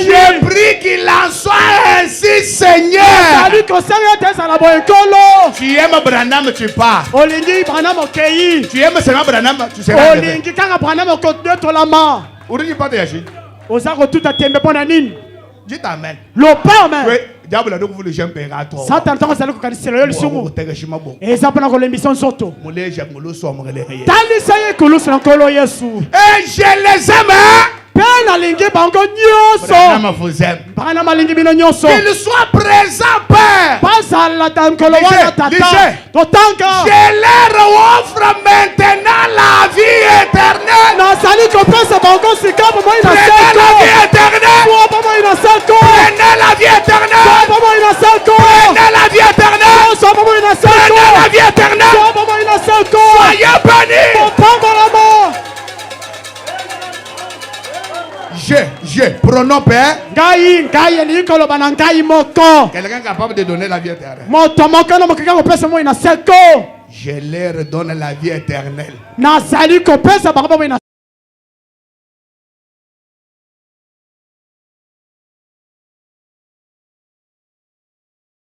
C: J'ai pris qu'il en soit ainsi, Seigneur. Tu aimes Branham, tu pars. Tu aimes seulement Branham, tu seras élevé. Dites amen. Diable a donc voulu j'aime à toi. Et je les aime.
D: bango nyonso
C: Branham vous aime.
D: Branham alingi bino nyonso
C: Qu'il soit présent, Père.
D: bazala nkolo wana tata totanka
C: Je leur offre maintenant la vie éternelle.
D: nazali kopesa bango sika bomoi na
C: Prenez la
D: seko
C: vie éternelle.
D: bomoi na seko
C: Prenez la vie éternelle.
D: bomoi na seko
C: Prenez la vie éternelle.
D: bomoi na seko
C: Prenez la vie éternelle.
D: bomoi na seko
C: Soyez bénis.
D: pambolama
C: Pronom Père.
D: ngai elingi koloba na ngai moko
C: Quelqu'un capable de donner la vie éternelle.
D: moto moko na mokeka kopesa moi na seko
C: Je leur donne la vie éternelle.
D: nazali kopesa bango bomoi na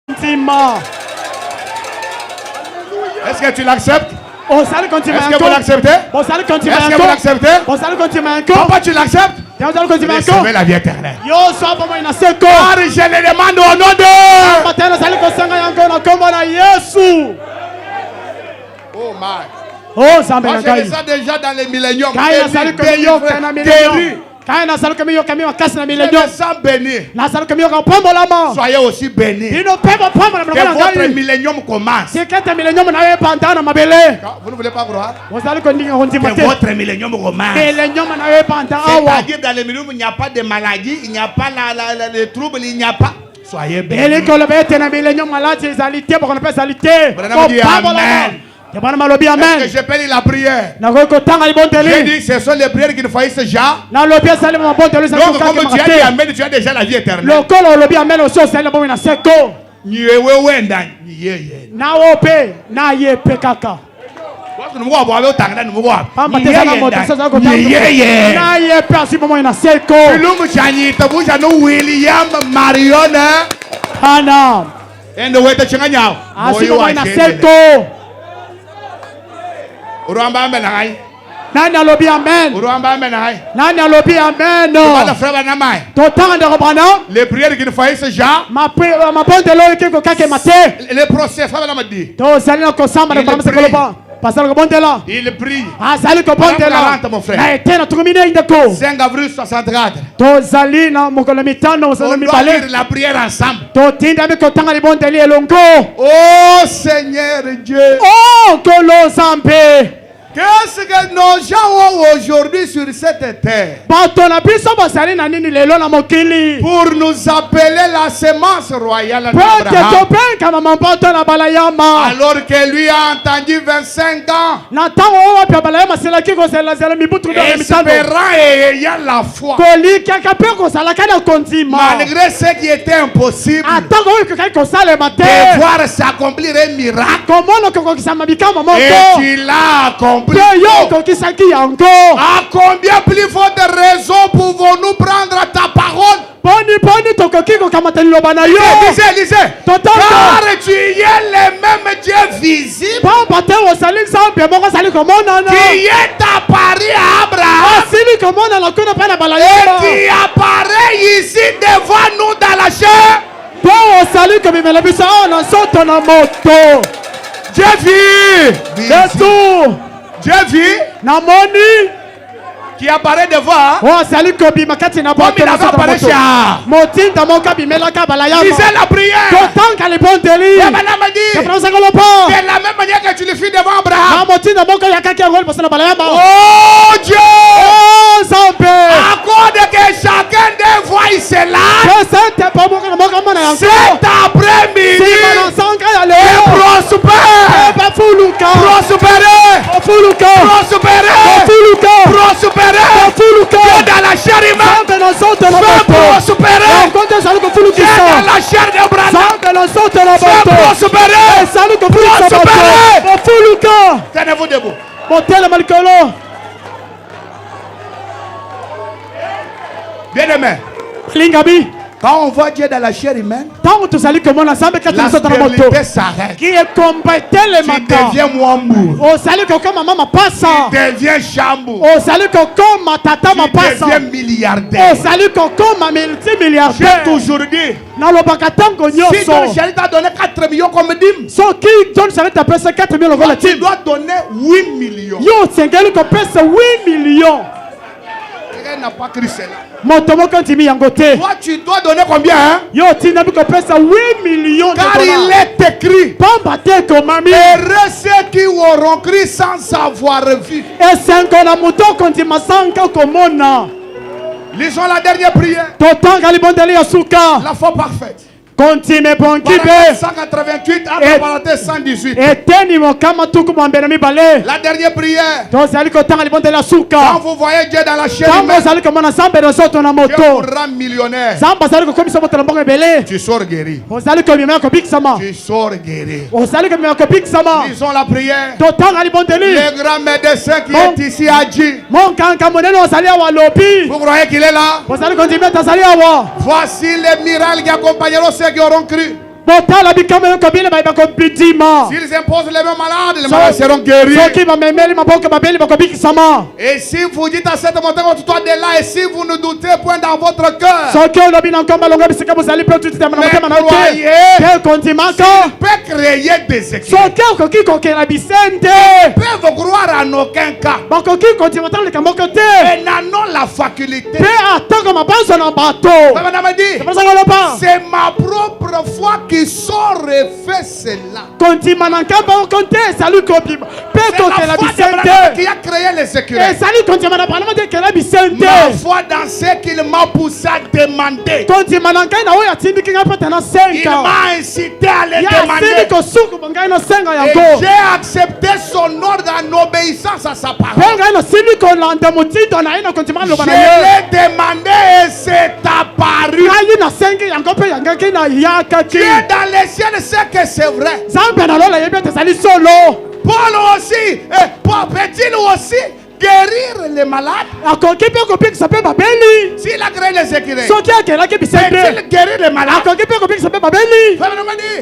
D: ntima
C: Est-ce que tu l'acceptes?
D: ozali kontima
C: Est-ce que vous l'acceptez?
D: ozali kontima
C: Est-ce que vous l'acceptez?
D: ozali kontima yanko
C: Papa, tu l'acceptes?
D: ozali kontima yanko
C: Recevez la vie éternelle.
D: nyonso bomoi na seko
C: Car je le demande au nom de...
D: matena nazali kosenga yango na kombo na yesu
C: Oh my.
D: o nzambe
C: Moi,
D: na
C: je
D: ngai
C: le sens déjà dans les milléniums.
D: ngai nazali komiyoka na milenium ngai nazali komiyoka mi makasi na
C: Je me
D: milenium
C: sens béni.
D: nazali komiyoka kopambolama
C: Soyez aussi bénis.
D: bino mpe bopambola
C: Que
D: biloko na
C: votre
D: ngai
C: millénium commence.
D: sikete milenium na yo ebanda na mabele
C: Vous ne voulez pas croire?
D: ozali kondinga kondima
C: Que
D: te
C: votre millénium commence.
D: milenium na yo ebanda awa
C: C'est-à-dire dans les milléniums, il n'y a pas de maladie, il n'y a pas les troubles, il n'y a pas. Soyez bénis.
D: elikoloba ete na milenium maladi ezali te bokono mpe ezali te
C: Branham dit amen.
D: te bana malobi
C: Est-ce
D: amen
C: que je peux lire la prière?
D: nakoki kotanga
C: J'ai
D: libondeli
C: dit ce sont les prières qui ne faillissent jamais.
D: nalobi ezali mabondeli ezali
C: Donc comme tu as dit
D: kokakemaka
C: amen, tu as déjà la vie
D: te
C: éternelle.
D: lokola olobi amen osi ozali na bomoi na seko
C: Nyewewenda, nyeye.
D: nawo mpe na ye mpe kaka
C: Parce que nous avons un tangana, nous avons
D: pamba te ezala moto so ezali kotanga
C: nyeye.
D: na ye mpe asi bomoi na seko
C: Lumu chani tabuja no William Marion.
D: ana
C: Endo wete changanya.
D: asi bomoi na seko
C: Uramba amenai.
D: nani alobi amen
C: Uramba amenai.
D: nani alobi amen
C: Bala frère na mai.
D: totanga ndeko bana
C: Les prières qui ne faillissent jamais.
D: mabondeli oyo ekei kokakema te
C: Les procès, frère na madi.
D: tozali na kosamba na kolomisa koloba pasala kobondela
C: Il prie.
D: azali kobondela
C: Mon frère.
D: na ete na tukumi nei ndeko
C: 5 avril 64.
D: tozali na mokolo mitano
C: On
D: mosala
C: doit
D: mibale
C: lire la prière ensemble.
D: totindami kotanga libondeli elongo
C: Oh Seigneur Dieu.
D: o nkolo nzambe
C: Qu'est-ce que nos gens ont aujourd'hui sur cette terre
D: bato na biso bazali na nini lelo na mokili
C: pour nous appeler la sémence royale
D: po ete
C: d'Abraham
D: tobengama mamboto na balayama
C: alors que lui a entendu 25 ans
D: na ntango oyo wapi ya balayama aselaki kozelazela mibutu mitano
C: espérant et ayant la foi
D: kolikaka mpe kozalaka na kondima
C: malgré ce qui était impossible
D: atango oyo ekokaki kosalema te
C: de voir s'accomplir un miracle
D: komona kokokisama bikamwa
C: et
D: moko
C: tu l'as accompli.
D: mpe yo okokisaki yango
C: À combien plus forte raison pouvons-nous prendre ta parole?
D: poni tokoki kokamata liloba na yo
C: Lisez.
D: totanga
C: Car tu es le même Dieu visible
D: pamba te ozali nzambe moko azali komonana
C: qui est apparu à Abraham
D: asili komonana kuna mpe na
C: et
D: balayama
C: qui apparaît ici devant nous dans la chair.
D: mpo ozali komemela biso awa na nzoto na moto
C: Dieu vit.
D: yesu namoni
C: Qui apparaît devant.
D: oyo azali kobima kati na
C: Comme
D: boto
C: il
D: na
C: avait
D: nzoto na
C: apparu
D: moto
C: chez
D: motinda moko abimelaka balayama
C: Lisez la prière.
D: totanga libondeli
C: Et maintenant me dit.
D: kaprasakolopa
C: De la même manière que tu le fais devant
D: na
C: Abraham.
D: motinda moko yakaki yango liboso na balayama
C: Oh Dieu.
D: o nzambe
C: Accorde que chacun des voix cela.
D: pesa ete po moko na moko amona yango
C: Cet après-midi.
D: nsima na nzanga ya
C: Et
D: lelo
C: prospère.
D: bafuluka
C: Prospérer.
D: bafuluka
C: Prospérer.
D: bafuluka
C: Prospérer.
D: bafuluka
C: Dieu dans la chair humaine.
D: nzambe na nzoto na
C: Fais
D: moto
C: prospérer.
D: yango nde ezali
C: Dieu
D: kofulukisa
C: dans la chair d'Abraham.
D: nzambe na nzoto na
C: Fais
D: moto
C: prospérer.
D: ezali kofulukisa bato
C: Prospérer.
D: bafuluka
C: Tenez-vous debout.
D: botelema likolo
C: Bien-aimé.
D: lingami
C: Quand on voit Dieu dans la chair humaine,
D: ntango tozali komona nzambe kati na
C: la
D: nzoto na moto
C: stérilité s'arrête.
D: ki ekomba
C: Tu
D: etelemaka
C: deviens mwambu.
D: ozali kokoma mama pasa
C: Tu deviens chambu.
D: ozali kokoma tata
C: Tu
D: mapasa
C: deviens milliardaire.
D: ozali kokoma
C: J'ai
D: multimilliardaire
C: toujours dit,
D: nalobaka ntango
C: si
D: nyonso
C: ton chéri t'a donné 4 millions comme dîme,
D: soki john saret apesa 4 millions lokola
C: tu
D: tim
C: dois donner 8 millions.
D: yo osengeli kopesa 8 millions
C: Quelqu'un n'a pas cru cela.
D: moto moko ndimi yango te.
C: Toi, tu dois donner combien, hein?
D: Yo tinda biko pesa 8 millions de
C: Car il
D: dollars.
C: est écrit.
D: Pamba te komami.
C: Heureux ceux qui auront cru sans avoir vu.
D: Esengo na mutoko ndima sanka komona.
C: Lisons la dernière prière.
D: Totanga libondeli ya suka.
C: La foi parfaite.
D: Kontime bonkibe.
C: Paragraphe 188, entre parenthèses 118.
D: Eteni mokama tuku mwambena mibale.
C: La dernière prière.
D: Tozali kotanga libondeli ya
C: Quand
D: suka.
C: vous voyez Dieu dans la chair
D: Tango
C: humaine,
D: ozali komona Nzambe na soto na
C: Dieu vous
D: moto.
C: rend millionnaire.
D: Nzambe azali kokomisa moto na mbongo ebele.
C: Tu sors guéri.
D: Ozali komema kobikisama.
C: Tu sors guéri.
D: Ozali komema kobikisama.
C: Lisons la prière.
D: Totanga libondeli.
C: Le grand médecin qui
D: Bon.
C: est ici a dit.
D: Monkanga monene ozali awa lobi.
C: Vous croyez qu'il est là?
D: Ozali kondima tazali awa.
C: Voici les miracles qui accompagneront ceux qui auront cru.
D: Botala bikamelo kobile ba kobidima.
C: S'ils imposent les mains malades, les malades seront guéris.
D: Soki bamemeli maboko babeli bakobikisama.
C: Et si vous dites à cette montagne, toi de là, et si vous ne doutez point dans votre cœur,
D: Soki olobi na nkamba longa bisika bozali pe tuti tamana motema na
C: croyez.
D: te. Te kondimaka.
C: peut créer des expériences.
D: Soki okoki kokela bisente.
C: Peuvent croire en aucun cas.
D: Bakoki kondima taleka moko te.
C: Et n'en ont la faculté.
D: Pe atako mabanzo na bato.
C: Madame a dit,
D: Bazanga loba.
C: c'est ma propre foi qui sort et fait cela.
D: Kondima na nkamba okonte sali kobima. Pe
C: C'est la
D: kokela
C: foi d'Abraham qui
D: bisente.
C: a créé les sécurités.
D: Sali kondima na banama te kela bisente.
C: Ma foi dans ce qu'il m'a poussé à demander.
D: Kondima na ngai na oyo atindiki ngai pete na
C: Il
D: senga.
C: m'a incité à les
D: Ya sili
C: demander.
D: kosuku ngai na senga
C: Et
D: yango.
C: j'ai accepté son ordre en obéissance à sa parole.
D: Pe ngai na sili kolanda motindo na ye na kondima na
C: Je
D: loba na ye.
C: l'ai demandé et c'est apparu.
D: Ngai na sengi yango pe yangaki na yakaki.
C: Dieu dans les cieux sait que c'est vrai.
D: Nzambe na lola yebi ete ezali solo.
C: Paul aussi, peut-il aussi guérir les malades?
D: Akoki mpe kobikisa mpe babeli.
C: S'il a créé les écrits,
D: Soki akelaki bisende.
C: peut-il guérir les malades?
D: Akoki mpe kobikisa mpe babeli.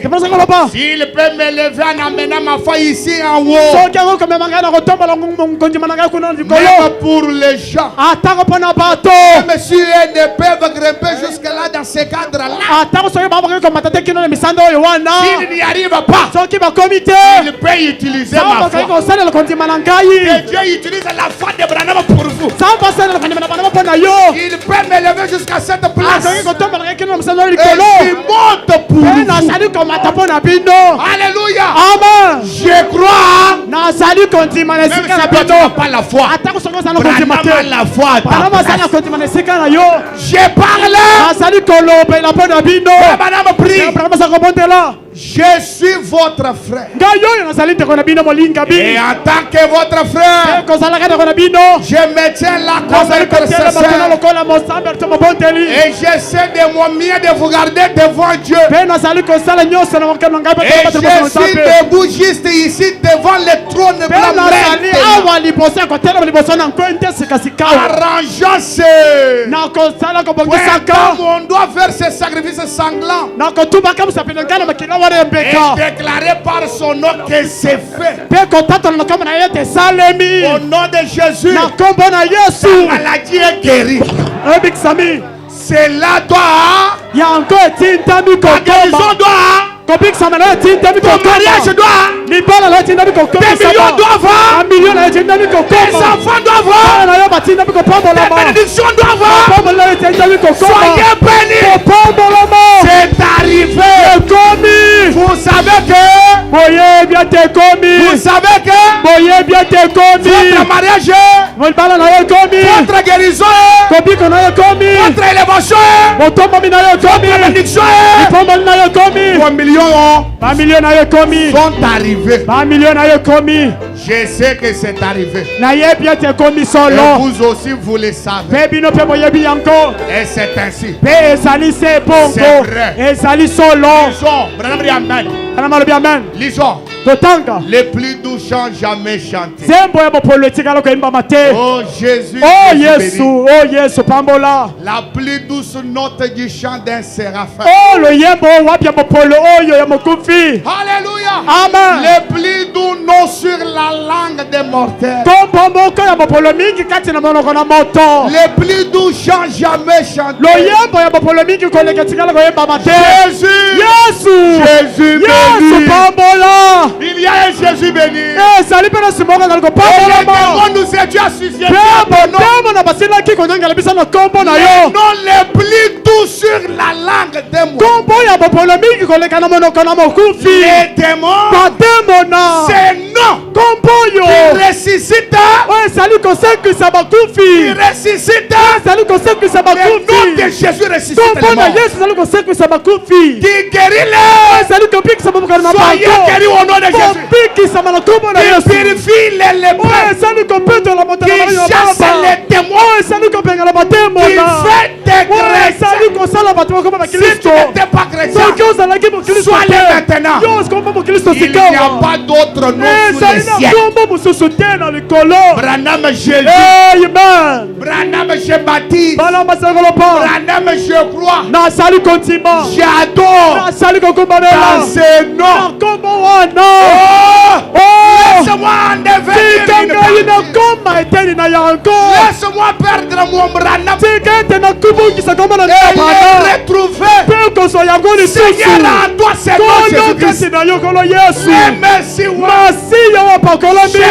D: Kepesanga loba.
C: S'il peut me lever en amenant ma foi ici en haut,
D: Soki akokomema ngai na kotombola kondima na ngai kuna na likolo.
C: même pour les gens,
D: Atako mpo na bato.
C: monsieur ne peuvent grimper jusque-là dans ces cadres-là.
D: Atako soki babakoki komata te kino na misanda oyo wana.
C: S'il n'y arrive pas,
D: Soki bakomi te.
C: il peut utiliser
D: Nzambe
C: ma
D: akoki
C: foi.
D: kosalela kondima na
C: Et
D: ngai.
C: Dieu utilise la foi d'Abraham pour vous.
D: Nzambe asalela kondima na banama mpo na yo.
C: Il peut me lever jusqu'à cette place.
D: Akoki kotombola ngai kino na misanda oyo
C: Et
D: likolo.
C: il monte pour
D: Mpe
C: vous.
D: nazali komata mpo na bino.
C: Alléluia.
D: Amen.
C: Je crois.
D: Nazali kondima na
C: Même
D: esika na
C: si toi tu n'as
D: bino.
C: pas la foi,
D: Atako soki ozala kondima
C: Branham
D: te.
C: a la foi à ta
D: Banama azali
C: place.
D: kondima na esika na yo.
C: Je parle.
D: Nazali kolobela mpo na bino.
C: Madame prie.
D: Banama azali kobondela.
C: Je suis votre frère.
D: Ngai oyo nazali ndeko na bino molinga
C: Et
D: bino.
C: en tant que votre frère,
D: Kozalaka ndeko na bino.
C: je me tiens là comme
D: Nazali kotiela makolo
C: intercesseur.
D: lokola mosambe to mobondeli.
C: Et j'essaie de mon mieux de vous garder devant Dieu.
D: Mpe nazali kosala nyonso na mokano na ngai mpe
C: Et
D: tobatela
C: je
D: mosambe.
C: suis debout juste ici devant le trône
D: Mpe
C: blanc
D: nazali
C: maintenant.
D: awa liboso ya kotelema liboso na nkoi nde sikasika awa.
C: Arrangeant ce.
D: Na kosala
C: Quand
D: kobongisaka.
C: on doit faire ce sacrifice sanglant
D: Na kotumaka mosapeli ngai na makila wana
C: et
D: ebeka.
C: déclarer par son nom que c'est fait.
D: Mpe kotatola na kama na ye ete esalemi.
C: Au nom de Jésus,
D: Na kombo na Yesu.
C: la maladie est guérie.
D: Ebikisami.
C: Cela doit,
D: Yango etindami
C: la guérison
D: kokoma.
C: doit,
D: Kobikisama na etindami
C: ton mariage
D: kokoma.
C: doit,
D: Libala na etindami
C: des
D: kokoma.
C: millions doivent,
D: Amilio na etindami
C: des
D: kokoma.
C: enfants doivent,
D: Na yo batindami
C: des
D: kopambolama.
C: bénédictions doivent.
D: Pambola na etindami kokoma.
C: Soyez bénis.
D: Kopambolama.
C: C'est arrivé.
D: Ekomi.
C: Vous savez que,
D: Boyebi ete ekomi.
C: vous savez que
D: Boyebi ete ekomi.
C: votre mariage,
D: Libala na yo ekomi.
C: votre guérison,
D: Kobiko na yo ekomi.
C: votre élévation,
D: Botombomi na yo
C: votre
D: ekomi.
C: bénédiction,
D: Lipomboli na yo ekomi.
C: 3 millions
D: Bamilio na yo ekomi.
C: sont arrivés.
D: Bamilio na yo ekomi.
C: Je sais que c'est arrivé.
D: Nayebi ete ekomi
C: Et
D: solo.
C: vous aussi, vous le savez.
D: Mpe bino mpe boyebi yango.
C: Et c'est ainsi.
D: Mpe ezali se bongo.
C: C'est vrai.
D: Ezali solo.
C: Lisons. Branham dit amen.
D: Kana malobi amen.
C: Lisons.
D: Totanga.
C: Les plus doux chants jamais chantés.
D: Nzembo ya mopolo etikala koyimbama te.
C: Oh Jésus.
D: Oh
C: Jésus
D: Yesu,
C: béni.
D: oh Yesu pambola.
C: La plus douce note du chant d'un séraphin.
D: Oh loyembo wapi ya mopolo oyo ya mokufi.
C: Alléluia.
D: Amen.
C: Les plus doux non sur la langue des mortels.
D: Kombo moko ya bopolo mingi kati na monoko na moto.
C: Les plus doux chants jamais chantés.
D: Loyembo ya bopolo mingi koleka tikala koyemba mate.
C: Jésus.
D: Yesu.
C: Jésus
D: Yesu
C: béni.
D: pambola.
C: Il y a un Jésus béni.
D: Ezali mpe na simoka na liko
C: Et les
D: pambola.
C: démons nous étaient associés.
D: Pe motema na basilaki konyangela biso na kombo na yo.
C: Non les plus doux sur la langue des mortels.
D: Kombo ya bopolo mingi koleka na monoko na mokufi.
C: Les démons,
D: Bademona.
C: c'est non.
D: Kombo yo.
C: Qui ressuscite,
D: Oyo ezali kosekisa
C: qui
D: bakufi.
C: ressuscite.
D: Ezali kosekisa
C: Le nom de
D: bakufi.
C: Jésus ressuscite
D: Kombo
C: les
D: na
C: morts.
D: Yesu ezali kosekisa bakufi.
C: Qui guérit les.
D: Ezali kopikisa babokana na
C: Soyez guéris
D: bango.
C: au nom de Jésus.
D: Kopikisama na kombo na
C: Qui
D: Yesu.
C: purifie les
D: Oyo
C: lépreux.
D: ezali kopetola moto na
C: Qui
D: bango ya
C: chasse
D: baba.
C: les démons.
D: Oyo ezali kopengela
C: Qui
D: batemona.
C: fait des
D: Oyo
C: grâces.
D: ezali kosala bato bakoma
C: Si tu
D: bakristo.
C: n'étais pas chrétien,
D: Soki ozalaki mokristo
C: sois-le
D: te.
C: maintenant.
D: Yo osikoma mokristo
C: Il n'y a
D: sikawa.
C: pas d'autre nom sous
D: Ezali
C: les
D: na
C: cieux.
D: kombo mosusu te na likolo.
C: Branham Jésus.
D: Amen.
C: Branham je baptise.
D: Bana basakolo pa.
C: Branham je crois.
D: Nasali kontima.
C: J'adore.
D: Nasali
C: Dans
D: kokombanela.
C: ce
D: Na
C: nom.
D: kombo wana.
C: Oh!
D: Oh!
C: Laisse-moi en devenir
D: Tika
C: une
D: ngai na
C: partie.
D: koma eteni na yango.
C: Laisse-moi perdre mon Branham
D: Tika ete na kubungisa koma na
C: et le
D: bana.
C: retrouver.
D: Pe kozwa yango
C: Seigneur,
D: lisusu.
C: à toi c'est nom
D: Kono
C: Jésus-Christ.
D: kasi na yo kolo Yesu.
C: Et merci, ouais.
D: Masiya wa pakolami.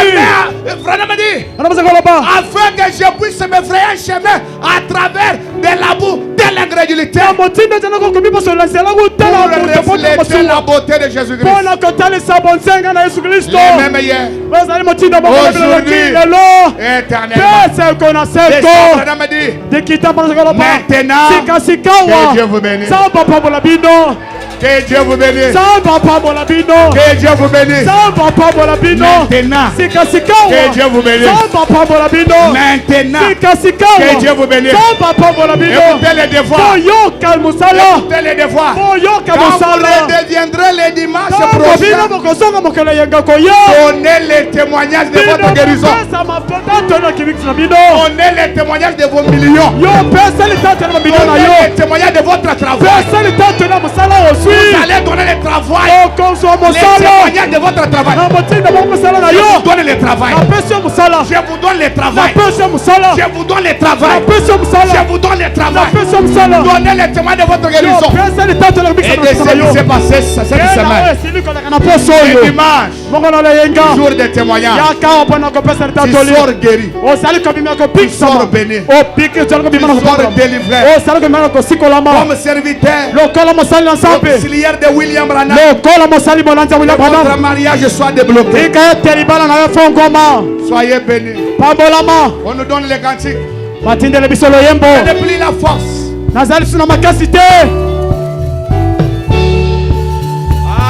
C: Branham dit,
D: Ana basakolo pa.
C: afin que je puisse me frayer un chemin à travers de la boue de l'incrédulité
D: Na motinda tena kokomi pasola nzela kutala
C: pour
D: moto po na
C: refléter la
D: masuwa.
C: beauté de Jésus-Christ.
D: Mpona kotalisa bonzenga na Yesu Kristo.
C: Les mêmes hier,
D: Bazali motinda bakolami
C: Aujourd'hui.
D: lelo.
C: éternellement.
D: Pe seko na
C: Et
D: seko.
C: ça, Branham dit,
D: Dikita mpona sekolo pa.
C: maintenant,
D: Sikasikawa.
C: que Dieu vous bénisse.
D: Samba pambola bino.
C: Que Dieu vous bénisse.
D: Samba pambola bino.
C: Que Dieu vous bénisse.
D: Samba pambola bino.
C: Maintenant,
D: Sikasikawa.
C: que Dieu vous bénisse.
D: Samba pambola bino.
C: Maintenant,
D: Sikasikawa.
C: que Dieu vous bénisse.
D: Samba pambola bino.
C: Écoutez les devoirs.
D: Boyoka musala.
C: Écoutez les devoirs.
D: Boyoka
C: Quand vous
D: musala.
C: redeviendrez les dimanches
D: Tango bino
C: prochains,
D: bokosonga mokolo yenga koya.
C: donnez les témoignages de votre guérison.
D: Pesa mapota tona kibikisi na bino.
C: Donnez les témoignages de vos millions.
D: Yo pesa litatu na bino na
C: Donnez
D: yo.
C: les témoignages de votre travail.
D: Pesa litatu na musala
C: Vous
D: oswi.
C: allez donner le travail.
D: Okozwa
C: Les
D: musala.
C: témoignages de votre travail.
D: Na motinda boko musala na
C: Je
D: yo.
C: vous donne le travail.
D: Napesi yo musala.
C: Je vous donne le travail.
D: Napesi yo musala.
C: Je vous donne le travail.
D: Napesi yo musala.
C: Je vous donne le travail.
D: Napesi yo musala.
C: Donnez les témoignages de votre
D: Yo
C: guérison.
D: pesa litatu na kibikisi
C: Et
D: na
C: de
D: musala
C: ce
D: yo.
C: qui s'est passé cette
D: Kena
C: semaine.
D: oyo esili koleka na poso
C: Le
D: oyo.
C: dimanche,
D: Moko na leyenga.
C: jour de témoignage.
D: Yaka mpona kopesa
C: Tu
D: litatu oli.
C: sors guéri.
D: Ozali kobima
C: Tu
D: kopikisama.
C: sors béni.
D: Opiki ozali
C: Tu
D: kobima na
C: sors
D: kopikisama.
C: délivré.
D: Ozali kobima na kosikolama.
C: Comme serviteur,
D: Lokola mosali na nzambe.
C: auxiliaire de William Branham.
D: Lokola mosali molanzi ya
C: Que
D: William
C: votre
D: Branham.
C: mariage soit débloqué.
D: Tika ete libala na yo fongoma.
C: Soyez bénis.
D: Pambolama.
C: On nous donne les cantiques.
D: Batindele biso loyembo.
C: Ne plus la force.
D: Nazali suna makasi te.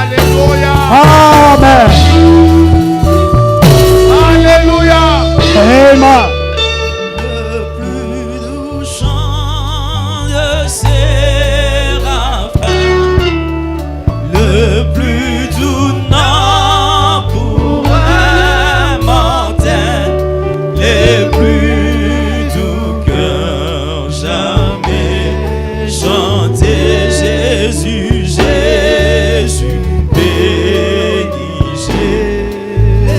C: Alléluia.
D: Amen.
C: Alléluia.
D: Amen.
A: Le plus doux chant de séraphins, le plus doux nom pour un mortel, les plus doux cœurs jamais chantés. Jésus, Jésus, béni Jésus.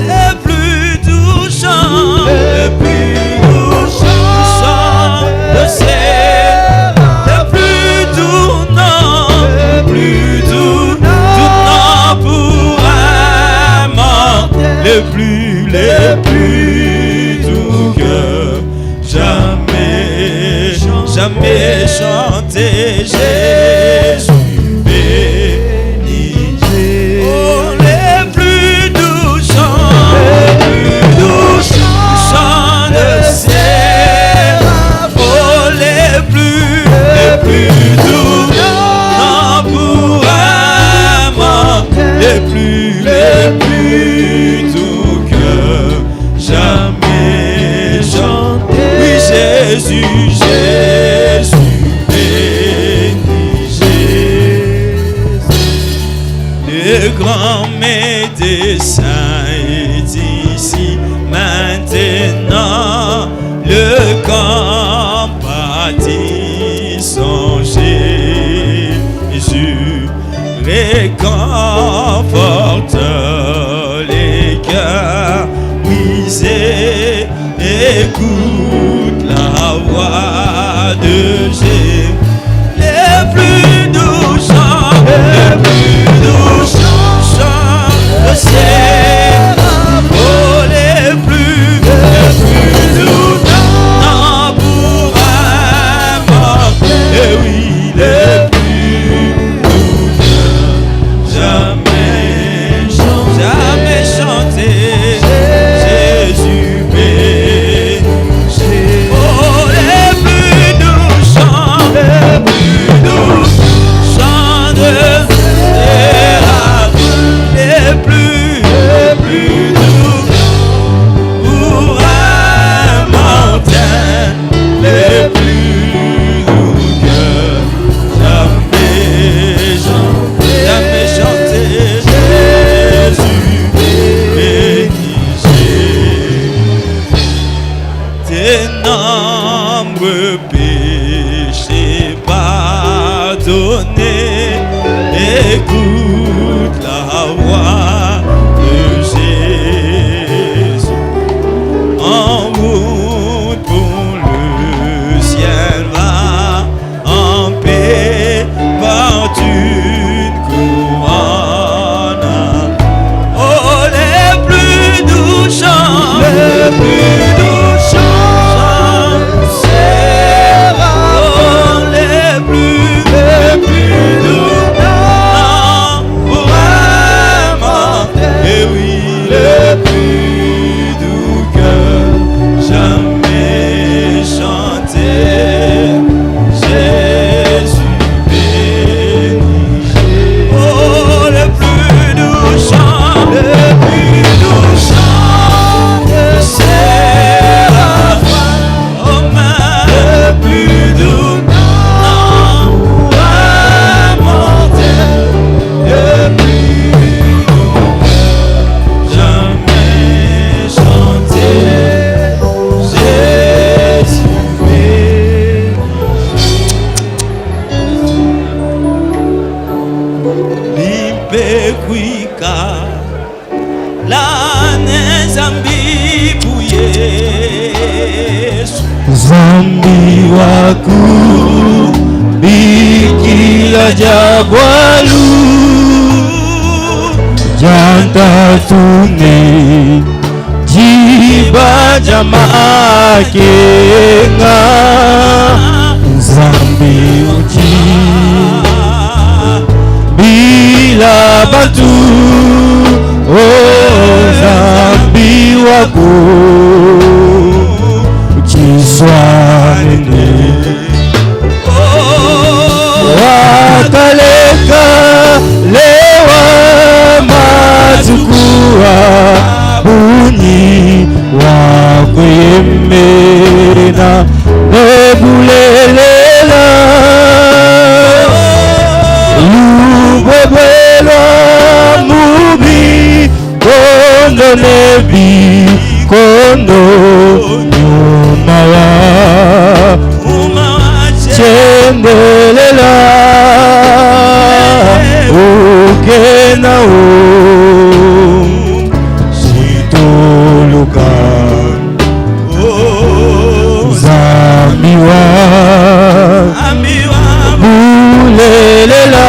A: Le plus doux chant, le plus doux chant de ciel, le plus doux nom, le plus doux nom pour un mort, le plus doux que jamais, jamais chanté. Jésus, béni Jésus. Oh, les plus doux chants, les plus doux chants de ciel. Oh, les plus doux chants pour un mort, les plus doux que jamais chanté. Oui, Jésus, Jésus, béni Jésus. Le grand médecin est ici maintenant, le compatissant Jésus réconforte les écoute la voix de Jésus. Les plus doux chants, les plus doux chants de Séraphin. Oh, les plus doux tambourins, et oui, les plus doux jamais chanté. Jésus béni. Oh, les plus doux chants de Séraphin, les plus doux pour un montagne, les plus doux que jamais chanté. Jésus béni, tes nombreux péchés pardonnés. Écoute la voix de Jésus. En route pour le ciel, va en paix, porte une couronne. Oh, les plus doux chants, les plus doux chants, c'est oh, les plus doux pour un montagne. Et oui, les plus doux que jamais chanté. Jésus béni. Oh, les plus doux chants, les plus doux chants de Séraphin. Oh, les plus doux pour un montagne. Les plus doux jamais chanté. Jésus béni. Limpekuika la nezambi Yesu. Zambi waku bikila jabwalu janta tune jiba jamakenga zambi uji bila batu oh zambi wako jiswanene wakaleka lewa matukua bunyi wakwemena nebulelela lubebelwa mubi kondo nebi kondo nyuma wa chendelela ukena sitoluka zamiwa bulelela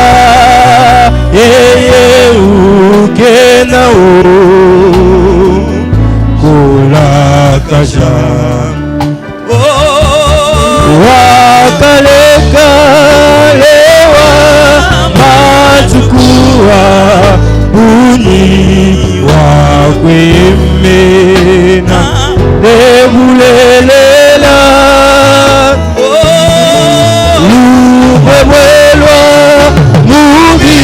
A: yeye ukena kulakaja wakaleka lewa matukua buni wakwemena nebulelela lubebwelwa mubi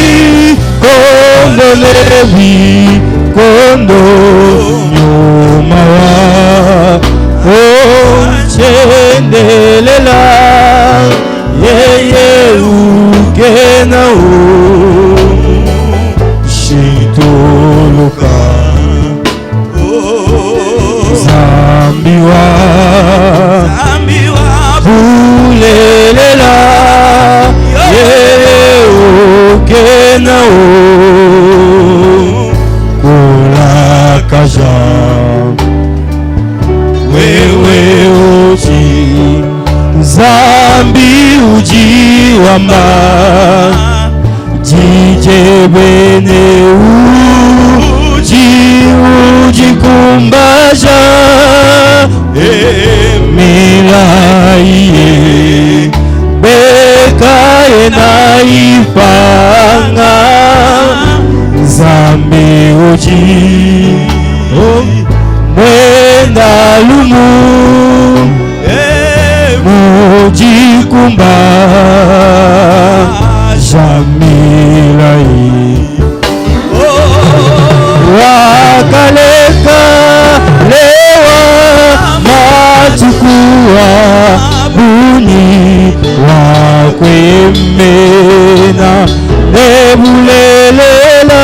A: kondo lebi kondo nyuma wa chendelela yeye ukena shitoluka zambiwa bulelela yeye ukena kulakaja wewe zambi ujiwamba jijebene ujikumbaja milaiye bekaye naifanga zambi uji mwenda lumu mujikumba jamilai wakaleka lewa machukua bunyi wakwemena nebulelela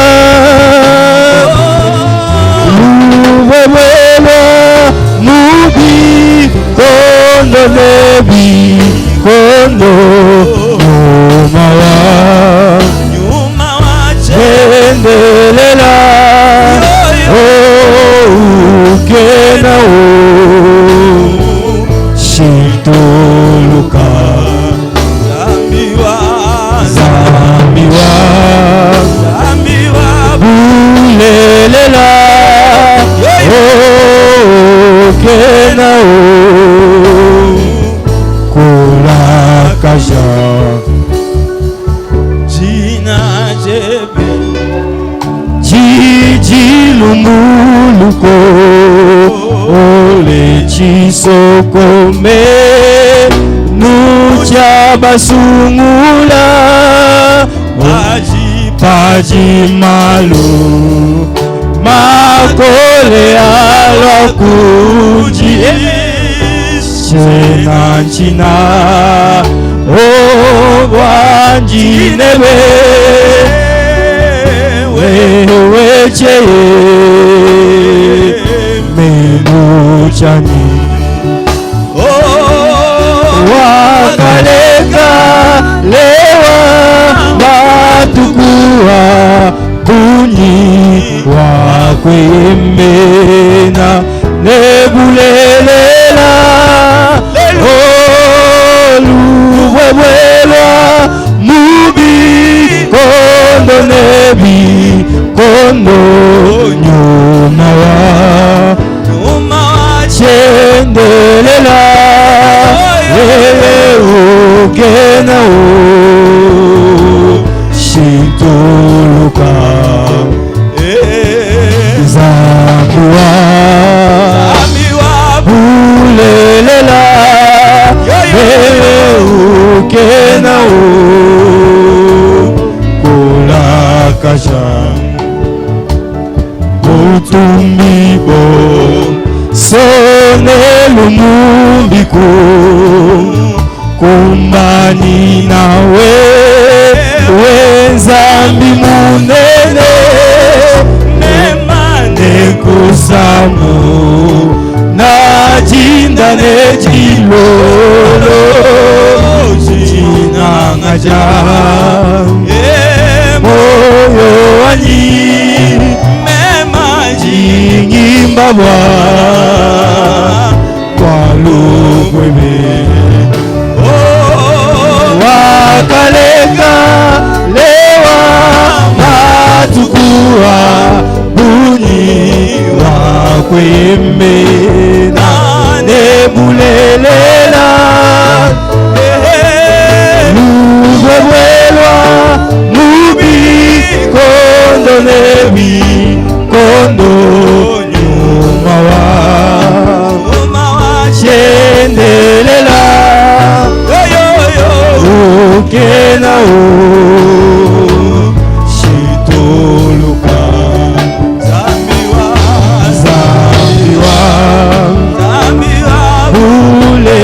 A: luwewela mubi kondo nebi kondo nyuma wa chendelela ukena shintuluka zambiwa bulelela ukena kulakaja jina jebe jijilumuluko ole chisokome nucha basungula paji malu makole alokuji china o wanjinebe wewe cheye menuchani wakaleka lewa matukua bunyi wakwemena nebulelela luwewelwa mubi kondo nebi kondo nyuma wa chendelela ukena shintuluka zambiwa bulelela ukena kulakaja utumbibo sonelu mumbiku kumbani nawe wenzambi munene memane kusamu najinda nejilolo jinangaja moyo wanyi memajinyimba kwalukwebe wakaleka lewa matukua bunyi wakwemena nebulelela luwewelwa mubi kondo nebi kondo nyuma wa chendelela ukena shituluka zambiwa bule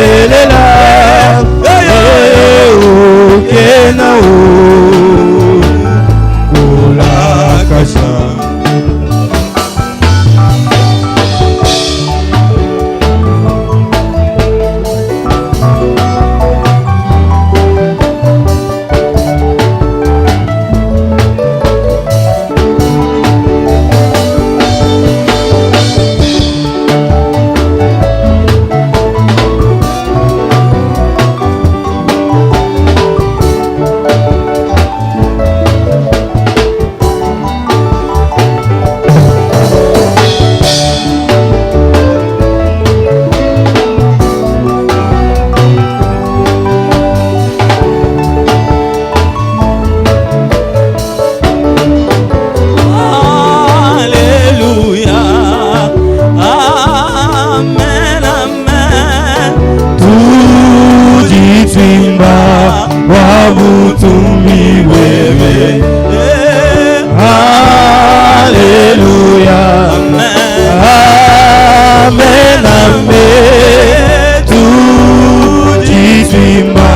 A: twimba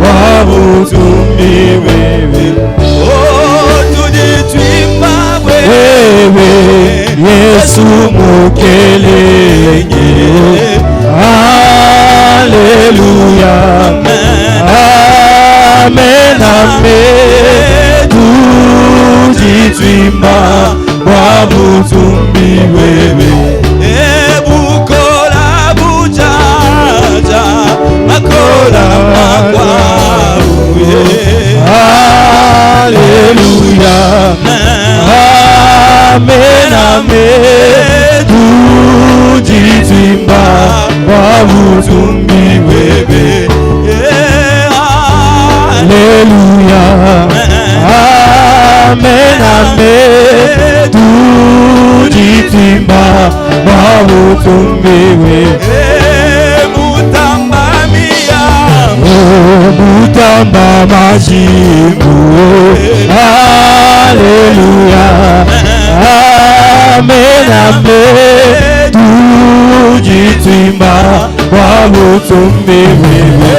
A: wabutumbi wewe oh tudi twimba wewe Yesu mukelenye Alléluia Amen Amen tudi twimba wabutumbi wewe ebukola bujaja makola makwaruye Alléluia Amen Amen tujitimba wabutumbi wewe Alléluia Amen Amen tujitimba wabutumbi wewe mutamba miyangu mutamba majimbu Alléluia Amen Amen tujitimba wabutumbi wewe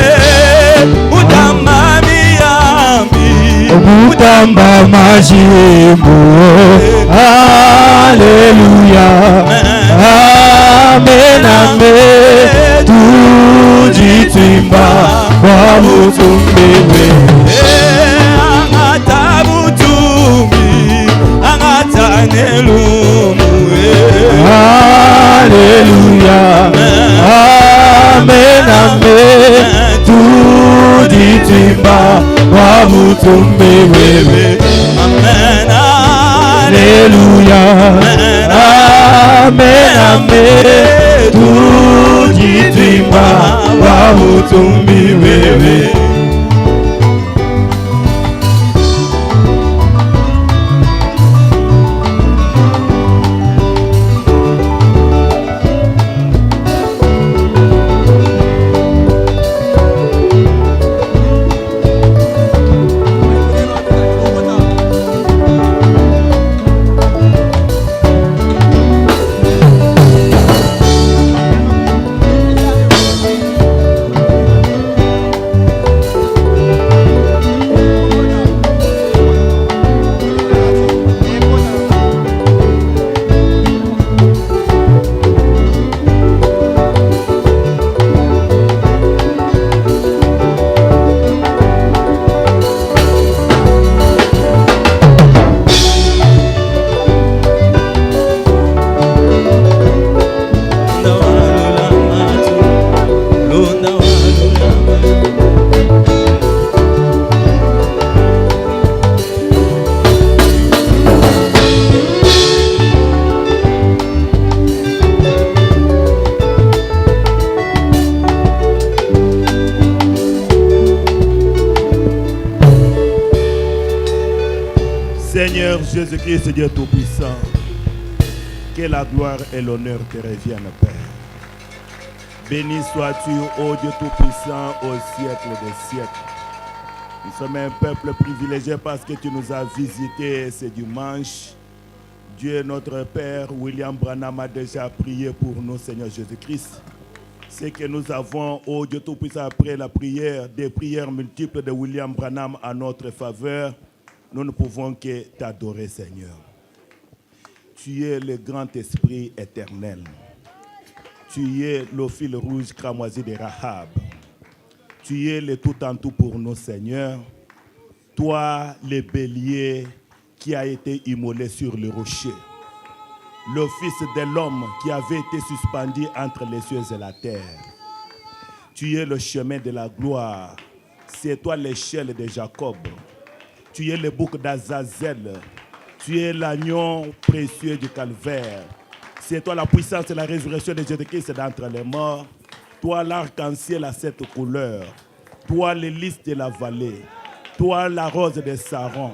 A: mutamba miyambi mutamba majimbu Alléluia Amen Amen tujitimba wabutumbi wewe Alléluia Amen Amen tujitimba wabutumbi wewe Amen Alléluia Amen Amen tujitimba wabutumbi wewe
B: Seigneur Jésus-Christ, Dieu Tout-Puissant, que la gloire et l'honneur te reviennent, Père. Béni sois-tu, ô Dieu Tout-Puissant, au siècle des siècles. Nous sommes un peuple privilégié parce que tu nous as visités ce dimanche. Dieu notre Père, William Branham a déjà prié pour nous, Seigneur Jésus-Christ. Ce que nous avons, ô Dieu Tout-Puissant, après la prière, des prières multiples de William Branham à notre faveur, nous ne pouvons que t'adorer, Seigneur. Tu es le grand esprit éternel. Tu es le fil rouge cramoisi de Rahab. Tu es le tout en tout pour nous, Seigneur. Toi, le bélier qui a été immolé sur le rocher. Le fils de l'homme qui avait été suspendu entre les cieux et la terre. Tu es le chemin de la gloire. C'est toi l'échelle de Jacob. Tu es le bouc d'Azazel. Tu es l'agneau précieux du calvaire. C'est toi la puissance et la résurrection de Jésus-Christ d'entre les morts. Toi l'arc-en-ciel à 7 couleurs. Toi le lys de la vallée. Toi la rose de Saron.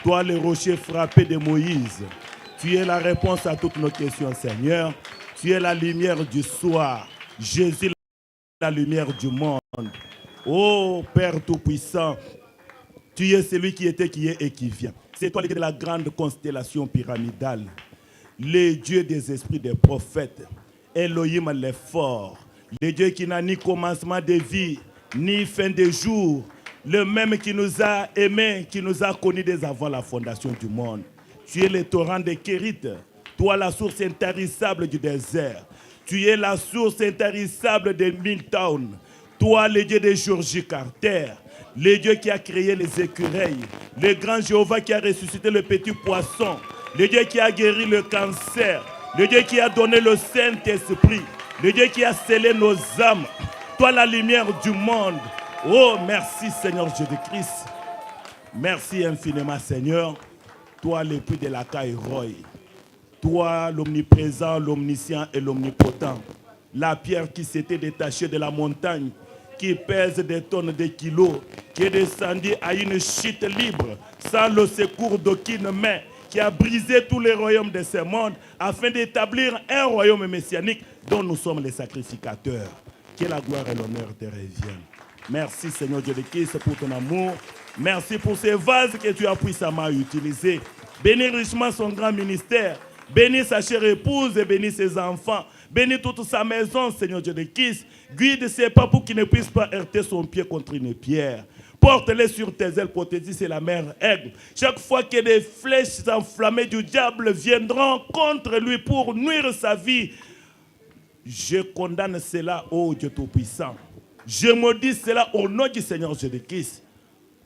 B: Toi le rocher frappé de Moïse. Tu es la réponse à toutes nos questions, Seigneur. Tu es la lumière du soir. Jésus, la lumière du monde. Ô Père Tout-Puissant, tu es celui qui était, qui est et qui vient. C'est toi qui es de la grande constellation pyramidale. Le Dieu des esprits des prophètes. Elohim le fort. Le Dieu qui n'a ni commencement de vie, ni fin de jour. Le même qui nous a aimés, qui nous a connus dès avant la fondation du monde. Tu es le torrent de Kérit, toi la source intarissable du désert. Tu es la source intarissable de Milltown. Toi le Dieu de Georgie Carter, le Dieu qui a créé les écureuils, le grand Jéhovah qui a ressuscité le petit poisson, le Dieu qui a guéri le cancer, le Dieu qui a donné le Saint-Esprit, le Dieu qui a scellé nos âmes. Toi la lumière du monde. Oh, merci Seigneur Jésus-Christ. Merci infiniment Seigneur. Toi l'époux de la caille Roy. Toi l'omniprésent, l'omniscient et l'omnipotent. La pierre qui s'était détachée de la montagne, qui pèse des tonnes de kilos, qui est descendue à une chute libre, sans le secours d'aucune main, qui a brisé tous les royaumes de ce monde, afin d'établir un royaume messianique dont nous sommes les sacrificateurs. Que la gloire et l'honneur te reviennent. Merci Seigneur Dieu de Christ pour ton amour. Merci pour ces vases que tu as puissamment utilisés. Bénis richement son grand ministère. Bénis sa chère épouse et bénis ses enfants. Bénis toute sa maison, Seigneur Dieu de Christ. Guide ses pas pour qu'il ne puisse pas heurter son pied contre une pierre. Porte-les sur tes ailes pour te dire c'est la mère aigle. Chaque fois que des flèches enflammées du diable viendront contre lui pour nuire sa vie, je condamne cela, ô Dieu Tout-Puissant. Je maudis cela au nom du Seigneur Jésus-Christ.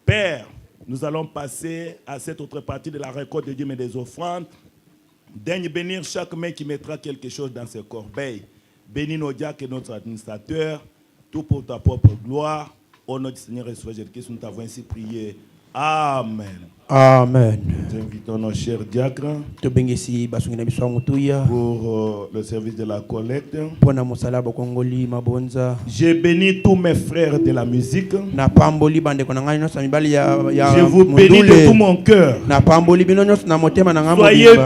B: Père, nous allons passer à cette autre partie de la récolte de Dieu et des offrandes. Daigne bénir chaque main qui mettra quelque chose dans ses corbeilles. Bénis nos diacres et notre administrateur, tout pour ta propre gloire. Au nom du Seigneur Jésus-Christ, nous t'avons ainsi prié. Amen.
A: Amen.
B: Nous invitons nos chers diacres pour le service de la collecte. J'ai béni tous mes frères de la musique. Je vous bénis de tout mon cœur. Soyez